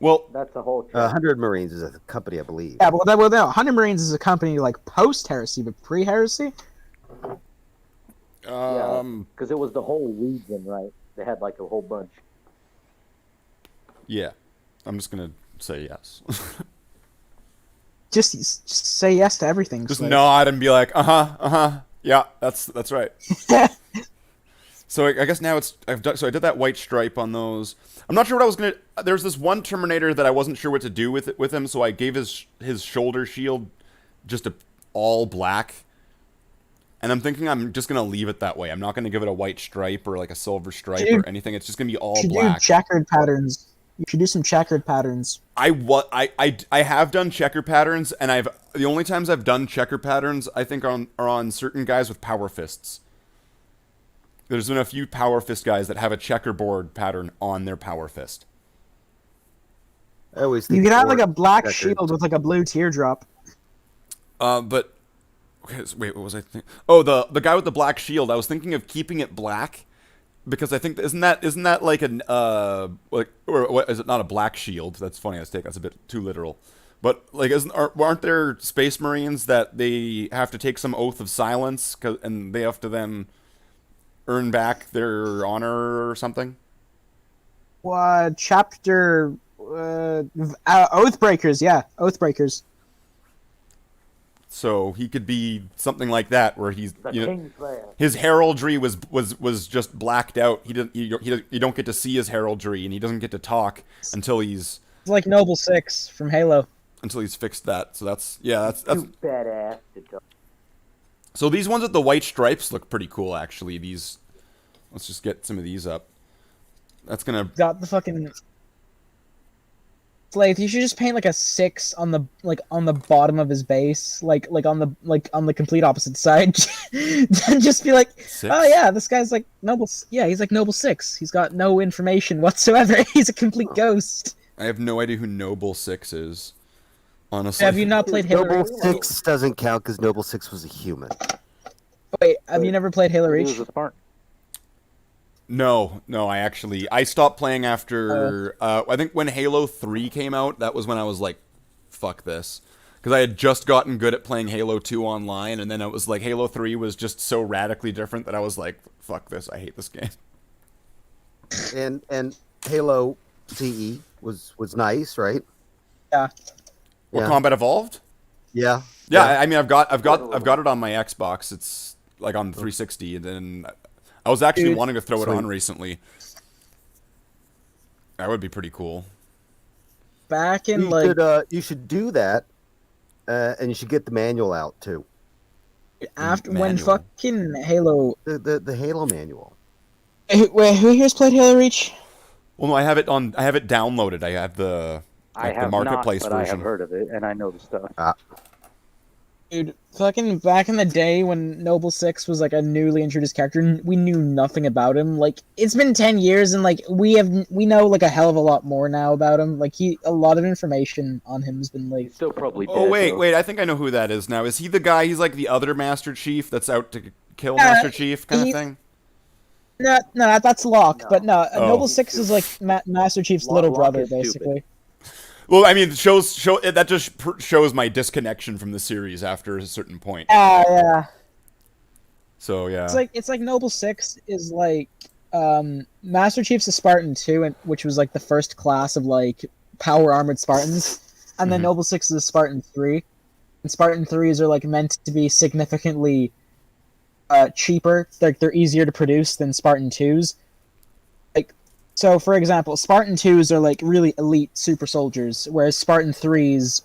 Well, That's a whole. 100 Marines is a company, I believe. Yeah, but no, 100 Marines is a company like post-heresy, but pre-heresy? Because it was the whole legion, right? They had like a whole bunch. yeah. I'm just gonna say yes. Just say yes to everything. Just Slaith. nod and be like, yeah, that's right. So I guess now so I did that white stripe on those. I'm not sure what I was gonna. There's this one Terminator that I wasn't sure what to do with him, so I gave his shoulder shield just all black. And I'm thinking I'm just gonna leave it that way. I'm not gonna give it a white stripe or like a silver stripe or anything. It's just gonna be all You should black. do checkered patterns. You should do some checkered patterns. I have done checker patterns, and the only times I've done checker patterns I think are on certain guys with power fists. There's been a few power fist guys that have a checkerboard pattern on their power fist. I always think You could have like a Ford black checkered. shield with like a blue teardrop. But okay, wait, what was I thinking? Oh, the guy with the black shield. I was thinking of keeping it black because I think isn't that like an like, or what is it, not a black shield? That's funny. That's a bit too literal. But like, aren't there space marines that they have to take some oath of silence and they have to then earn back their honor or something? Chapter Oathbreakers, yeah, Oathbreakers. So he could be something like that, where he's The Kingslayer. his heraldry was just blacked out. You don't get to see his heraldry, and he doesn't get to talk until he's It's like Noble 6 from Halo. fixed that. So that's Too badass to do. so these ones with the white stripes look pretty cool, actually. Let's just get some of these up. That's gonna. Got the fucking Slaith, you should just paint like a 6 on the bottom of his base, like on the complete opposite side. Just be like, 6? oh yeah, this guy's like noble. Yeah, he's like Noble 6. He's got no information whatsoever. He's a complete ghost. I have no idea who Noble 6 is. Honestly, Have you not played Halo Noble Reach? 6 doesn't count because Noble 6 was a human. Wait, have you never played Halo He Reach? was a Spartan. No, I stopped playing after I think when Halo 3 came out. That was when I was like, fuck this, because I had just gotten good at playing Halo 2 online, and then it was like Halo 3 was just so radically different that I was like, fuck this, I hate this game. And Halo CE was nice, right? Yeah. What, Yeah. Combat Evolved? Yeah. Yeah, I mean, I've got it on my Xbox. It's like on the 360, and then I was actually Dude. wanting to throw it Sweet. on recently. That would be pretty cool. Back in like You should do that, and you should get the manual out too. after when manual. fucking Halo The Halo manual. Wait, who here's played Halo Reach? Well, no, I have it downloaded. I have the I the have marketplace not, but I version. have heard of it, and I know the stuff. Dude, fucking back in the day when Noble Six was like a newly introduced character, we knew nothing about him. Like it's been 10 years, and like we know like a hell of a lot more now about him. Like a lot of information on him has been like. He's still probably dead. Oh wait, though. wait! I think I know who that is now. Is he the guy? He's like the other Master Chief that's out to kill Yeah, Master Chief, kind of he's- thing. No, that's Locke. But no, Oh. Noble Six is like Master Chief's little Locke brother, is stupid. basically. Well, I mean, that just shows my disconnection from the series after a certain point. Yeah. So yeah, It's like Noble Six is like Master Chief's a Spartan 2, which was like the first class of like power armored Spartans, and then Noble Six is a Spartan 3, and Spartan 3s are like meant to be significantly cheaper. They're easier to produce than Spartan 2s. Like, so for example, Spartan 2s are like really elite super soldiers, whereas Spartan 3s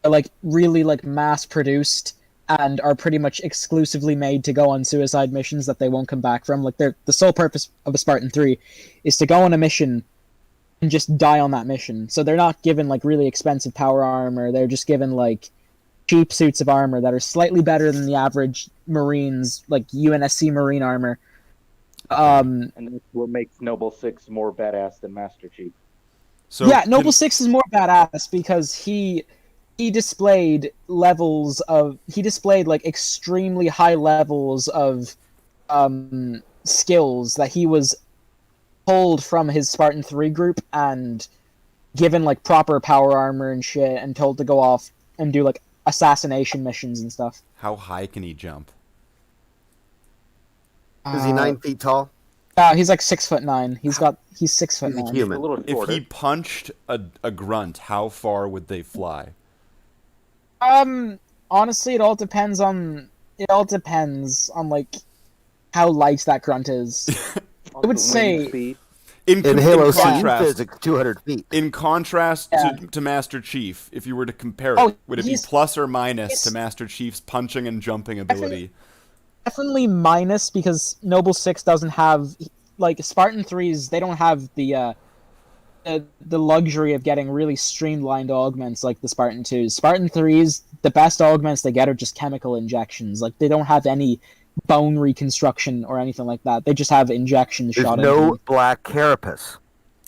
are like really like mass produced and are pretty much exclusively made to go on suicide missions that they won't come back from. Like the sole purpose of a Spartan 3 is to go on a mission and just die on that mission. So they're not given like really expensive power armor. They're just given like cheap suits of armor that are slightly better than the average Marines, like UNSC Marine armor. And that's what makes Noble Six more badass than Master Chief. so Yeah, Noble Six is more badass because he displayed like extremely high levels of skills that he was pulled from his Spartan 3 group and given like proper power armor and shit and told to go off and do like assassination missions and stuff. How high can he jump? Is he 9 feet tall? He's like 6'9". He's 6'9". He's a A human. little If shorter. he punched a grunt, how far would they fly? Honestly, it all depends on like how light that grunt is. On I would the say- wind speed. In Halo C contrast, physics, 200 feet. in contrast Yeah. to Master Chief, if you were to compare it, Oh, would it be he's- plus or minus he's- to Master Chief's punching and jumping ability? Definitely minus because Noble Six doesn't have like Spartan 3s. They don't have the luxury of getting really streamlined augments like the Spartan 2s. Spartan 3s, the best augments they get are just chemical injections. Like they don't have any bone reconstruction or anything like that. They just have injections There's shot no into black carapace.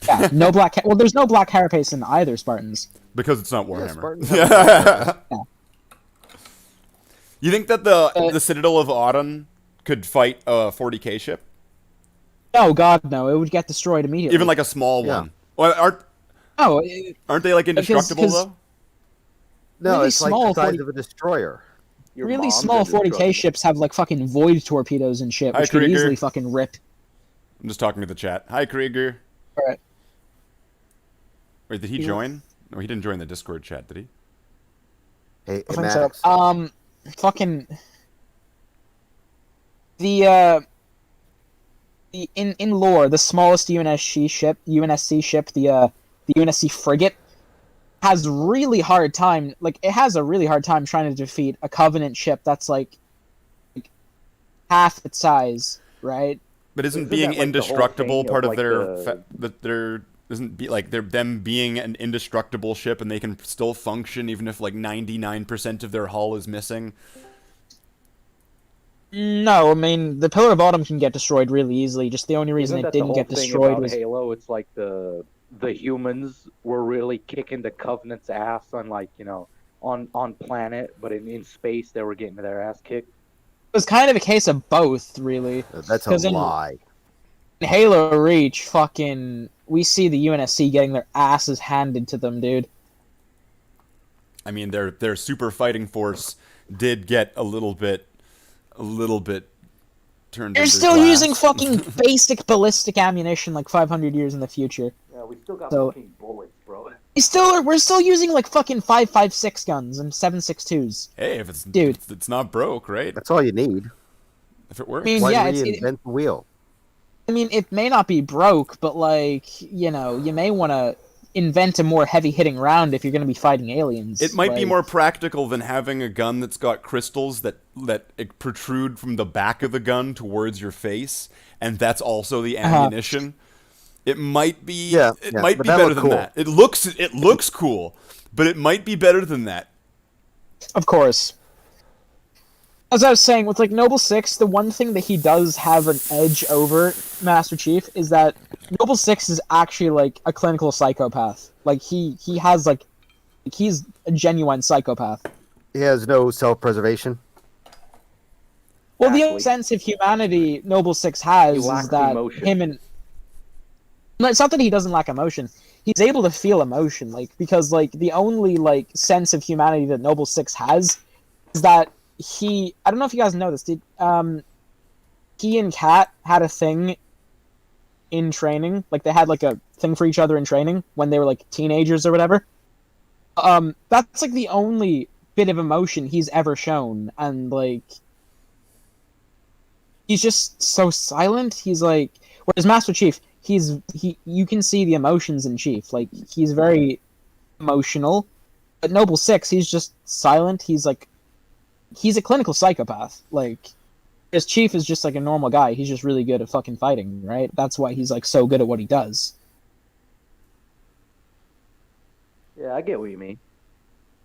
them. Yeah, no black. Well, there's no black carapace in either Spartans. Because it's not Yeah, Warhammer. Spartans have black carapace. You think that the Citadel of Auden could fight a 40k ship? No, God, no! It would get destroyed immediately. Even like a small Yeah. one? Well, no, aren't they like indestructible 'cause- though? No, Really it's like small the size 40 of a destroyer. Your really mom's small 40k indestructible. ships have like fucking void torpedoes and shit, Hi, which could Krieger. easily fucking rip. I'm just talking to the chat. Hi, Krieger. Alright. Wait, did he join? No, he didn't join the Discord chat, did he? Hey, I think Maddox. so. Fucking the in lore, the smallest UNSC ship, the UNSC frigate, has really hard time. Like it has a really hard time trying to defeat a Covenant ship that's like half its size, right? But isn't Isn't being that, like, the whole indestructible thing part of, of like, their the- that their isn't be like they're them being an indestructible ship and they can still function even if like 99% of their hull is missing? No, I mean the Pillar of Autumn can get destroyed really easily. Just the only reason Isn't it that the didn't whole get thing destroyed about was Halo? It's like the humans were really kicking the Covenant's ass on on planet, but in space they were getting their ass kicked. it was kind of a case of both, really. That's a 'cause in- lie. In Halo Reach, fucking, we see the UNSC getting their asses handed to them, dude. I mean, their super fighting force did get a little bit turned. You're into still glass. using fucking basic ballistic ammunition like 500 years in the future. Yeah, we still got So- fucking bullets, bro. We're still using like fucking 5.56 guns and 7.62s. Hey, if it's Dude. it's not broke, right? That's all you need. If it works. I mean, Why yeah, it's, reinvent the wheel? I mean, it may not be broke, but like, you know, you may want to invent a more heavy-hitting round if you're going to be fighting aliens. It might be Like, more practical than having a gun that's got crystals that protrude from the back of the gun towards your face, and that's also the ammunition. It might be but be that better looked than cool. that. It looks cool, but it might be better than that. Of course. As I was saying, with like Noble Six, the one thing that he does have an edge over Master Chief is that Noble Six is actually like a clinical psychopath. Like he has like he's a genuine psychopath. He has no self-preservation. Well, the Exactly. only sense of humanity Noble Six has He is lacks that emotion. him and no, it's not that he doesn't lack emotion. He's able to feel emotion, like because like the only like sense of humanity that Noble Six has is that I don't know if you guys know this. Did he and Kat had a thing in training? Like they had like a thing for each other in training when they were like teenagers or whatever. That's like the only bit of emotion he's ever shown, and like he's just so silent. He's like, whereas Master Chief, you can see the emotions in Chief. Like he's very emotional, but Noble Six, he's just silent. He's a clinical psychopath. Like his Chief is just like a normal guy. He's just really good at fucking fighting, right? That's why he's like so good at what he does. Yeah, I get what you mean.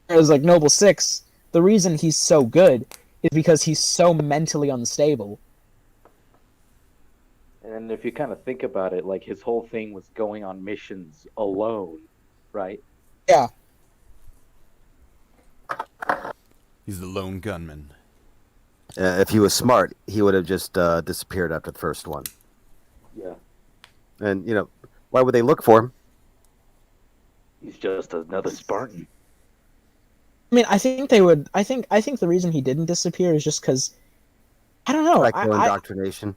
Whereas like Noble Six, the reason he's so good is because he's so mentally unstable. And if you kind of think about it, like his whole thing was going on missions alone, right? Yeah. He's the lone gunman. If he was smart, he would have just disappeared after the first one. Yeah. And why would they look for him? He's just another Spartan. I mean, I think they would. I think the reason he didn't disappear is just because I don't know. Psycho indoctrination.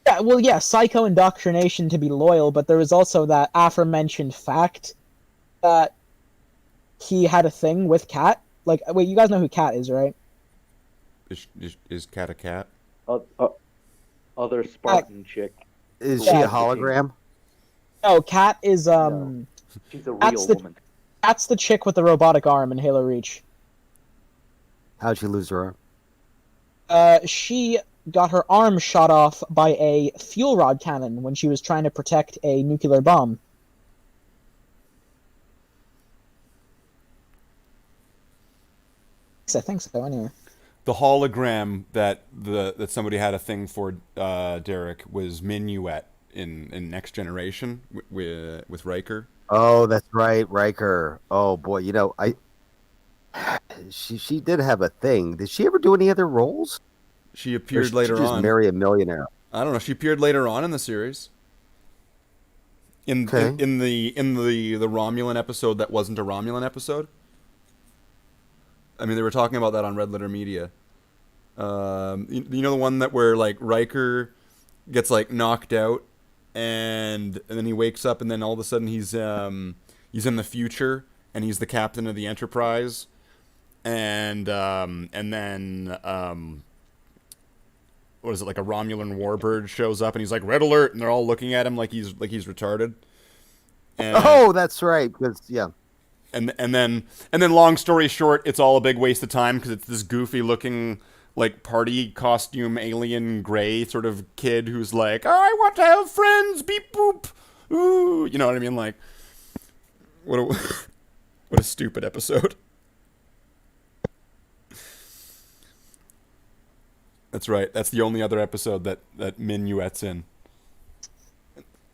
Yeah, well, yeah, psycho indoctrination to be loyal, but there was also that aforementioned fact that he had a thing with Kat. Like, wait, you guys know who Kat is, right? Is Cat a cat? Other Spartan chick. Is Yeah. she a hologram? No, Kat is No. She's a That's real the- woman. Kat's the chick with the robotic arm in Halo Reach. How'd she lose her arm? She got her arm shot off by a fuel rod cannon when she was trying to protect a nuclear bomb. I think so, anyway. The hologram that somebody had a thing for, Derek, was Minuet in Next Generation with Riker. Oh, that's right, Riker. Oh boy, she did have a thing. Did she ever do any other roles? She Or appeared did later she just on. marry a millionaire? I don't know. She appeared later on in the series. In Okay. the Romulan episode that wasn't a Romulan episode. I mean, they were talking about that on Red Letter Media. You know the one that where like Riker gets like knocked out, and then he wakes up, and then all of a sudden he's in the future, and he's the captain of the Enterprise, and then what is it, like a Romulan warbird shows up, and he's like, "Red alert!" and they're all looking at him like he's retarded. And, Oh, that's right. Because and then long story short, it's all a big waste of time because it's this goofy looking like party costume alien gray sort of kid who's like, I want to have friends, beep boop, ooh, you know what I mean? Like, what a what a stupid episode. That's right. That's the only other episode that Minuet's in.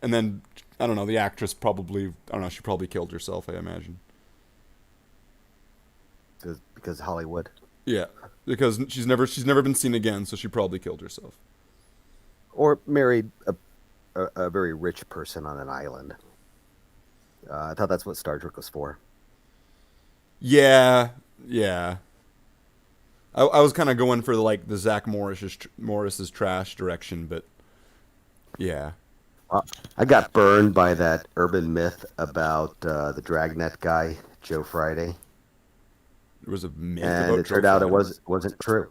And then I don't know. The actress probably, I don't know. She probably killed herself, I imagine. because Hollywood. Yeah, because she's never been seen again, so she probably killed herself. Or married a very rich person on an island. I thought that's what Star Trek was for. Yeah. I was kind of going for like the Zach Morris's trash direction, but yeah. I got burned by that urban myth about the Dragnet guy, Joe Friday. There was a myth And about it Joe turned out it Friday. wasn't true.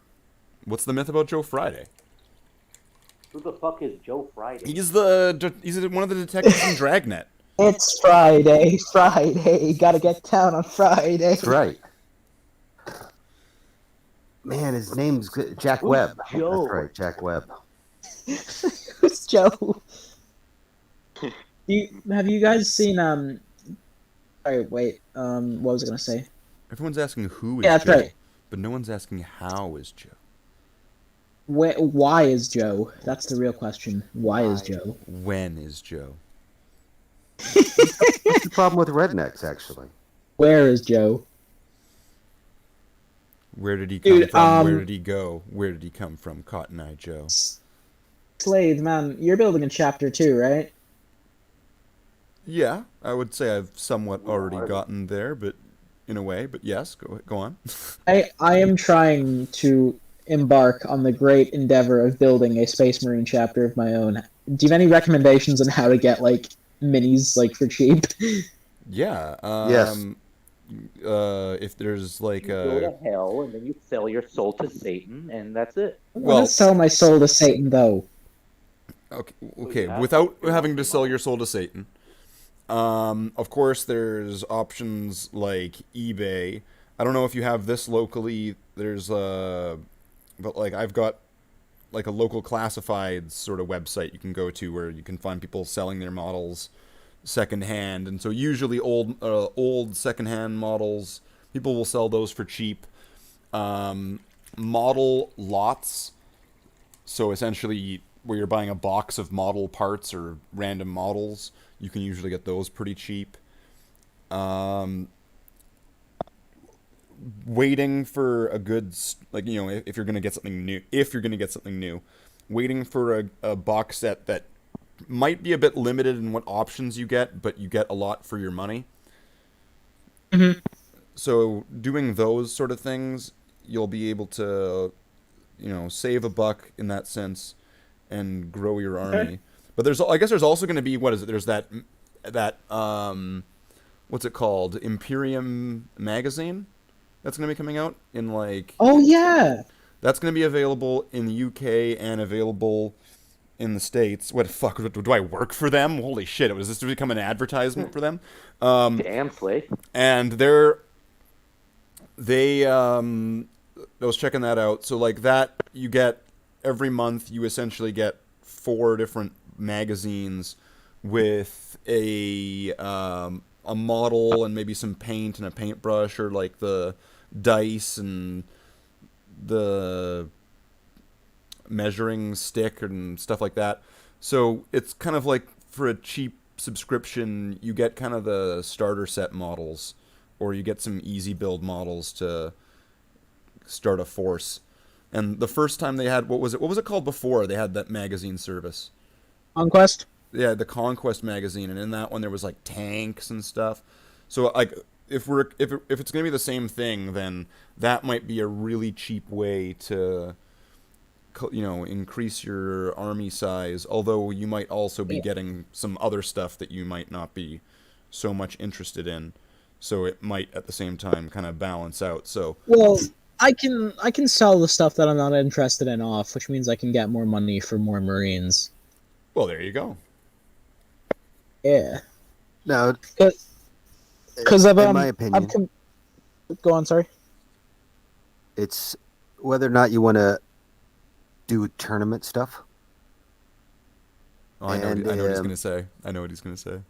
What's the myth about Joe Friday? Who the fuck is Joe Friday? He's one of the detectives in Dragnet. It's Friday, Friday. Gotta get down on Friday. That's right. Man, his name's Jack Who's Webb. Joe? That's right, Jack Webb. Who's Joe? Have you guys seen Alright, wait. What was I gonna say? Everyone's asking who is Yeah, that's Joe, right. but no one's asking how is Joe. Why is Joe? That's the real question. Why is Joe? When is Joe? What's the problem with rednecks, actually? Where is Joe? Where did he come Dude, from? Where did he go? Where did he come from? Cotton Eye Joe. Slade, man, you're building a chapter 2, right? Yeah, I would say I've somewhat already gotten there, but in a way. But yes, go on. I am trying to embark on the great endeavor of building a Space Marine chapter of my own. Do you have any recommendations on how to get like minis like for cheap? Yeah. Yes. If there's like You go to hell and then you sell your soul to Satan, and that's it. I well, want to sell my soul to Satan, though. okay, without having to sell your soul to Satan. Of course, there's options like eBay. I don't know if you have this locally. There's but like I've got like a local classifieds sort of website you can go to where you can find people selling their models secondhand, and so usually old secondhand models, people will sell those for cheap. Model lots, so essentially where you're buying a box of model parts or random models, you can usually get those pretty cheap. Waiting for a good, like, you know, if you're gonna get something new, waiting for a box set that might be a bit limited in what options you get, but you get a lot for your money. Mm-hmm. So doing those sort of things, you'll be able to, you know, save a buck in that sense and grow your army. Okay. But I guess there's also going to be, what is it? There's that what's it called? Imperium magazine that's going to be coming out in like. Oh yeah. That's going to be available in the UK and available in the States. What the fuck? Do I work for them? Holy shit! Was this to become an advertisement for them? Damn, Slade. And I was checking that out. So like that, you get every month. You essentially get 4 different magazines with a model and maybe some paint and a paintbrush, or like the dice and the measuring stick and stuff like that. So it's kind of like, for a cheap subscription, you get kind of the starter set models, or you get some easy build models to start a force. And the first time they had, what was it called before they had that magazine service? Conquest. Yeah, the Conquest magazine, and in that one there was like tanks and stuff. So like, if it's gonna be the same thing, then that might be a really cheap way to, you know, increase your army size. Although you might also be getting some other stuff that you might not be so much interested in. So it might at the same time kind of balance out. So Well, I can sell the stuff that I'm not interested in off, which means I can get more money for more Marines. well, there you go. Yeah. No, Because in my opinion, go on. Sorry. it's whether or not you want to do tournament stuff. Oh, I know And, what he's gonna say. I know what he's gonna say.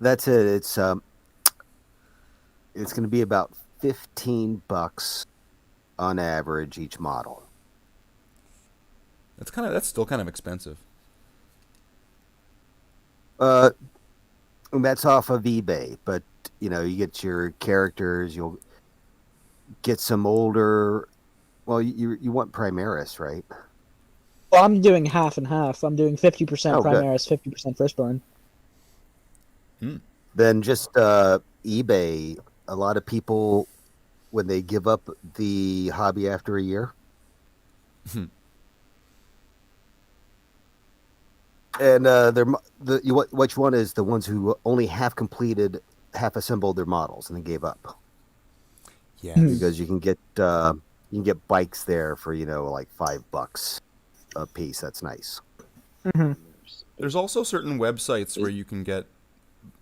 That's it. It's going to be about $15 on average each model. That's still kind of expensive. That's off of eBay, but you know, you get your characters. You'll get some older. Well, you want Primaris, right? Well, I'm doing half and half. I'm doing 50% Oh, good. Primaris, 50% Firstborn. Then just eBay. A lot of people, when they give up the hobby after a year, and what you want is the ones who only half assembled their models and then gave up, Yeah. because you can get bikes there for, you know, like $5 a piece. That's nice. Mm-hmm. There's also certain websites where you can get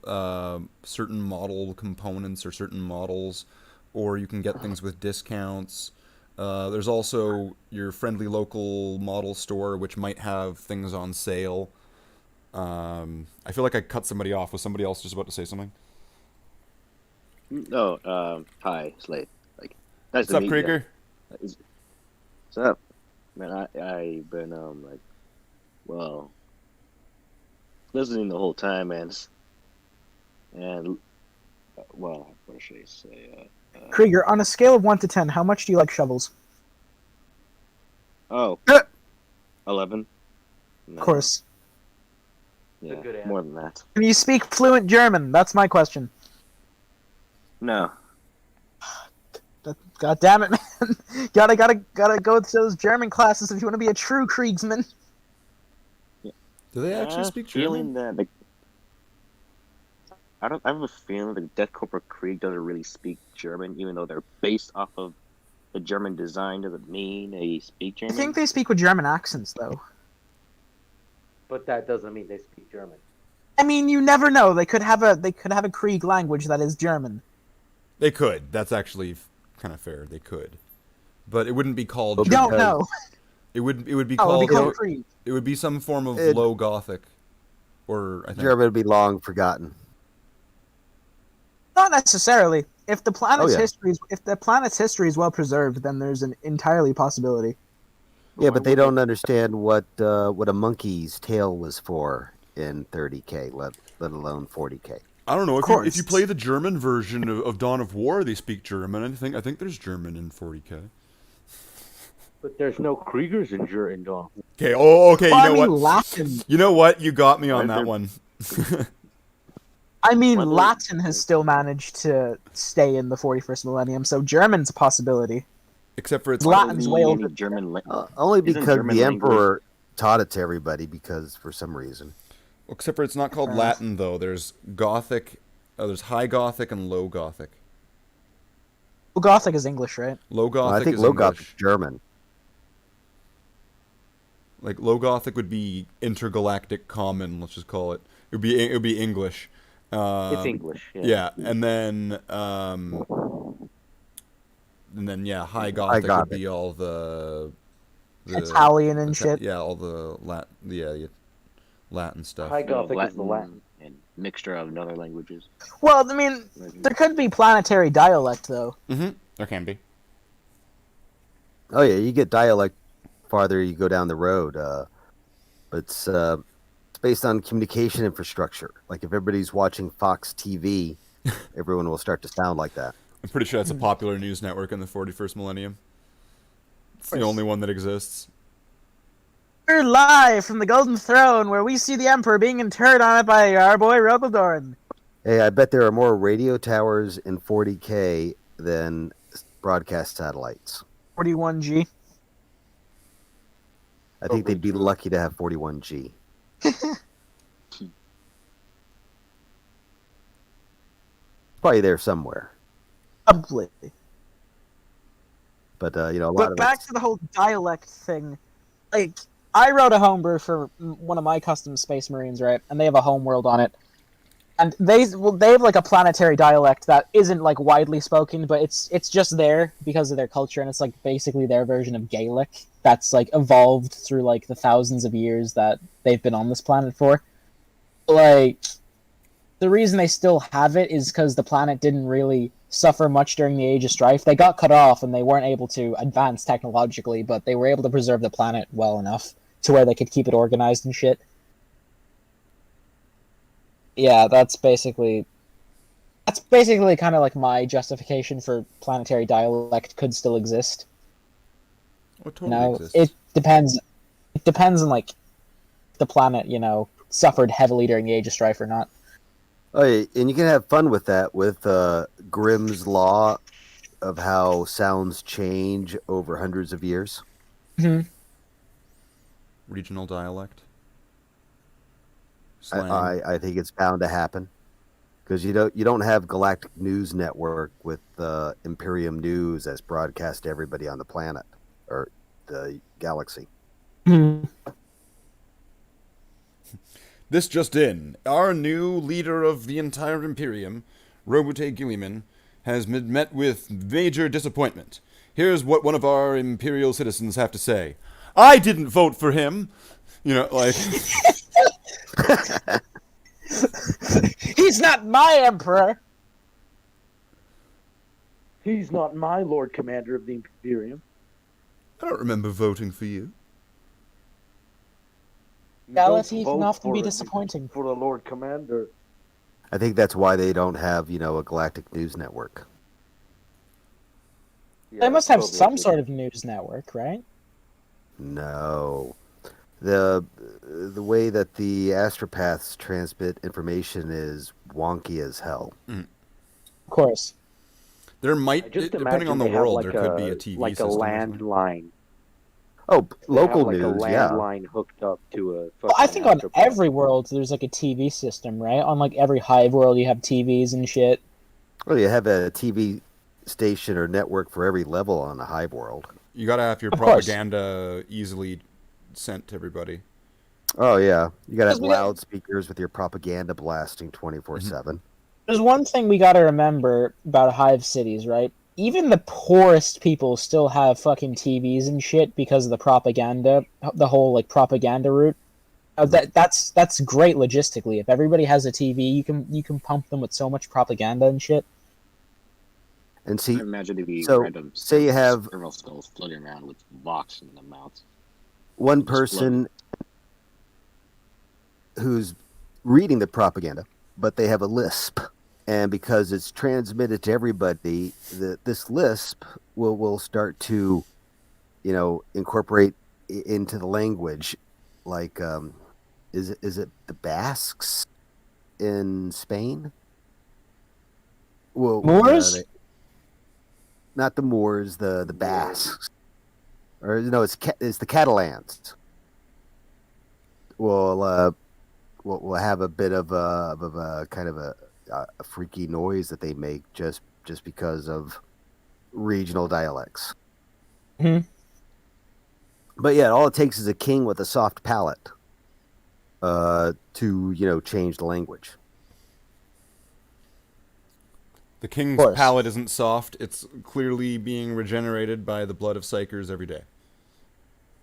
certain model components or certain models, or you can get things with discounts. There's also your friendly local model store, which might have things on sale. I feel like I cut somebody off. Was somebody else just about to say something? No, hi, Slade. Like, nice What's to up, meet Krieger? you. What's up? Man, I've been like, well, listening the whole time, man. And well, what should I say? Krieger, on a scale of 1 to 10, how much do you like shovels? Oh, 11. Of course. Yeah, good answer. more than that. Can you speak fluent German? That's my question. No. God damn it, man! gotta go to those German classes if you want to be a true Kriegsman. Do they actually speak feeling German? that like I have a feeling that Death Cobra Krieg doesn't really speak German, even though they're based off of the German design. Doesn't mean they speak I German. think they speak with German accents, though. But that doesn't mean they speak German. I mean, you never know. They could have a Krieg language that is German. They could. That's actually kind of fair. They could, but it wouldn't be called. You German. don't know. It would be Oh, it'd called. be called Krieg. It would be some form of It- low Gothic, or I think. German would be long forgotten. Not necessarily. If the planet's yeah. history is well preserved, then there's an entirely possibility. Yeah, but they don't understand what a monkey's tail was for in 30K, let alone 40K. I don't know if course. you play the German version of Dawn of War, they speak German. I think there's German in 40K. But there's no Kriegers in Dawn. Okay. Oh, okay. Well, You I know mean, what? Latin. You know what? You got me on Right, that they're- one. I mean, Well, Latin has still managed to stay in the 41st millennium, so German's a possibility. Except for it's Latin's way Any older. German Only Isn't because German the language- emperor taught it to everybody because for some reason. except for it's not called Latin though. There's Gothic. There's High Gothic and Low Gothic. Well, Gothic is English, right? Low Well, Gothic I think is Low English. Gothic's German. Like Low Gothic would be intergalactic common. Let's just call it. It would be English. It's English. Yeah, and then High Gothic would Gothic. be all the Italian and shit. Yeah, all the Latin stuff. High Gothic is the Latin. and mixture of other languages. Well, I mean, there could be planetary dialect, though. Mm-hmm. There can be. Oh yeah, you get dialect farther you go down the road. But it's based on communication infrastructure. Like if everybody's watching Fox TV, everyone will start to sound like that. I'm pretty sure that's a popular news network in the 41st millennium. It's the only one that exists. We're live from the Golden Throne, where we see the Emperor being interred on it by our boy Rogaldorn. Hey, I bet there are more radio towers in 40K than broadcast satellites. 41G. I think they'd be lucky to have 41G. Probably there somewhere. Probably. But, a lot But of back to the whole dialect thing. Like, I wrote a homebrew for one of my custom Space Marines, right? And they have a homeworld on it. And they have like a planetary dialect that isn't like widely spoken, but it's just there because of their culture, and it's like basically their version of Gaelic that's like evolved through like the thousands of years that they've been on this planet for. Like, the reason they still have it is because the planet didn't really suffer much during the Age of Strife. They got cut off and they weren't able to advance technologically, but they were able to preserve the planet well enough to where they could keep it organized and shit. Yeah, that's basically kind of like my justification for planetary dialect could still exist. Oh, it totally exists. It depends. It depends on like the planet, suffered heavily during the Age of Strife or not. Oh, yeah, and you can have fun with that with Grimm's law of how sounds change over hundreds of years. Mm-hmm. Regional dialect. Slang. I think it's bound to happen because you don't have Galactic News Network with Imperium News as broadcast to everybody on the planet or the galaxy. Hmm. This just in. Our new leader of the entire Imperium, Robute Gilliman, has been met with major disappointment. Here's what one of our Imperial citizens have to say. I didn't vote for him! You know, like... He's not my emperor! He's not my Lord Commander of the Imperium. I don't remember voting for you. Reality Don't can vote often be for- disappointing. For the Lord Commander. I think that's why they don't have, a galactic news network. They must have some sort of news network, right? No. The way that the astropaths transmit information is wonky as hell. Of course. There might, Just depending on the imagine they have world, like there could be a TV like system. a or something. landline. Oh, They local have, like, news, a yeah. landline hooked up to a. Well, I think on astropath. every world there's like a TV system, right? On like every hive world you have TVs and shit. Well, you have a TV station or network for every level on the hive world. You gotta have your Of course. propaganda easily sent to everybody. Oh, yeah. You got to have Because we got- loudspeakers with your propaganda blasting 24/7. There's one thing we gotta remember about hive cities, right? Even the poorest people still have fucking TVs and shit because of the propaganda, the whole like propaganda route. That's great logistically. If everybody has a TV, you can pump them with so much propaganda and shit. And I see, imagine it'd be so, random say you have serval skulls floating around with Vox in the mouths. one person who's reading the propaganda, but they have a lisp. And because it's transmitted to everybody, this lisp will start to, incorporate into the language. Like, is it the Basques in Spain? Well, Moors? not the Moors, the Basques, or no, it's the Catalans. We'll have a bit of a kind of a freaky noise that they make just because of regional dialects. Mhm. But yeah, all it takes is a king with a soft palate to change the language. The king's course. palate isn't soft. It's clearly being regenerated by the blood of psychers every day.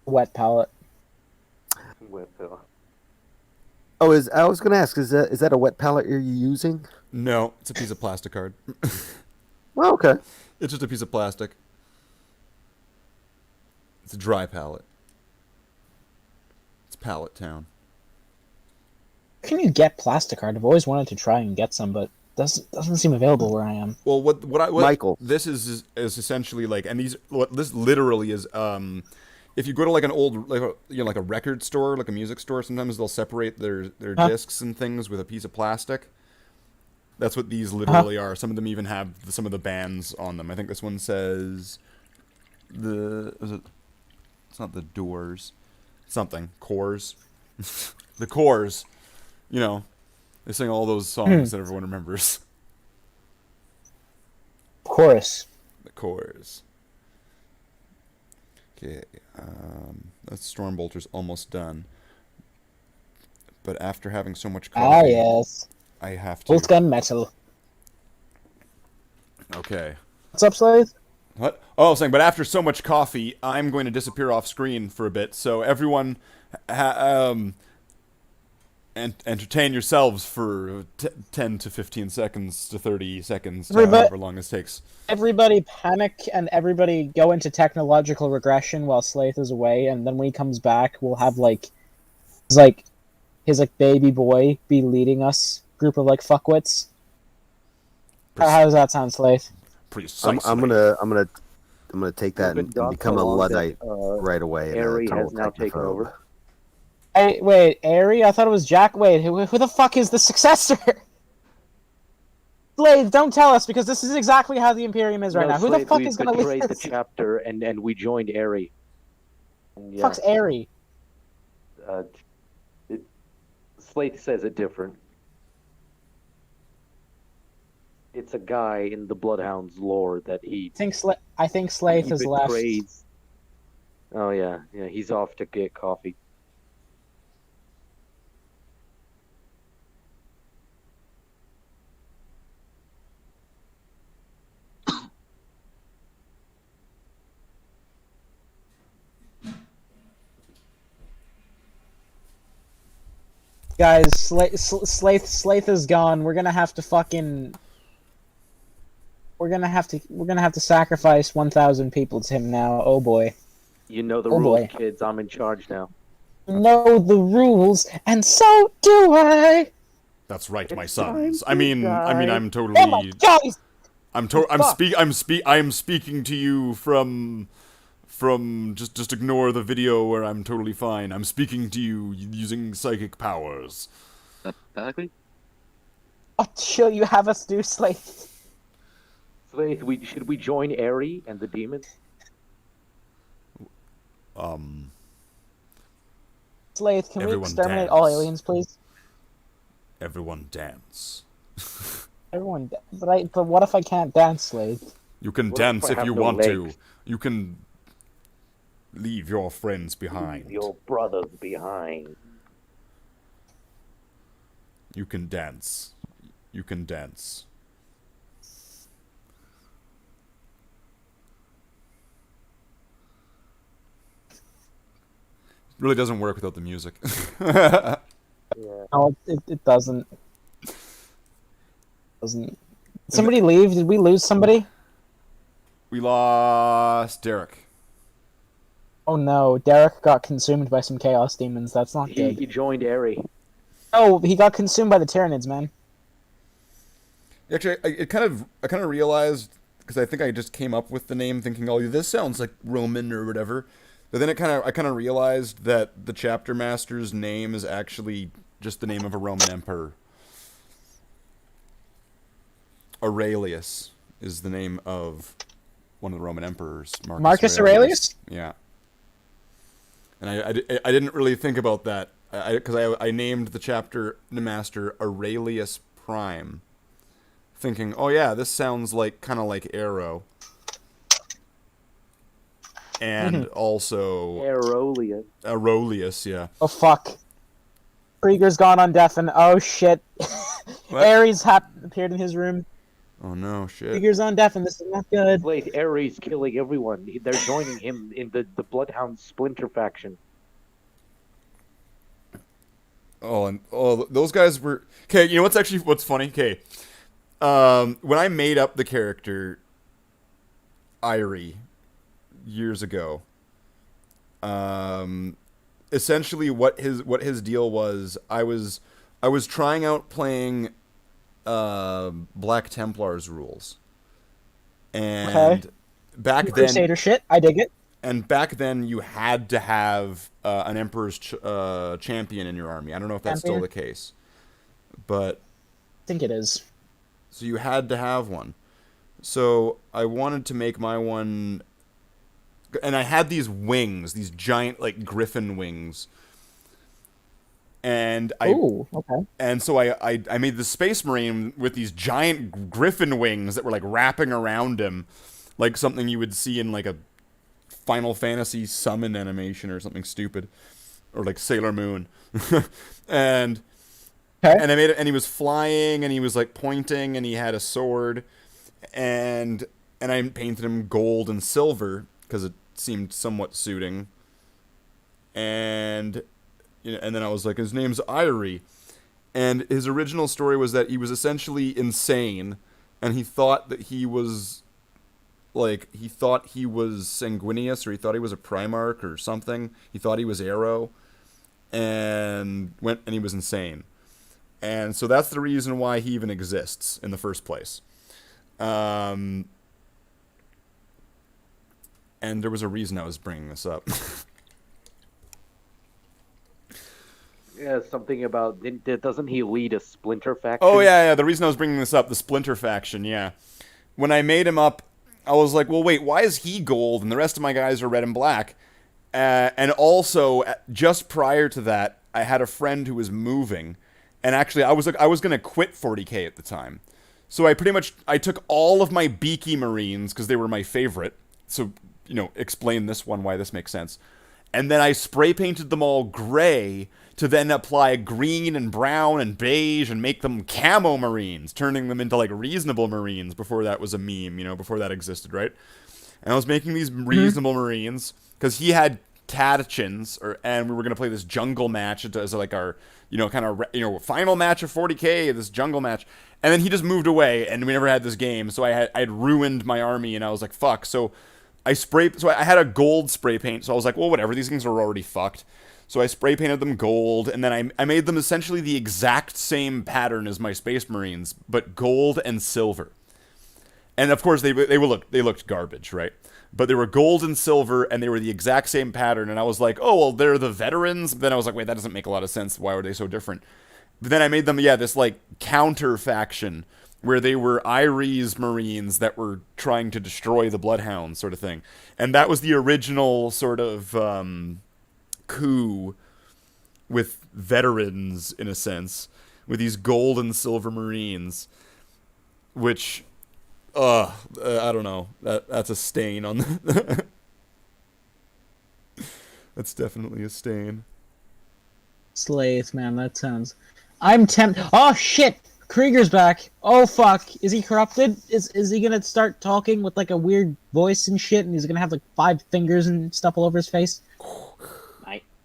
Wet palette. Oh, I was going to ask, is that a wet palette you're using? No, it's a piece of plastic card. Well, okay. It's just a piece of plastic. It's a dry palette. It's Pallet Town. Can you get Plasticard? I've always wanted to try and get some, but doesn't seem available where I am. Well, what Michael. This is essentially like, and what this literally is. If you go to like an old like a record store, like a music store, sometimes they'll separate their discs and things with a piece of plastic. That's what these literally are. Some of them even have some of the bands on them. I think this one says it's not the Doors, something Cores, the Cores. They sing all those songs that everyone remembers. Of course. The Cores. Okay, that Stormbolter's almost done. But after having so much coffee, Ah, yes. I have to. Bolt gun metal. Okay. What's up, Slade? What? Oh, I was saying, but after so much coffee, I'm going to disappear off screen for a bit. So everyone, entertain yourselves for 10 to 15 seconds to 30 seconds, to however long this takes. Everybody panic and everybody go into technological regression while Slaith is away, and then when he comes back, we'll have his baby boy be leading us, group of fuckwits. How does that sound, Slaith? Precisely. I'm gonna take that and become a Luddite right away. Harry has now taken over. Hey, wait, Aerie? I thought it was Jack. Wait, who the fuck is the successor? Slade, don't tell us, because this is exactly how the Imperium is right now. Who the fuck is gonna lead betrayed the this? chapter and we joined Aerie. Yeah. Fuck's Aerie? Slate says it different. It's a guy in the Bloodhound's lore that he. I think Slaith has left. betrays. Oh yeah, he's off to get coffee. Guys, Slaith is gone. We're gonna have to fucking. We're gonna have to sacrifice 1,000 people to him now. Oh boy. You know the Oh, rules, boy. kids. I'm in charge now. Know the rules, and so do I. That's right, my It's sons. time to die. I'm Oh my totally. guys! I'm speaking to you from just ignore the video where I'm totally fine. I'm speaking to you using psychic powers. Technically? What shall you have us do, Slaith? Slaith, should we join Aerie and the demons? Slaith, can we Everyone exterminate all dance. aliens, please? Everyone dance. Everyone, but what if I can't dance, Slaith? You can What if dance I if have you no want to. legs? You can leave your friends behind. Your brothers behind. You can dance. You can dance. It really doesn't work without the music. Yeah. No, it doesn't. Doesn't. Somebody leave? Did we lose somebody? We lost Derek. Oh no, Derek got consumed by some chaos demons. That's not He good. joined Aerie. Oh, he got consumed by the Tyranids, man. Actually, I kind of realized, because I think I just came up with the name thinking, oh, this sounds like Roman or whatever. But then I kind of realized that the chapter master's name is actually just the name of a Roman emperor. Aurelius is the name of one of the Roman emperors. Marcus Aurelius? Yeah. And I didn't really think about that because I named the chapter master Aurelius Prime, thinking, oh yeah, this sounds like kind of like Arrow. And also Aurelius, yeah. Oh fuck. Krieger's gone on deafen. Oh shit. What? Ares appeared in his room. Oh no, shit. Krieger's on deafen. This is not good. Slaith, Ares killing everyone. They're joining him in the Bloodhound splinter faction. Those guys were okay. You know what's funny? Okay, when I made up the character Irie years ago, essentially what his deal was, I was trying out playing Black Templars rules, and back then Crusader shit. I dig it. And back then, you had to have an Emperor's champion in your army. I don't know if that's still the case, but I think it is. So you had to have one. So I wanted to make my one, and I had these wings, these giant like griffin wings. And so I made the Space Marine with these giant griffin wings that were like wrapping around him, like something you would see in like a Final Fantasy summon animation or something stupid, or like Sailor Moon. and I made it, and he was flying, and he was like pointing, and he had a sword, and I painted him gold and silver because it seemed somewhat suiting. And and then I was like, his name's Irie, and his original story was that he was essentially insane, and he thought that he was Sanguinius, or he thought he was a Primarch or something. He thought he was Arrow, and he was insane. And so that's the reason why he even exists in the first place. And there was a reason I was bringing this up. Yeah, something about, doesn't he lead a splinter faction? Oh yeah, the reason I was bringing this up, the splinter faction, yeah. When I made him up, I was like, well, wait, why is he gold and the rest of my guys are red and black? And also, just prior to that, I had a friend who was moving, and actually, I was going to quit 40K at the time. So I took all of my beaky Marines, because they were my favorite, so, explain this one, why this makes sense. And then I spray painted them all gray, to then apply green and brown and beige and make them camo Marines, turning them into like reasonable Marines before that was a meme, before that existed, right? And I was making these reasonable Marines because he had Catachins, and we were gonna play this jungle match as like our, kind of, final match of 40K, this jungle match. And then he just moved away, and we never had this game. So I had ruined my army, and I was like, fuck. So I had a gold spray paint. So I was like, well, whatever. These things are already fucked. So I spray painted them gold, and then I made them essentially the exact same pattern as my Space Marines, but gold and silver. And of course they looked garbage, right? But they were gold and silver, and they were the exact same pattern. And I was like, oh, well, they're the veterans. But then I was like, wait, that doesn't make a lot of sense. Why were they so different? But then I made them, this like counter faction where they were Iries Marines that were trying to destroy the Bloodhound sort of thing. And that was the original sort of coup with veterans, in a sense, with these gold and silver Marines, which, I don't know. That's a stain on the... That's definitely a stain. Slaith, man, that sounds... I'm tempted... Oh, shit! Krieger's back! Oh, fuck! Is he corrupted? Is he gonna start talking with, like, a weird voice and shit, and he's gonna have, like, 5 fingers and stuff all over his face?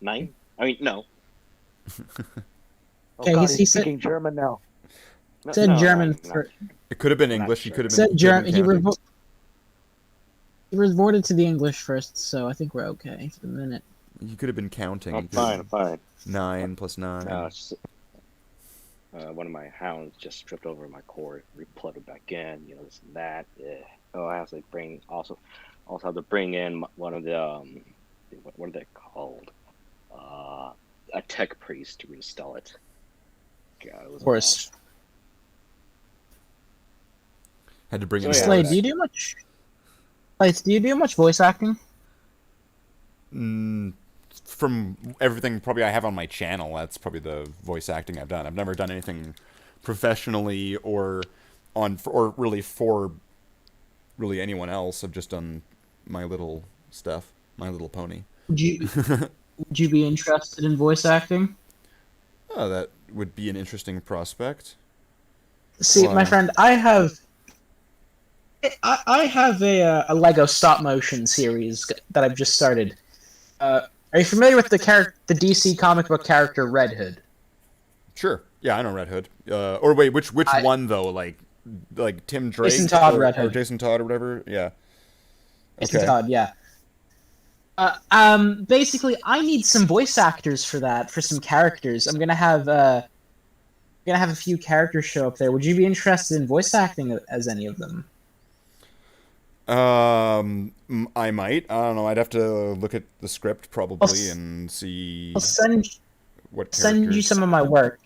Nine? I mean, no. Okay, God, he he's said... speaking German now. Said No, German no. for... It could have been English. He could have Said been... German... He counting. reverted to the English first, so I think we're okay for the minute. You could have been counting. I'm fine. 9 plus 9. It's one of my hounds just tripped over my cord, replugged back in, this and that. Yeah. Oh, I have to also have to bring in one of the what are they called? A tech priest to reinstall it. God, it was Of course. Had to bring So in... yeah, Slade, do you do much... Slade, do you do much voice acting? From everything probably I have on my channel, that's probably the voice acting I've done. I've never done anything professionally or for anyone else. I've just done my little stuff, My Little Pony. Would you be interested in voice acting? Oh, that would be an interesting prospect. See, Why? my friend, I have a Lego stop motion series that I've just started. Are you familiar with the DC comic book character Red Hood? Sure. Yeah, I know Red Hood. Or wait, which one though? Like Tim Drake? Jason Todd, or, Red Hood. Or Jason Todd or whatever? Yeah. Jason Okay. Todd, yeah. Basically, I need some voice actors for that, for some characters. I'm gonna have a few characters show up there. Would you be interested in voice acting as any of them? I might. I don't know. I'd have to look at the script probably and see I'll send what you characters. some of my work,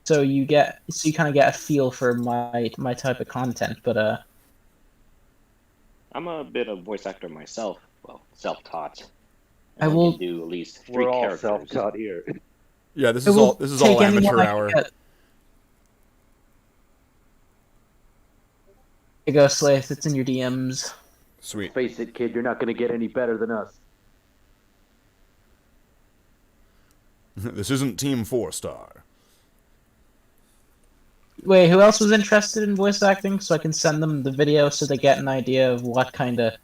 so you kind of get a feel for my type of content. But I'm a bit of voice actor myself. Well, self-taught. I will do at least 3 We're all characters. self-taught here. Yeah, this I is will all take anyone amateur I can hour. get. Here you go, Slaith. It's in your DMs. Sweet. Face it, kid, you're not going to get any better than us. This isn't Team 4-Star. Wait, who else was interested in voice acting? So I can send them the video so they get an idea of what kind of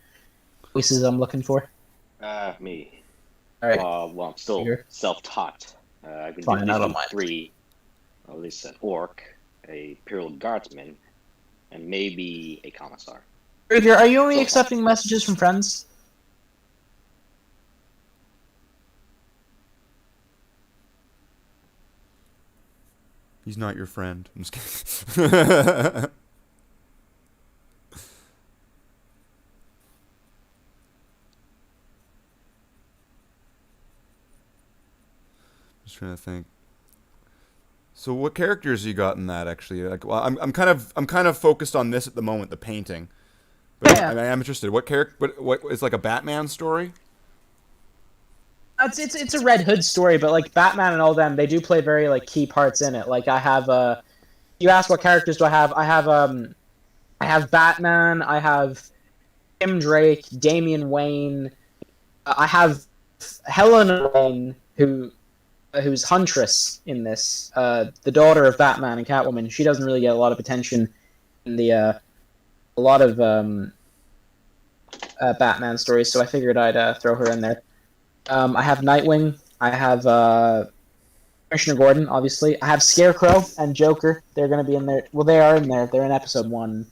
voices I'm looking for. Me. All right. Well, I'm still Here. self-taught. I can Fine, do I at don't least mind. 3. At least an orc, a Imperial Guardsman, and maybe a commissar. Krieger, are you only accepting messages from friends? He's not your friend. I'm just kidding. Just trying to think. So what characters you got in that actually? Like, well, I'm kind of focused on this at the moment, the painting. But Yeah. I am interested. What character? What is like a Batman story? It's a Red Hood story, but like Batman and all them, they do play very like key parts in it. Like I have you asked what characters do I have? I have Batman, I have Tim Drake, Damian Wayne, I have Helena Wayne, who's Huntress in this, the daughter of Batman and Catwoman. She doesn't really get a lot of attention in the a lot of Batman stories, so I figured I'd throw her in there. I have Nightwing. I have Commissioner Gordon, obviously. I have Scarecrow and Joker. They're going to be in there. Well, they are in there. They're in episode 1.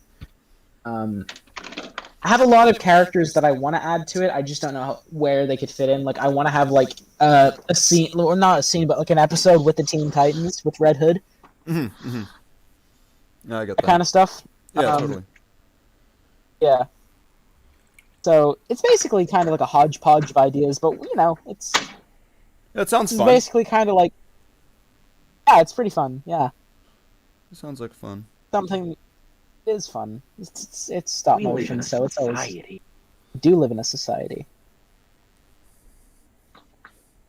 I have a lot of characters that I want to add to it. I just don't know where they could fit in. Like, I want to have like a scene, or not a scene, but like an episode with the Teen Titans with Red Hood. No, I get That kind of stuff. Yeah, totally. Yeah. So it's basically kind of like a hodgepodge of ideas, but you know, That sounds it's fun. basically kind of like, yeah, it's pretty fun. Yeah, It sounds like fun. something is fun. It's stop We live in motion, a so it's always society. we do live in a society.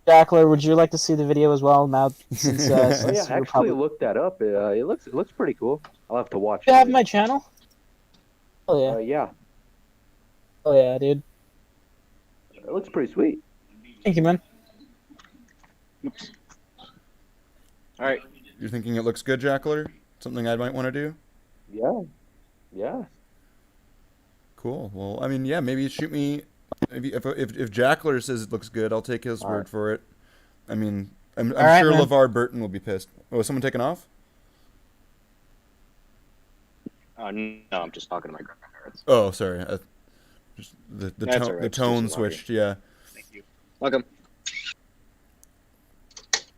Jackler, would you like to see the video as well? Now, since, Oh since yeah, I we're actually looked that up. It looks pretty cool. I'll have to watch you it. have my channel? Oh yeah, Yeah, oh yeah, dude. it looks pretty sweet. Thank you, man. Oops. All right. You're thinking it looks good, Jackler? Something I might want to do? Yeah, yeah. Cool. Well, I mean, yeah, maybe shoot me. Maybe if Jackler says it looks good, I'll take his word right. for it. I mean, I'm right, sure man. LeVar Burton will be pissed. Oh, is someone taking off? No, I'm just talking to my grandparents. Oh, sorry. Just the That's tone all right. the It's tone just lucky. switched. Yeah. Thank you. Welcome.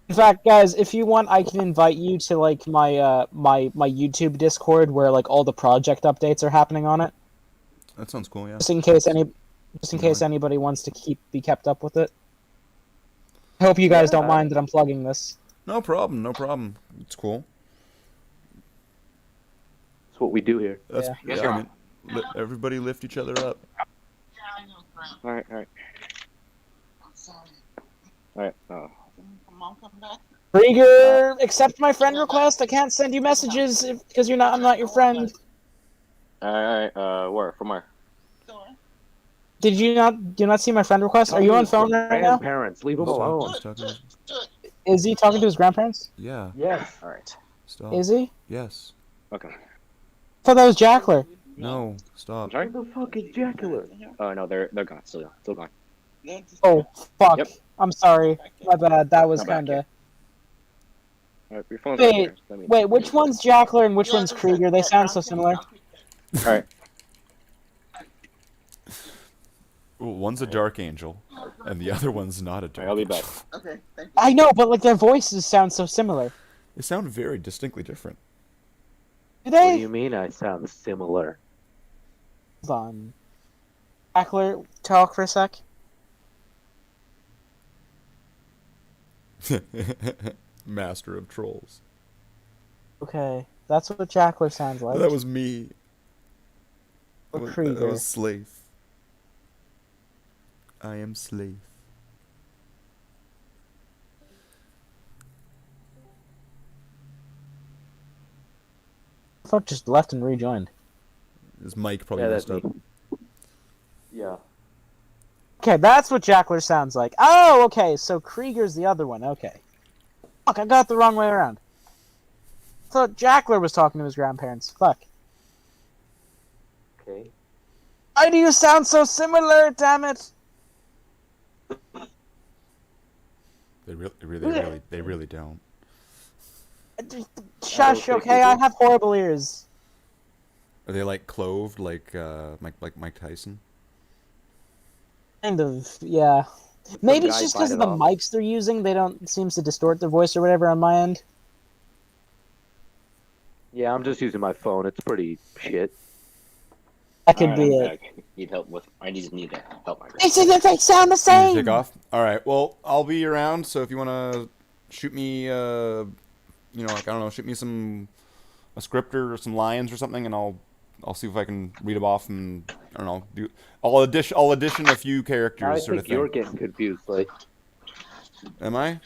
In fact, guys, if you want, I can invite you to like my my YouTube Discord where like all the project updates are happening on it. That sounds cool. Yeah. Just in case anybody wants to be kept up with it. I hope you guys don't mind that I'm plugging this. No problem. No problem. It's cool. That's what we do here. That's, Yeah. I mean, everybody lift each other up. All right. All right. Krieger, accept my friend request. I can't send you messages because I'm not your friend. All right. Where? From where? Did you not see my friend request? Are you on phone right now? Grandparents, leave them alone. Is he talking to his grandparents? Yeah. Yes. All right. Stop. Is he? Yes. Okay. I thought that was Jackler. No. I'm Stop. sorry. Where the fuck is Jackler? Oh no, they're gone. Still gone. Oh, fuck. Yep. I'm sorry. My bad. That was Come back kinda... All right. Your phone's right Wait, there. Let me- wait, which one's Jackler and which one's Krieger? They sound so similar. All right. Well, one's a dark angel, and the other one's not a All dark. right. I'll be back. I know, but like their voices sound so similar. They sound very distinctly different. Do What do they? you mean I sound similar? Hold on. Jackler, talk for a sec. Master of trolls. Okay, that's what Jackler sounds like. That was me. Or That Krieger. was Slave. I am Slave. I thought just left and rejoined. His mic probably Yeah, messed that's up. me. Yeah. Okay, that's what Jackler sounds like. Oh, okay, so Krieger's the other one. Okay. Fuck, I got it the wrong way around. I thought Jackler was talking to his grandparents. Fuck. Okay. Why do you sound so similar, damn it? They really don't. Shush, think okay? we I do. have horrible ears. Are they like cloved, like Mike Tyson? Kind of, yeah. Maybe it's guy just because bite of it the off. mics they're using. They don't seems to distort their voice or whatever on my end. Yeah, I'm just using my phone. It's pretty shit. That could All be right, it. I'm back. Need help with. I just need to help my They grandpa. sound the You same. take off. All right. Well, I'll be around. So if you want to shoot me, like I don't know, shoot me a script or some lines or something, and I'll see if I can read them off and I don't know. I'll audition a few characters I sort of think thing. you're getting confused. Like, Am I?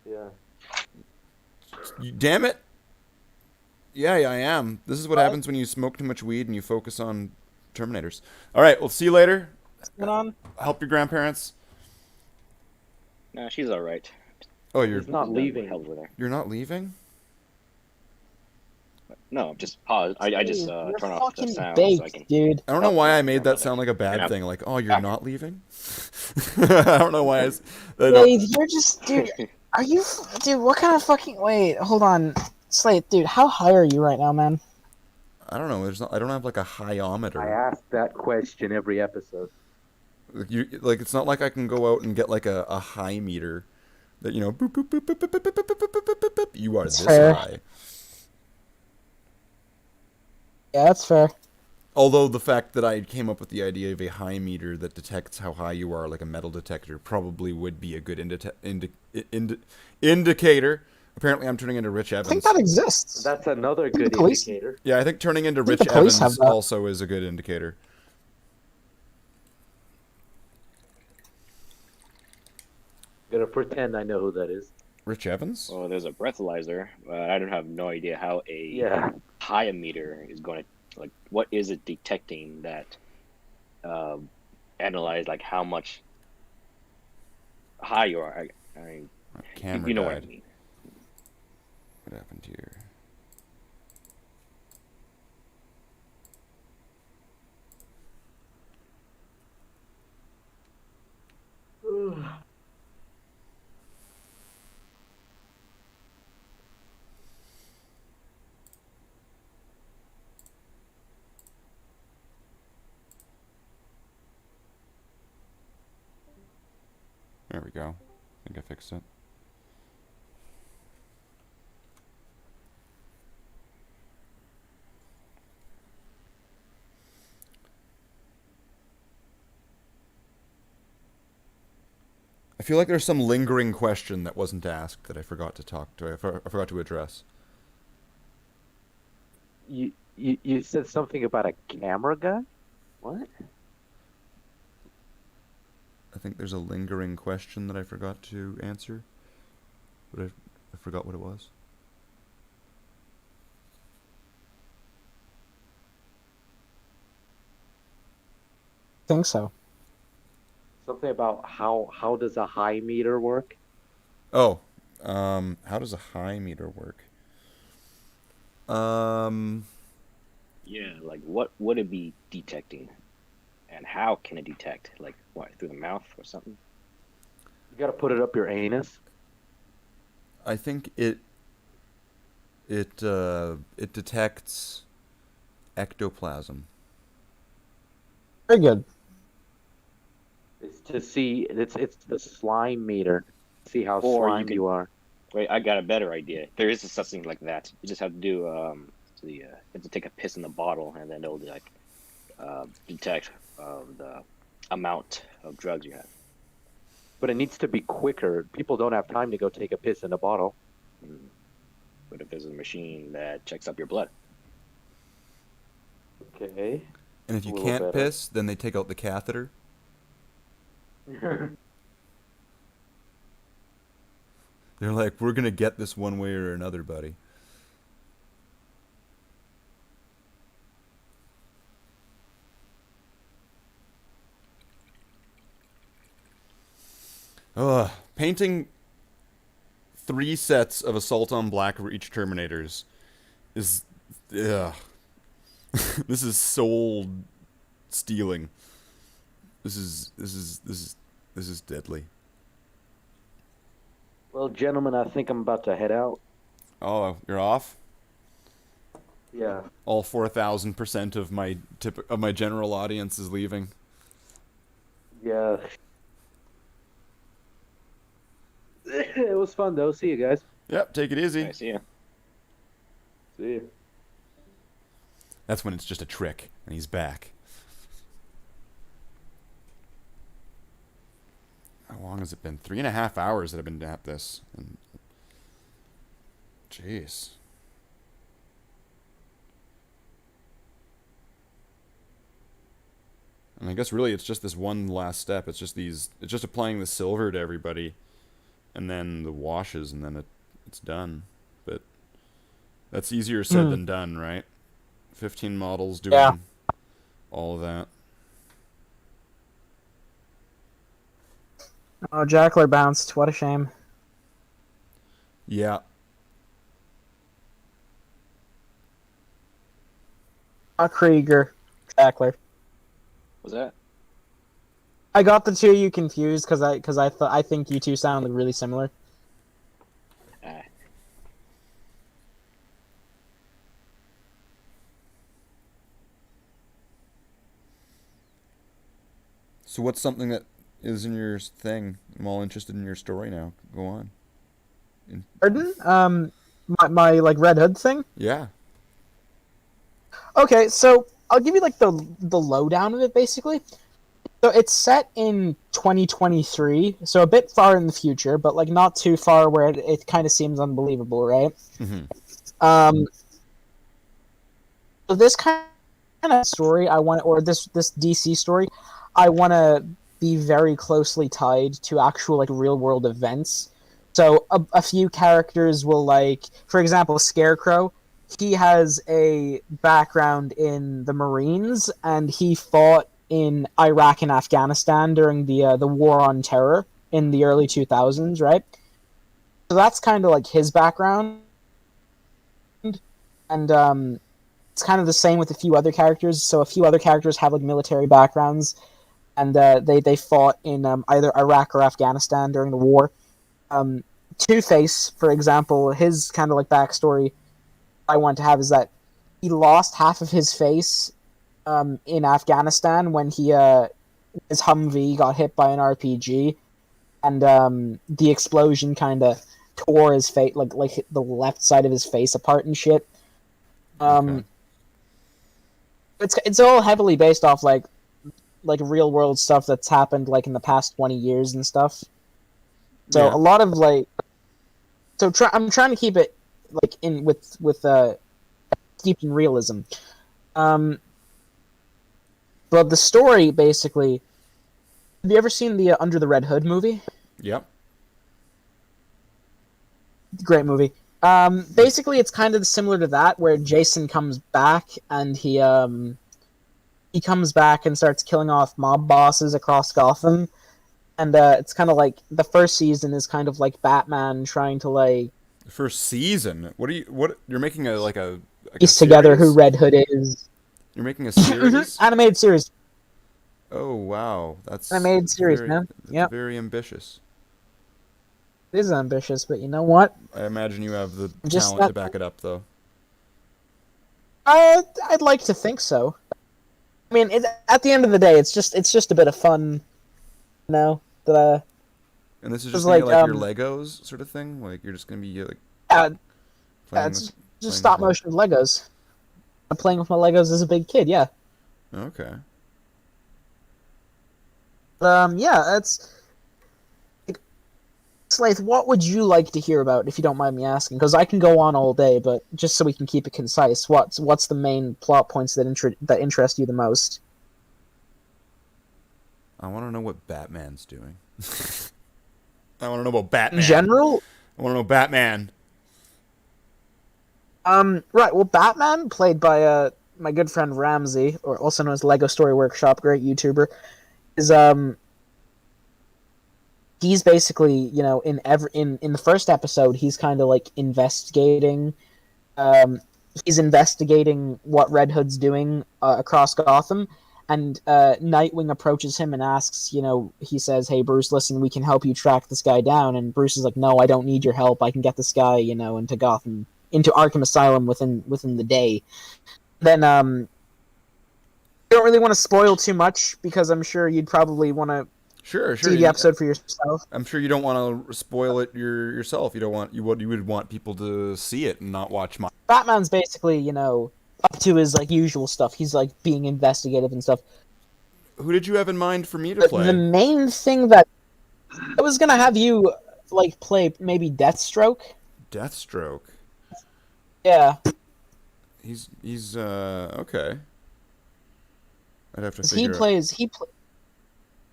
yeah. Damn it. Yeah, I am. This is what happens when you smoke too much weed and you focus on Terminators. All right, we'll see you later. What's going on? Help your grandparents. Nah, she's all right. Oh, He's not leaving. Help with her. you're not leaving? No, just pause. I just You're turn off the fucking sound so I can. baked, dude. I don't know Oh, why I yeah, made my that sound like a bad And thing. Like, oh, you're back. not leaving? I don't know why. Wait, you're just, dude. Are you, dude? What kind of fucking? Wait, hold on, Slate, dude. How high are you right now, man? I don't know. I don't have like a I highometer. ask that question every episode. It's not like I can go out and get like a high meter that boop, boop, boop, boop, boop, boop, boop, boop, boop, boop, boop, boop, you are That's this fair. high. Yeah, that's fair. Although the fact that I came up with the idea of a high meter that detects how high you are, like a metal detector, probably would be a good indicator. Apparently, I'm turning into Rich I Evans. think that exists. That's another good police- indicator. Yeah, I think turning into think Rich the police Evans have that. also is a good indicator. I'm gonna pretend I know who that is. Rich Evans? Well, there's a breathalyzer, but I don't have no idea how a Yeah. high emitter is going to, like, what is it detecting that analyze, like, how much high you are. My camera you know died. what I mean. What happened here? There we go. I think I fixed it. I feel like there's some lingering question that wasn't asked that I forgot to I forgot to address. You said something about a camera guy? What? I think there's a lingering question that I forgot to answer. But I forgot what it was. I think so. Something about how does a high meter work? Oh, how does a high meter work? Yeah, like what would it be detecting, and how can it detect? Like what, through the mouth or something? You gotta put it up your anus. I think it detects ectoplasm. Very good. It's to see it's the slime meter. See how Or you slime could- you are. Wait, I got a better idea. There is something like that. You just have to do you have to take a piss in the bottle, and then it'll like detect the amount of drugs you have. But it needs to be quicker. People don't have time to go take a piss in a bottle. But if there's a machine that checks up your blood, Okay. And if you A little can't better. piss, then they take out the catheter. They're like, we're gonna get this one way or another, buddy. Ugh. Painting 3 sets of Assault on Black Reach Terminators is... Ugh. This is soul stealing. This is deadly. Well, gentlemen, I think I'm about to head out. Oh, you're off? Yeah. All 4,000% of my general audience is leaving. Yeah. It was fun though. See you guys. Yep, take it easy. I see ya. See you. That's when it's just a trick, and he's back. How long has it been? 3.5 hours that I've been at this. And jeez. And I guess really it's just this one last step. It's just applying the silver to everybody, and then the washes, and then it's done. But that's easier said than done, right? 15 models doing all of that. Oh, Jackler bounced. What a shame. Yeah. Krieger, Trackler. Was that? I got the two of you confused because I think you two sound really similar. Ah. So what's something that is in your thing? I'm all interested in your story now. Go on. Pardon? My like Red Hood thing. Yeah. Okay, so I'll give you like the lowdown of it basically. So it's set in 2023, so a bit far in the future, but like not too far where it kind of seems unbelievable, right? Mm-hmm. So this kind of story I want, or this DC story, I want to be very closely tied to actual like real world events. So a few characters will like, for example, Scarecrow. He has a background in the Marines, and he fought in Iraq and Afghanistan during the War on Terror in the early 2000s, right? So that's kind of like his background, and it's kind of the same with a few other characters. So a few other characters have like military backgrounds, and they fought in either Iraq or Afghanistan during the war. Two-Face, for example, his kind of like backstory I want to have is that he lost half of his face in Afghanistan when his Humvee got hit by an RPG, and the explosion kind of tore his face, like the left side of his face apart and shit. Okay. It's all heavily based off like real world stuff that's happened like in the past 20 years and stuff. So Yeah. a lot of like, I'm trying to keep it like in with steeped in realism. But the story basically. Have you ever seen the Under the Red Hood movie? Yep. Great movie. Basically, it's kind of similar to that, where Jason comes back and he comes back and starts killing off mob bosses across Gotham, and it's kind of like the first season is kind of like Batman trying to like The first season. What you're making like a piece together who series? Red Hood is. You're making a series? Animated series. Oh wow, that's Animated series, very, man. that's Yep. very ambitious. It is ambitious, but you know what? I imagine you have the Just talent to that- back it up, though. I'd like to think so. I mean, at the end of the day, it's just a bit of fun, you know. That And this is It's just gonna be like, like your Legos sort of thing. Like you're just gonna be like yeah, playing it's with, just playing stop with motion Legos. I'm playing with my Legos as a big kid, yeah. Okay. Yeah, it's. Slaith, what would you like to hear about, if you don't mind me asking? Because I can go on all day, but just so we can keep it concise, what's the main plot points that interest you the most? I want to know what Batman's doing. I want to know about Batman. In general, I want to know Batman. right. Well, Batman, played by my good friend Ramsey, or also known as Lego Story Workshop, great YouTuber, is he's basically, you know, in the first episode, he's kind of like investigating. He's investigating what Red Hood's doing across Gotham, and Nightwing approaches him and asks, you know, he says, "Hey, Bruce, listen, we can help you track this guy down." And Bruce is like, "No, I don't need your help. I can get this guy, you know, into Gotham, into Arkham Asylum within the day." Then I don't really want to spoil too much because I'm sure you'd probably want to Sure. see the episode for yourself. I'm sure you don't want to spoil it yourself. You don't want you would want people to see it and not watch my. Batman's basically, you know, up to his like usual stuff. He's like being investigative and stuff. Who did you have in mind for me to But play? the main thing that I was gonna have you like play maybe Deathstroke. Deathstroke. Yeah, He's okay. I'd have to 'cause figure out.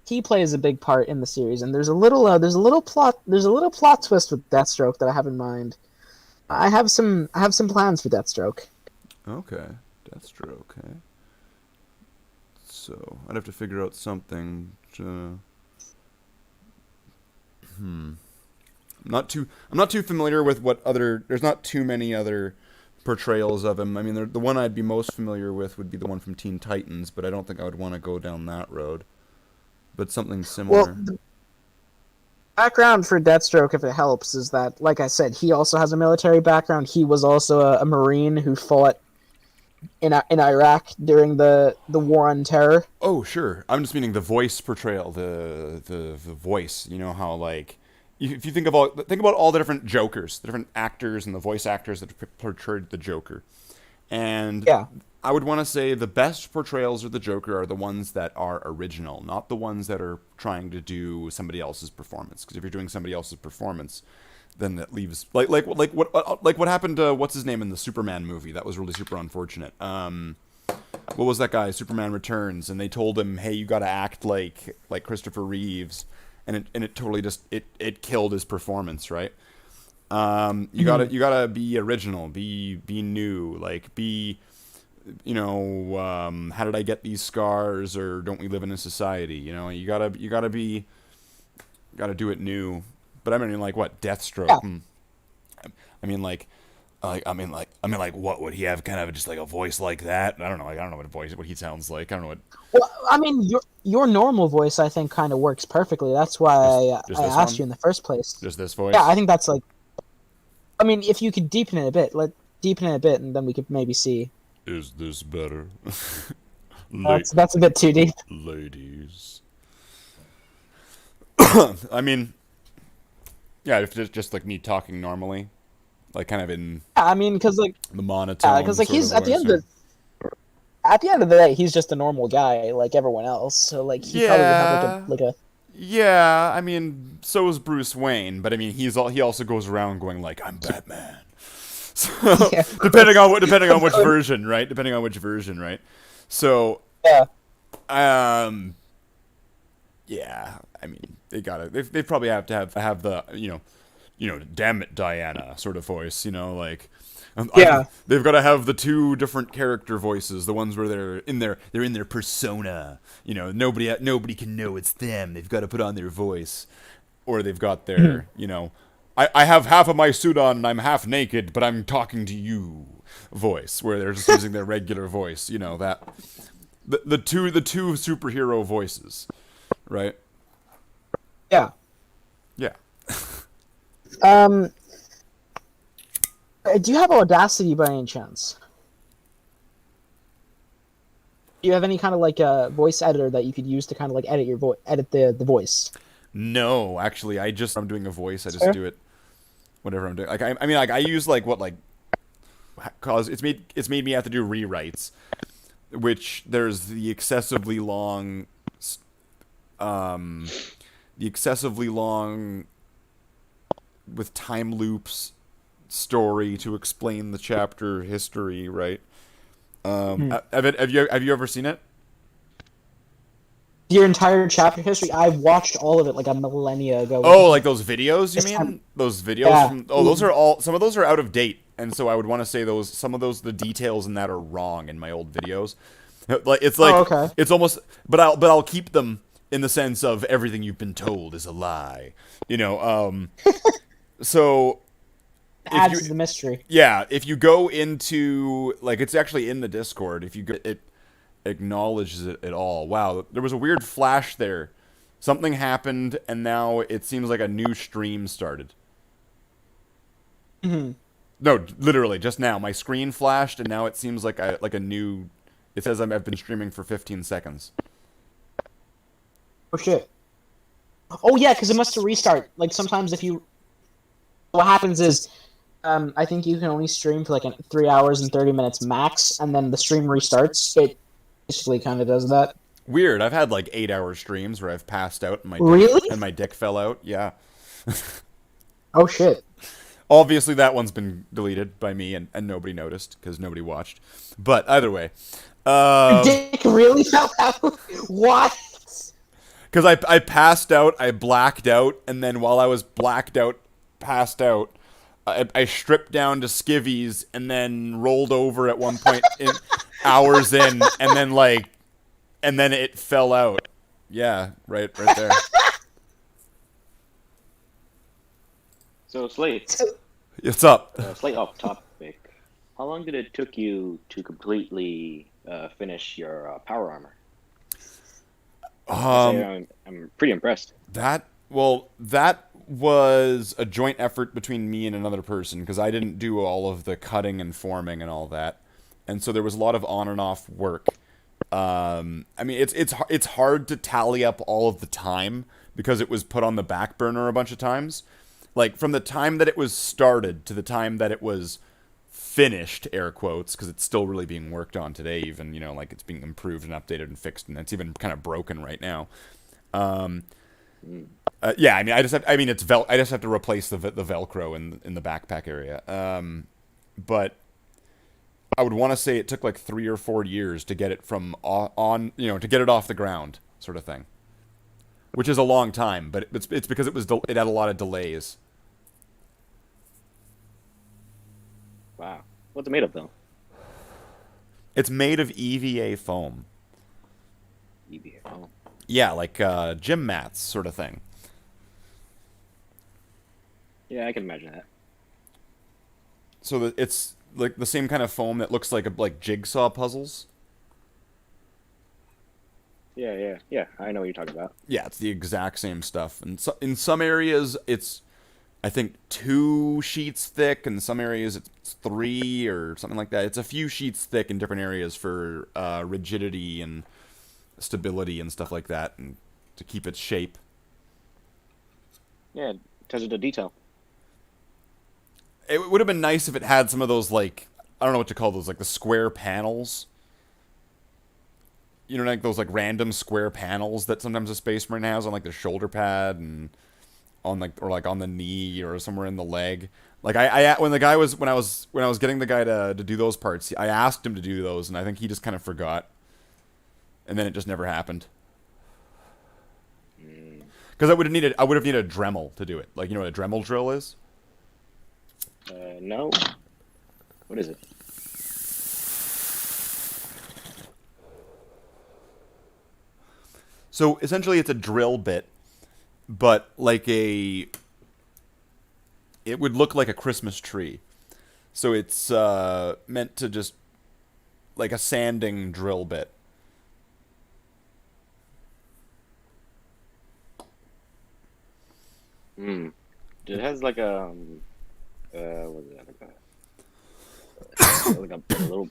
he plays a big part in the series, and there's a little plot twist with Deathstroke that I have in mind. I have some plans for Deathstroke. Okay, Deathstroke. Okay. So I'd have to figure out something. I'm not too familiar with what other. There's not too many other portrayals of him. I mean, the one I'd be most familiar with would be the one from Teen Titans, but I don't think I would want to go down that road. But something similar. Well, the background for Deathstroke, if it helps, is that, like I said, he also has a military background. He was also a Marine who fought in Iraq during the War on Terror. Oh, sure. I'm just meaning the voice portrayal, the voice. You know how, like, if you think about all the different Jokers, the different actors and the voice actors that portrayed the Joker, and Yeah. I would want to say the best portrayals of the Joker are the ones that are original, not the ones that are trying to do somebody else's performance. Because if you're doing somebody else's performance, then that leaves like what happened to what's his name in the Superman movie? That was really super unfortunate. What was that guy? Superman Returns, and they told him, "Hey, you got to act like Christopher Reeves," and it totally just it killed his performance, right? You gotta be original, be new, like be, you know, how did I get these scars, or don't we live in a society? You know, you gotta do it new. But I mean, like, what, Deathstroke? Yeah. I mean, what would he have? Kind of just like a voice like that? I don't know. Like, I don't know what he sounds like. I don't know what. Well, I mean, your normal voice, I think, kind of works perfectly. That's why Just I this asked one? you in the first place. Just this voice? Yeah, I think that's like. I mean, if you could deepen it a bit, and then we could maybe see. Is this better? That's a bit too deep. Ladies. I mean, yeah, if it's just like me talking normally, like kind of in. Yeah, I mean, because like. The monotone. Because like he's at the end of. At the end of the day, he's just a normal guy like everyone else. So like he probably would have like a. Yeah, I mean, so is Bruce Wayne, but I mean, he also goes around going like, "I'm Batman." So, Yeah. depending on which version, right? Depending on which version, right? So, yeah. Yeah, I mean, they probably have to have the you know, damn it, Diana sort of voice, you know, like. Yeah. They've got to have the two different character voices, the ones where they're in their persona. You know, nobody can know it's them. They've got to put on their voice, or they've got their, you know, I have half of my suit on and I'm half naked, but I'm talking to you voice, where they're just using their regular voice. You know, that the two superhero voices, right? Yeah. Yeah. Do you have Audacity by any chance? Do you have any kind of like a voice editor that you could use to kind of like edit your edit the voice? No, actually, I'm doing a voice. I just do it, whatever I'm doing. Like I mean, like I use cause it's made me have to do rewrites, which there's the excessively long with time loops story to explain the chapter history, right? Have you ever seen it? Your entire chapter history? I watched all of it like a millennia ago. Oh, like those videos, you mean? Those videos from those are some of those are out of date, and so I would want to say some of the details in that are wrong in my old videos. Like okay. It's almost, but I'll keep them in the sense of everything you've been told is a lie. You know, so adds to the mystery. Yeah, if you go into, like, it's actually in the Discord. If you go, it acknowledges it at all. Wow, there was a weird flash there. Something happened, and now it seems like a new stream started. Mm-hmm. No, literally, just now. My screen flashed, and now it seems like a new. It says I've been streaming for 15 seconds. Oh shit. Oh yeah, because it must have restart. Like sometimes what happens is. I think you can only stream for like 3 hours and 30 minutes max, and then the stream restarts. It basically kind of does that. Weird. I've had like 8-hour streams where I've passed out and my dick fell out. Yeah. Oh shit. Obviously, that one's been deleted by me, and nobody noticed because nobody watched. But either way, Your dick really fell out. What? Because I passed out, I blacked out, and then while I was passed out. I stripped down to skivvies and then rolled over at one point hours in, and then it fell out. Yeah, right there. So Slate. What's up? Slate off topic. How long did it took you to completely finish your power armor? I say I'm pretty impressed. That was a joint effort between me and another person because I didn't do all of the cutting and forming and all that, and so there was a lot of on and off work. I mean, it's hard to tally up all of the time because it was put on the back burner a bunch of times. Like from the time that it was started to the time that it was finished, air quotes, because it's still really being worked on today. Even like it's being improved and updated and fixed, and it's even kind of broken right now. Yeah, I mean, I just have to replace the Velcro in the backpack area. But I would want to say it took like 3 or 4 years to get it from on, to get it off the ground, sort of thing. Which is a long time, but it's because it had a lot of delays. Wow. What's it made of, though? It's made of EVA foam. EVA foam. Yeah, like gym mats, sort of thing. Yeah, I can imagine that. So it's like the same kind of foam that looks like jigsaw puzzles. Yeah. I know what you're talking about. Yeah, it's the exact same stuff. And so, in some areas, it's, I think, 2 sheets thick. In some areas, it's 3 or something like that. It's a few sheets thick in different areas for rigidity and stability and stuff like that, and to keep its shape. Yeah, attention to detail. It would have been nice if it had some of those, like, I don't know what to call those, like the square panels. Like those like random square panels that sometimes a Space Marine has on like their shoulder pad and on on the knee or somewhere in the leg. Like when I was getting the guy to do those parts, I asked him to do those, and I think he just kind of forgot, and then it just never happened. Because I would have needed a Dremel to do it. Like, you know what a Dremel drill is? No. What is it? So essentially, it's a drill bit, but it would look like a Christmas tree. So it's meant to just like a sanding drill bit. It has like a what is that? Like a little,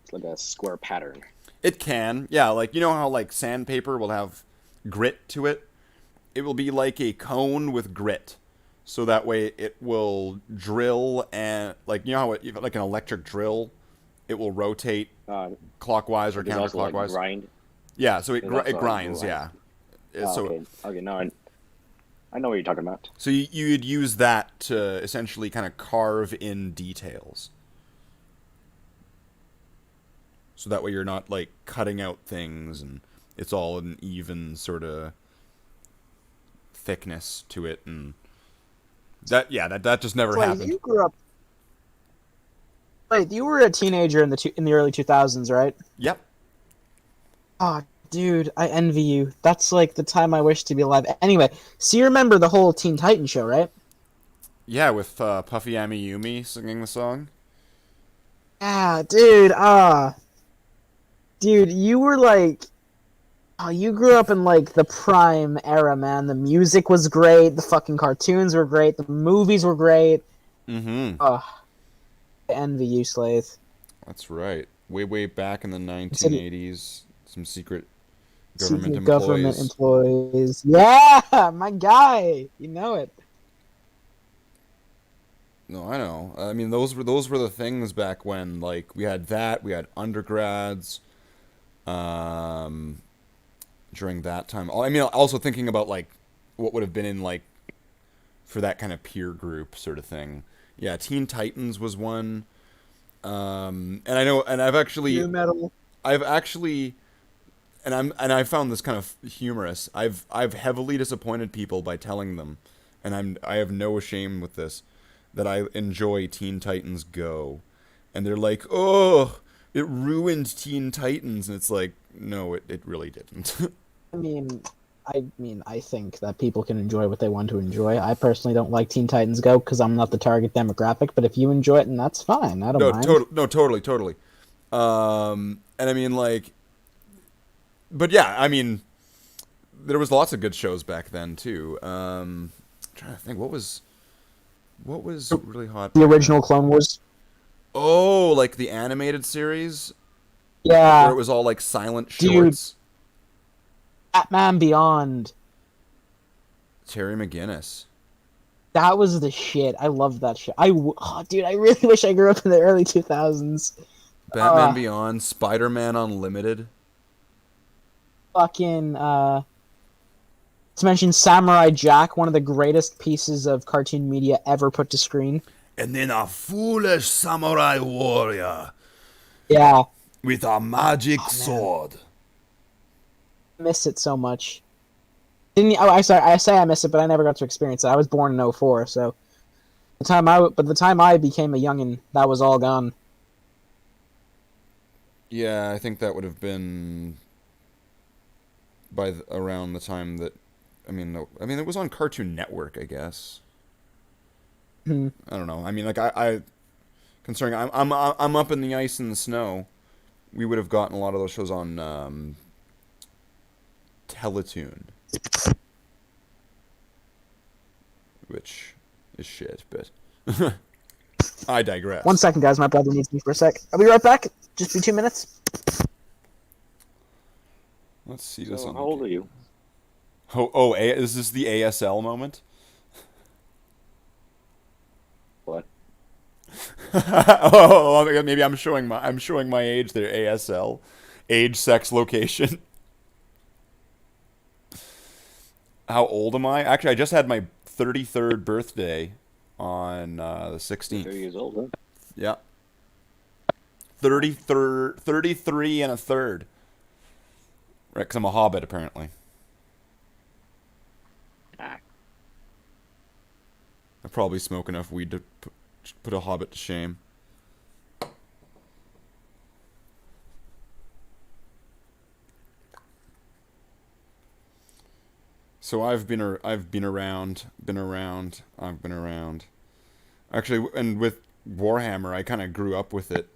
it's like a square pattern. It can, yeah. Like, you know how like sandpaper will have grit to it? It will be like a cone with grit. So that way it will drill, and like, you know how like an electric drill, it will rotate clockwise or counterclockwise. Like grind. Yeah, so it grinds. Yeah. Okay. Now I know what you're talking about. So you'd use that to essentially kind of carve in details. So that way you're not like cutting out things, and it's all an even sort of thickness to it, and that just never happened. You grew up. Wait, you were a teenager in the early 2000s, right? Yep. Oh, dude, I envy you. That's like the time I wish to be alive. Anyway, so you remember the whole Teen Titans show, right? Yeah, with Puffy Amiyumi singing the song. Yeah, dude. Dude, you were like, you grew up in like the prime era, man. The music was great. The fucking cartoons were great. The movies were great. Mm-hmm. I envy you, Slave. That's right. Way back in the 1980s, some secret Government employees. Yeah, my guy. You know it. No, I know. I mean, those were the things back when, like, we had undergrads. During that time, I mean, also thinking about like what would have been in like for that kind of peer group sort of thing. Yeah, Teen Titans was one. And I know, and I've actually, and I found this kind of humorous. I've heavily disappointed people by telling them, and I have no shame with this, that I enjoy Teen Titans Go, and they're like, oh, it ruined Teen Titans, and it's like, no, it really didn't. I mean, I mean, I think that people can enjoy what they want to enjoy. I personally don't like Teen Titans Go because I'm not the target demographic. But if you enjoy it, and that's fine. I don't No, mind. totally. And I mean, like, but yeah, I mean, there was lots of good shows back then too. Trying to think, what was really hot? The Back original then? Clone Wars. Oh, like the animated series where Yeah, it was all like silent dude, shorts. Batman Beyond. Terry McGinnis. That was the shit. I loved that shit. Dude, I really wish I grew up in the early 2000s. Batman Beyond, Spider-Man Unlimited. Fucking to mention Samurai Jack, one of the greatest pieces of cartoon media ever put to screen. And then a foolish samurai warrior Yeah, with a magic sword. I miss it so much. I say I miss it, but I never got to experience it. I was born in '04, so the time I became a youngin, that was all gone. Yeah, I think that would have been around the time that I mean it was on Cartoon Network, I guess. Hmm. I don't know. I mean, like I considering I'm up in the ice and the snow, we would have gotten a lot of those shows on Teletoon, which is shit, but I digress. 1 second, guys. My brother needs me for a sec. I'll be right back. Just be 2 minutes. Let's see this So on. how old are you? Is this the ASL moment? What? Oh, maybe I'm showing my age there. ASL, age, sex, location. How old am I? Actually, I just had my 33rd birthday on the 16th. 30 years old, huh? Yeah. 33 and a third. Right, because I'm a hobbit, apparently. Ah. I probably smoke enough weed to put a hobbit to shame. So I've been around. Actually, and with Warhammer, I kind of grew up with it,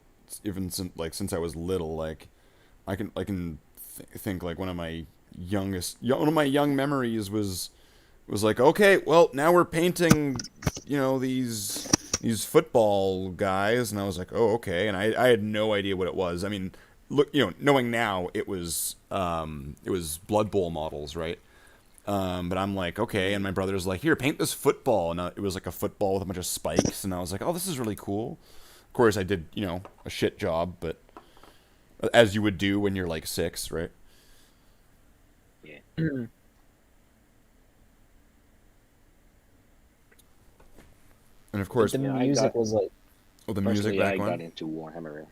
even since I was little. Like, I can think like one of my young memories was like, okay, well, now we're painting, these football guys, and I was like, oh, okay, and I had no idea what it was. I mean, look, knowing now, it was Blood Bowl models, right? But I'm like, okay, and my brother's like, here, paint this football, and it was like a football with a bunch of spikes, and I was like, oh, this is really cool. Of course, I did, a shit job, but as you would do when you're like 6, right? Yeah. And of course, The music was like, the music Personally, back I got when. into Warhammer.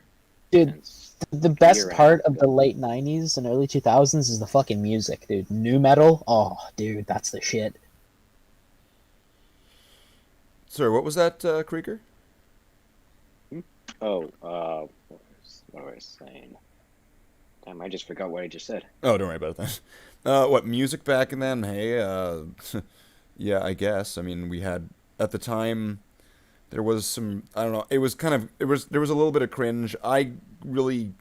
dude, since the a best year and a part half of the ago. late '90s and early 2000s is the fucking music, dude. New metal, oh, dude, that's the shit. Sorry, what was that, Krieger? Oh, what was I saying? Damn, I just forgot what I just said. Oh, don't worry about it then. What music back in then? Hey, yeah, I guess. I mean, we had at the time. There was some, I don't know, there was a little bit of cringe. I really,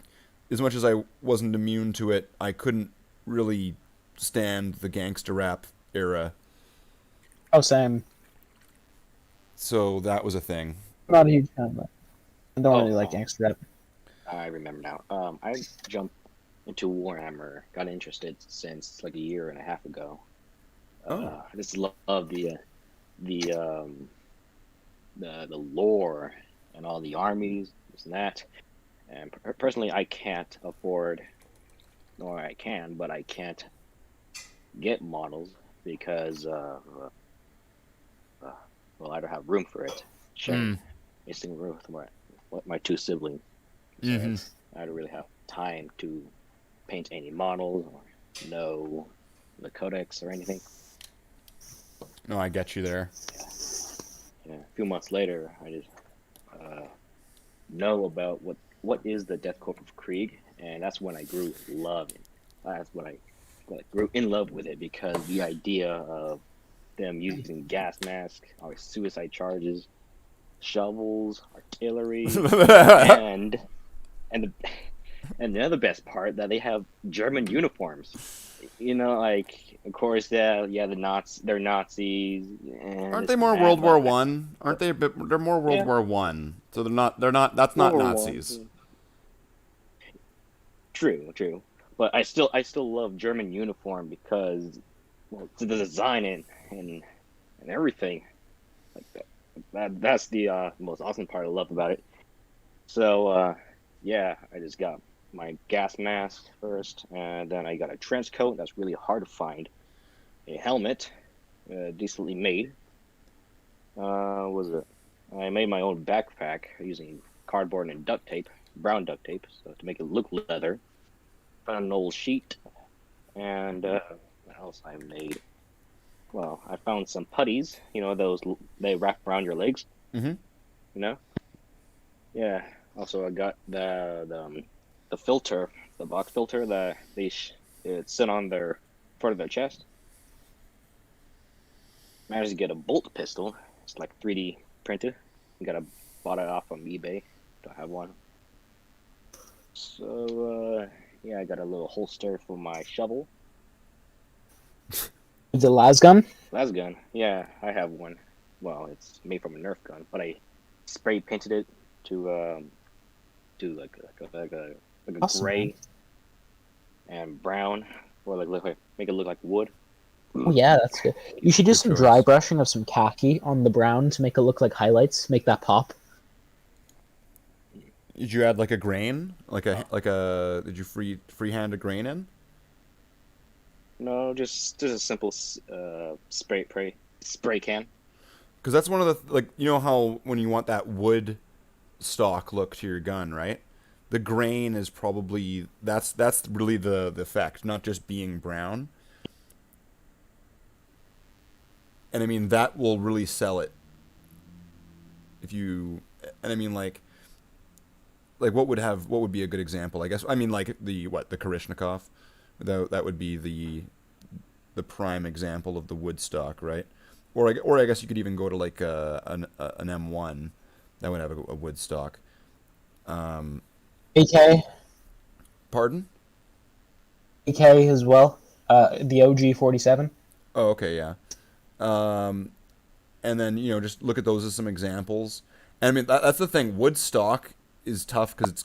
as much as I wasn't immune to it, I couldn't really stand the gangster rap era. Oh, same. So that was a thing. I'm not a huge fan of that. I don't really like Oh. gangster rap. I remember now. I jumped into Warhammer, got interested since like a year and a half ago. Oh. I just love the lore and all the armies, this and that. And personally, I can't afford, nor I can, but I can't get models because, well, I don't have room for it. Sharing a single room with my 2 siblings. So I don't really have time to paint any models or know the codex or anything. No, I get you there. Yeah, a few months later, I just know about what is the Death Corp of Krieg, and that's when I grew loving. That's when I like grew in love with it because the idea of them using gas masks or suicide charges, shovels, artillery, and and the and the other best part that they have German uniforms. You know, like of course, yeah, they're Nazis, and Aren't it's they more bad, World War but One? Aren't they a bit? They're more World yeah, War One. So they're not. They're not. That's World not War One. Nazis. True. But I still love German uniform because well, the design and everything like that's the most awesome part I love about it. So yeah, I just got my gas mask first, and then I got a trench coat that's really hard to find, a helmet, decently made. Was it? I made my own backpack using cardboard and duct tape, brown duct tape, so to make it look leather. Found an old sheet, and what else I made? Well, I found some putties. You know those they wrap around your legs. Mm-hmm. You know. Yeah. Also, I got the filter, the box filter that it sit on their front of their chest. Managed to get a bolt pistol. It's like 3D printed. Bought it off from eBay. Don't have one. So yeah, I got a little holster for my shovel. The las gun? Las gun. Yeah, I have one. Well, it's made from a Nerf gun, but I spray painted it to like a Awesome, gray man. and brown, or make it look like wood. Oh yeah, that's good. You should do Good some choice. dry brushing of some khaki on the brown to make it look like highlights. Make that pop. Did you add like a grain, like a? Did you freehand a grain in? No, just a simple spray can. Because that's one of the like you know how when you want that wood stock look to your gun, right? The grain is probably that's really the effect, not just being brown. And I mean that will really sell it. If you and I mean like what would be a good example? I guess I mean like the Kalashnikov, that would be the prime example of the wood stock, right? Or I guess you could even go to like an M1 that would have a wood stock. AK, Pardon? AK as well. The OG 47. Oh, okay, yeah. And then just look at those as some examples. And I mean that's the thing. Wood stock is tough because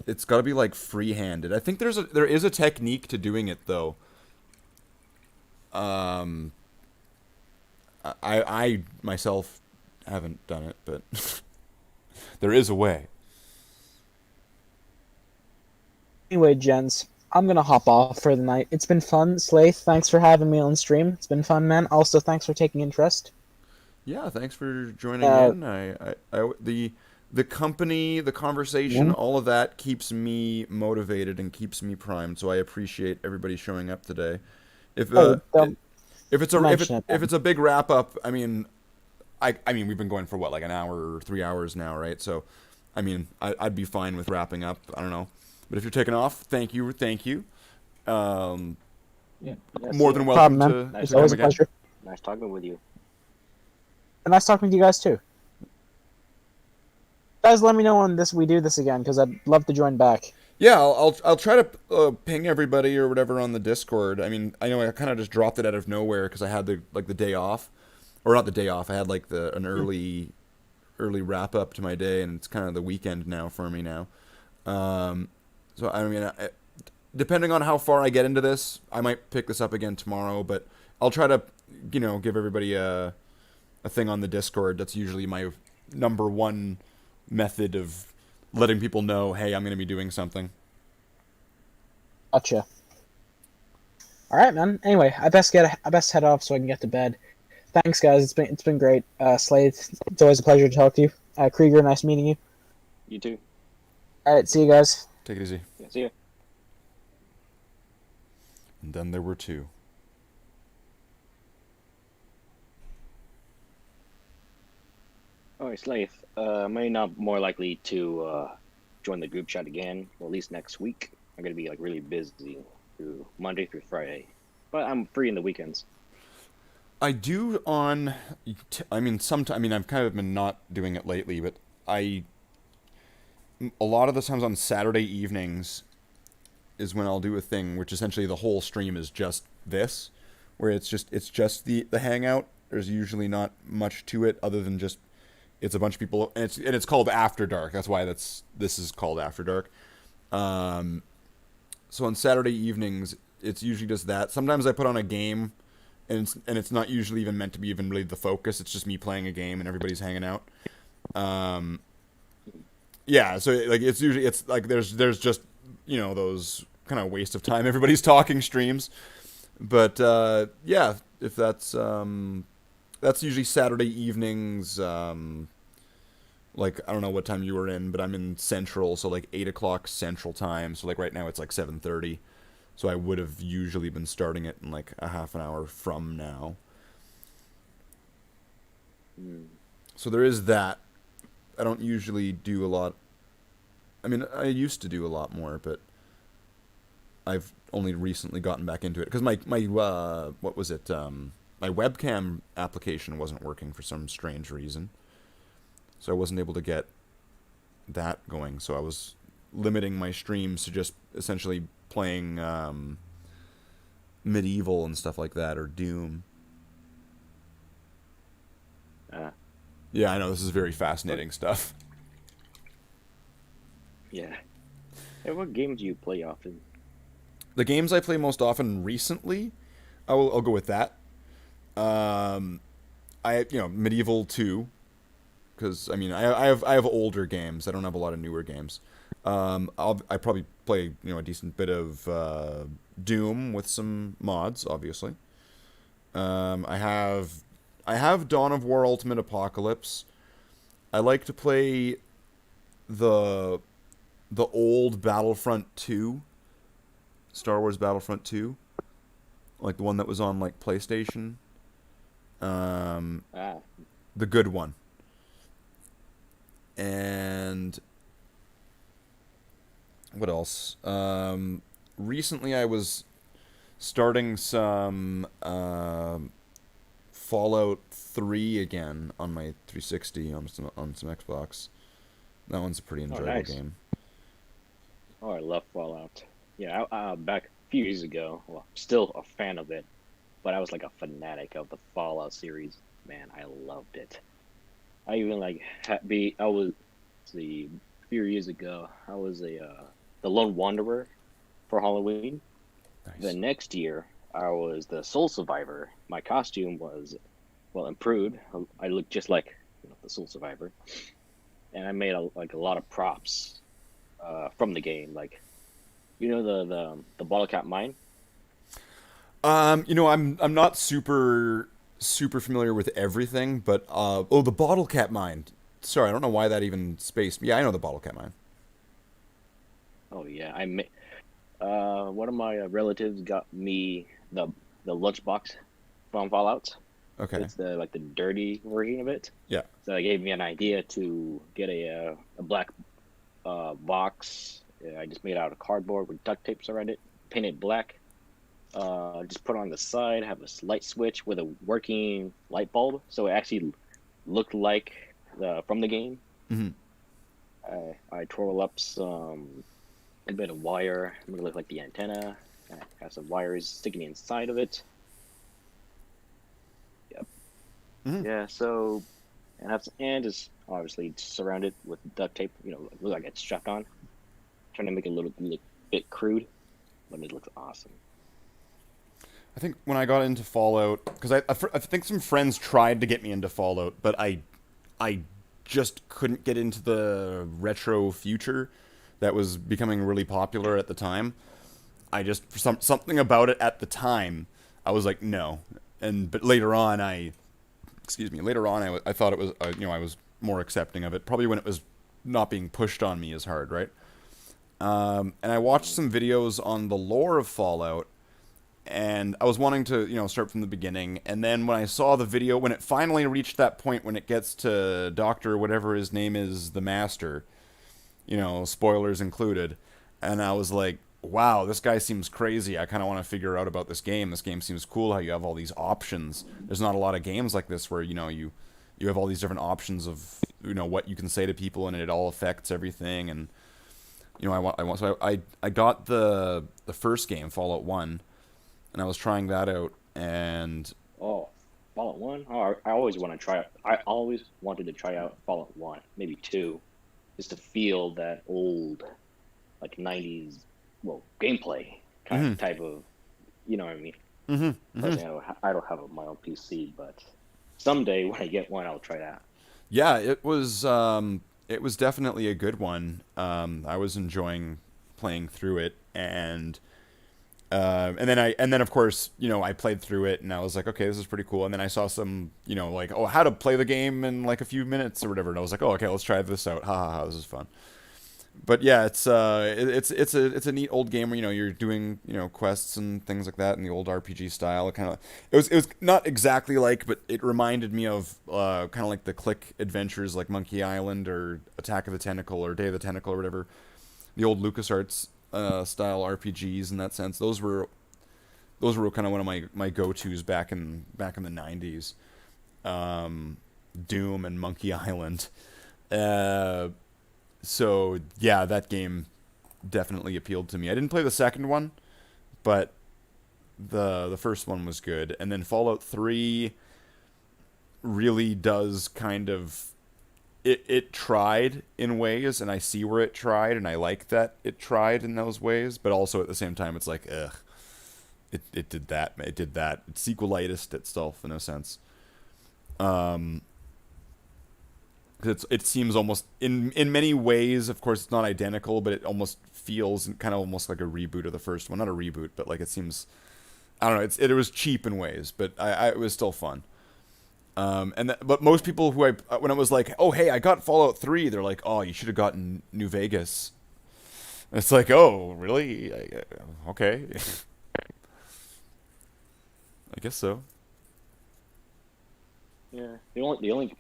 it's got to be like free-handed. I think there is a technique to doing it though. I myself haven't done it, but there is a way. Anyway, gents, I'm gonna hop off for the night. It's been fun. Slaith, thanks for having me on stream. It's been fun, man. Also, thanks for taking interest. Yeah, thanks for joining in. The company, the conversation, all of that keeps me motivated and keeps me primed. So I appreciate everybody showing up today. If it's a big wrap up, I mean we've been going for what, like an hour or 3 hours now, right? So, I mean, I'd be fine with wrapping up. I don't know, but if you're taking off, thank you. More than welcome to It's always a again. pleasure. Nice talking with you. And nice talking to you guys too. Guys, let me know when we do this again because I'd love to join back. Yeah, I'll try to ping everybody or whatever on the Discord. I mean, I know I kind of just dropped it out of nowhere because I had the day off, or not the day off. I had like an early wrap up to my day, and it's kind of the weekend now for me now. So I mean, depending on how far I get into this, I might pick this up again tomorrow. But I'll try to give everybody a thing on the Discord. That's usually my number one method of letting people know, hey, I'm going to be doing something. Gotcha. All right, man. Anyway, I best head off so I can get to bed. Thanks, guys. It's been great. Slade, it's always a pleasure to talk to you. Krieger, nice meeting you. You too. All right, see you guys. Take it easy. Yeah, see ya. And then there were two. Alright, Slaith. May not more likely to join the group chat again, or at least next week. I'm gonna be like really busy Monday through Friday, but I'm free in the weekends. I do on, I mean, sometimes, I mean, I've kind of been not doing it lately, but a lot of the times on Saturday evenings is when I'll do a thing, which essentially the whole stream is just this, where it's just the hangout. There's usually not much to it other than just, it's a bunch of people, and it's called After Dark. That's why this is called After Dark. So on Saturday evenings, it's usually just that. Sometimes I put on a game, and it's not usually even meant to be even really the focus. It's just me playing a game and everybody's hanging out. Yeah, so like it's like there's just, you know, those kind of waste of time everybody's talking streams. But yeah, if that's usually Saturday evenings. Like, I don't know what time you were in, but I'm in Central, so like 8 o'clock Central time. So like right now it's like 7:30. So I would have usually been starting it in like a half an hour from now. So there is that. I don't usually do a lot. I mean, I used to do a lot more, but I've only recently gotten back into it because my what was it? My webcam application wasn't working for some strange reason. So I wasn't able to get that going. So I was limiting my streams to just essentially playing Medieval and stuff like that, or Doom. Yeah, I know, this is very fascinating stuff. Yeah. Hey, what games do you play often? The games I play most often recently, I'll go with that. Medieval 2. Because I mean, I have older games. I don't have a lot of newer games. I probably play, you know, a decent bit of Doom with some mods, obviously. I have Dawn of War Ultimate Apocalypse. I like to play the old Battlefront 2, Star Wars Battlefront 2, like the one that was on like PlayStation. The good one. And what else? Recently I was starting some Fallout 3 again on my 360 on some Xbox. That one's a pretty enjoyable game. Oh, I love Fallout. Yeah, back a few years ago, well, still a fan of it, but I was like a fanatic of the Fallout series. Man, I loved it. I even a few years ago, I was the Lone Wanderer for Halloween. Nice. The next year, I was the Soul Survivor. My costume was, well, improved. I looked just like, you know, the Soul Survivor, and I made a lot of props from the game, like, you know, the bottle cap mine. You know, I'm not super familiar with everything, but the bottle cap mine. Sorry, I don't know why that even spaced me. Yeah, I know the bottle cap mine. Oh yeah, one of my relatives got me the lunchbox from Fallout. Okay. It's the dirty version of it. Yeah. So they gave me an idea to get a black box. I just made out of cardboard with duct tapes around it, painted black. Just put it on the side, have a light switch with a working light bulb, so it actually looked like from the game. Mm-hmm. I twirl up a bit of wire, make it look like the antenna. I have some wires sticking inside of it. Yep. Mm-hmm. Yeah. So, and just obviously surround it with duct tape. You know, look like it's strapped on. Trying to make it look bit crude, but it looks awesome. I think when I got into Fallout, because I think some friends tried to get me into Fallout, but I just couldn't get into the retro future that was becoming really popular at the time. I just, for something about it at the time, I was like, no. But later on, I thought it was, I was more accepting of it. Probably when it was not being pushed on me as hard, right? And I watched some videos on the lore of Fallout, and I was wanting to, start from the beginning. And then when I saw the video, when it finally reached that point when it gets to Dr. whatever his name is, the Master, spoilers included, and I was like, wow, this guy seems crazy. I kind of want to figure out about this game. This game seems cool how you have all these options. There's not a lot of games like this where, you have all these different options of, what you can say to people and it all affects everything. And, I got the first game, Fallout 1, and I was trying that out, and Oh, Fallout 1? Oh, I always want to try it. I always wanted to try out Fallout 1, maybe 2, just to feel that old, like 90s, well, gameplay kind of type of, you know what I mean? But, I don't have my own PC, but someday when I get one, I'll try that. yeah, it was definitely a good one. I was enjoying playing through it, and then of course, I played through it and I was like, okay, this is pretty cool. And then I saw some, like, oh, how to play the game in like a few minutes or whatever. And I was like, oh, okay, let's try this out. Ha ha ha, this is fun. But yeah, it's a neat old game where, you're doing, quests and things like that in the old RPG style. It was not exactly like, but it reminded me of kind of like the click adventures like Monkey Island or Attack of the Tentacle or Day of the Tentacle or whatever. The old LucasArts style RPGs in that sense. Those were kind of one of my go-tos back in the 90s. Doom and Monkey Island. So yeah, that game definitely appealed to me. I didn't play the second one, but the first one was good. And then Fallout 3 really does kind of it tried in ways, and I see where it tried, and I like that it tried in those ways, but also at the same time it's like, ugh. It did that. It did that. It's sequelitis itself in a sense. It seems almost in many ways, of course, it's not identical, but it almost feels kind of almost like a reboot of the first one. Not a reboot, but like it seems, I don't know. It was cheap in ways, but it was still fun. But most people when it was like, oh hey, I got Fallout 3, they're like, oh, you should have gotten New Vegas. And it's like, oh really? Okay. I guess so. Yeah.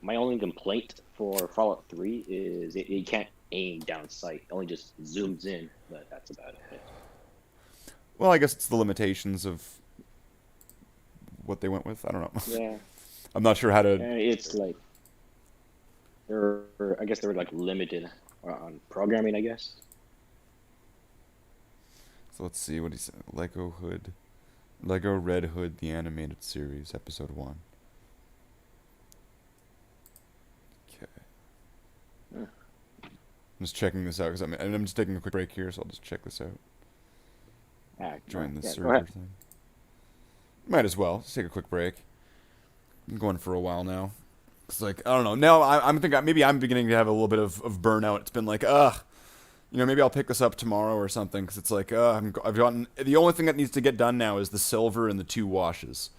My only complaint for Fallout 3 is you can't aim down sight. It only just zooms in, but that's about it. Well, I guess it's the limitations of what they went with. I don't know. Yeah. I'm not sure how to. It's like I guess they were like limited on programming, I guess. So let's see what he said. Lego Red Hood, the animated series, episode 1. Okay. I'm just checking this out because I'm just taking a quick break here, so I'll just check this out. Join the server thing. Might as well. Let's take a quick break. I'm going for a while now. It's like, I don't know. Now I'm thinking maybe I'm beginning to have a little bit of burnout. It's been like, maybe I'll pick this up tomorrow or something, because it's like, I've gotten, the only thing that needs to get done now is the silver and the 2 washes.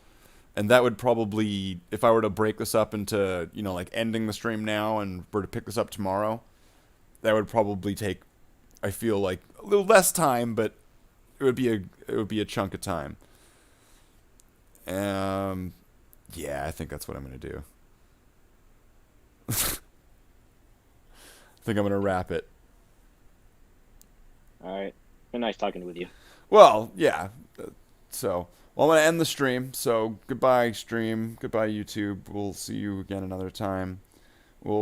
And that would probably, if I were to break this up into, like ending the stream now and were to pick this up tomorrow, that would probably take, I feel like, a little less time, but it would be a chunk of time. Yeah, I think that's what I'm going to do. I think I'm going to wrap it. All right. Been nice talking with you. Well, yeah. So, I'm going to end the stream. So, goodbye, stream. Goodbye, YouTube. We'll see you again another time. We'll